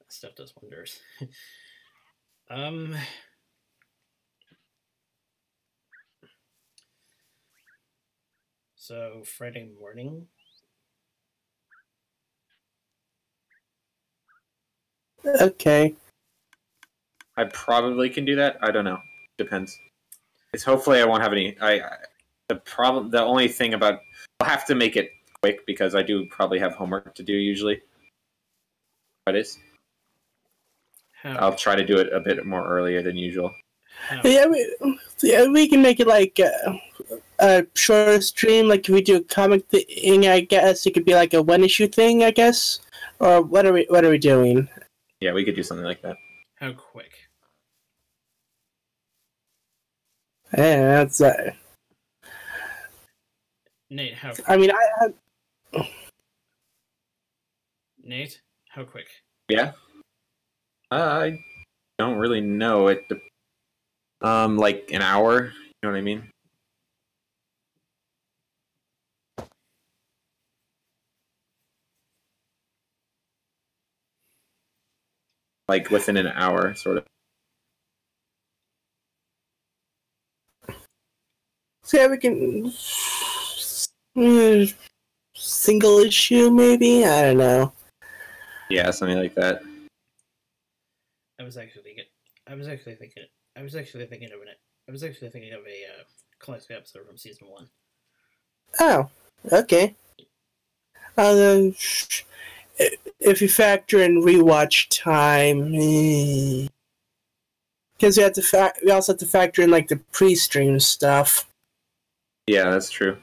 stuff does wonders. So Friday morning. Okay. I probably can do that. I don't know. Depends. It's hopefully I won't have any. The only thing about I'll have to make it quick because I do probably have homework to do usually. Fridays. I'll try to do it a bit more earlier than usual. Yeah, we can make it like a shorter stream. Like if we do a comic thing, I guess it could be like a one-issue thing, I guess. Or what are we doing? Yeah, we could do something like that. How quick? Yeah, that's. Nate, how? I mean, Nate, how quick? Yeah. I don't really know it. Like an hour. You know what I mean? Like within an hour, sort of. So yeah, we can single issue maybe. I don't know. Yeah, something like that. I was actually thinking of a classic episode from season 1. Oh, okay. If you factor in rewatch time, because we also have to factor in like the pre-stream stuff. Yeah, that's true.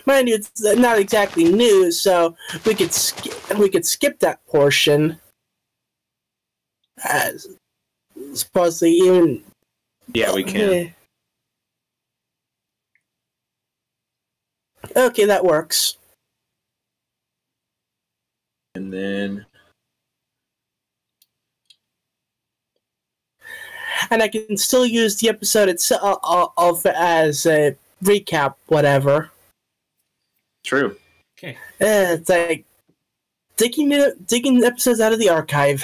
Mind you, it's not exactly news, so we could skip that portion. supposedly even. Yeah, we can. Okay, that works. And then And I can still use the episode itself as a recap, whatever. true. Okay. It's like digging episodes out of the archive.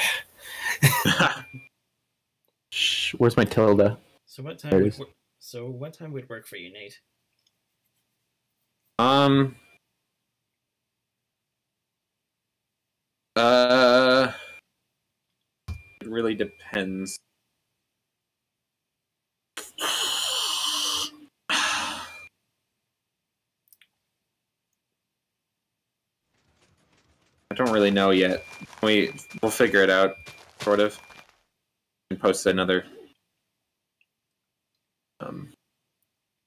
Shh, where's my tilde? So what There time? it Would is. what time would work for you, Nate? It really depends. I don't really know yet. We'll figure it out, sort of, and post another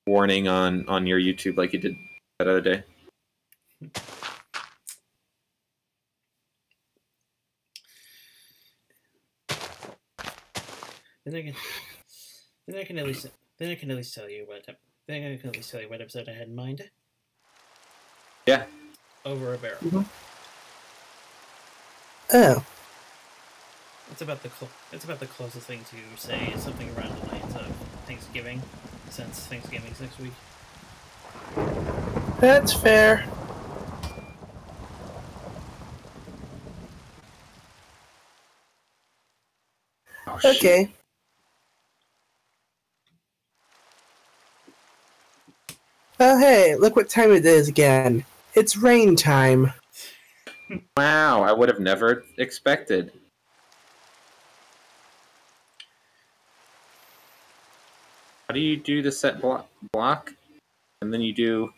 warning on your YouTube like you did that other day. Then I can at least tell you what episode I had in mind. Yeah. Over a barrel. Mm-hmm. Oh. It's about the closest thing to say something around the lines of Thanksgiving, since Thanksgiving's next week. That's fair. Oh, okay. Oh, hey, look what time it is again. It's rain time. Wow, I would have never expected. How do you do the set block? And then you do...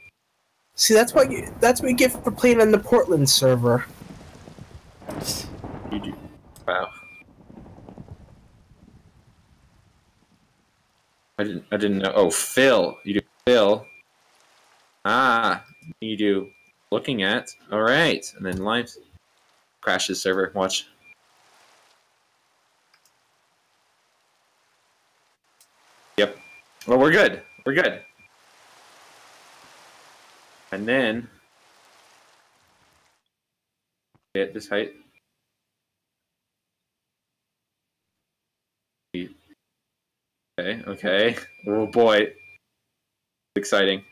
See, that's what you get for playing on the Portland server. You do... Wow. I didn't know. Oh, fill. You do fill. Ah, you do looking at. All right, and then lines. Crashes server. Watch. Yep. Well, we're good. We're good. And then at this height. Okay. Okay. Oh boy. Exciting.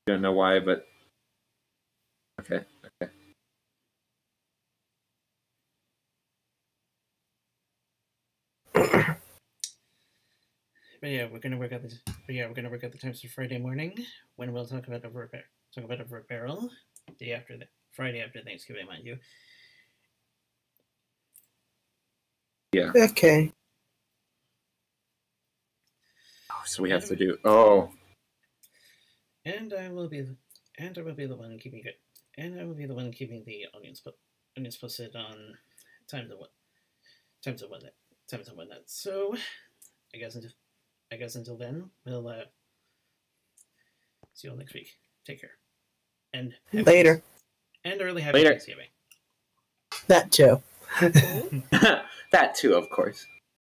Don't know why, but okay. Okay. But yeah, we're gonna work out the times for Friday morning when we'll talk about over a barrel. Friday after Thanksgiving, mind you. Yeah. Okay. So we have to do. Oh. And I will be the one keeping it. And I will be the one keeping the audience posted on times and whatnot. So, I guess until then, we'll see you all next week. Take care. And Later. And early happy Later. Thanksgiving. That too. That too, of course.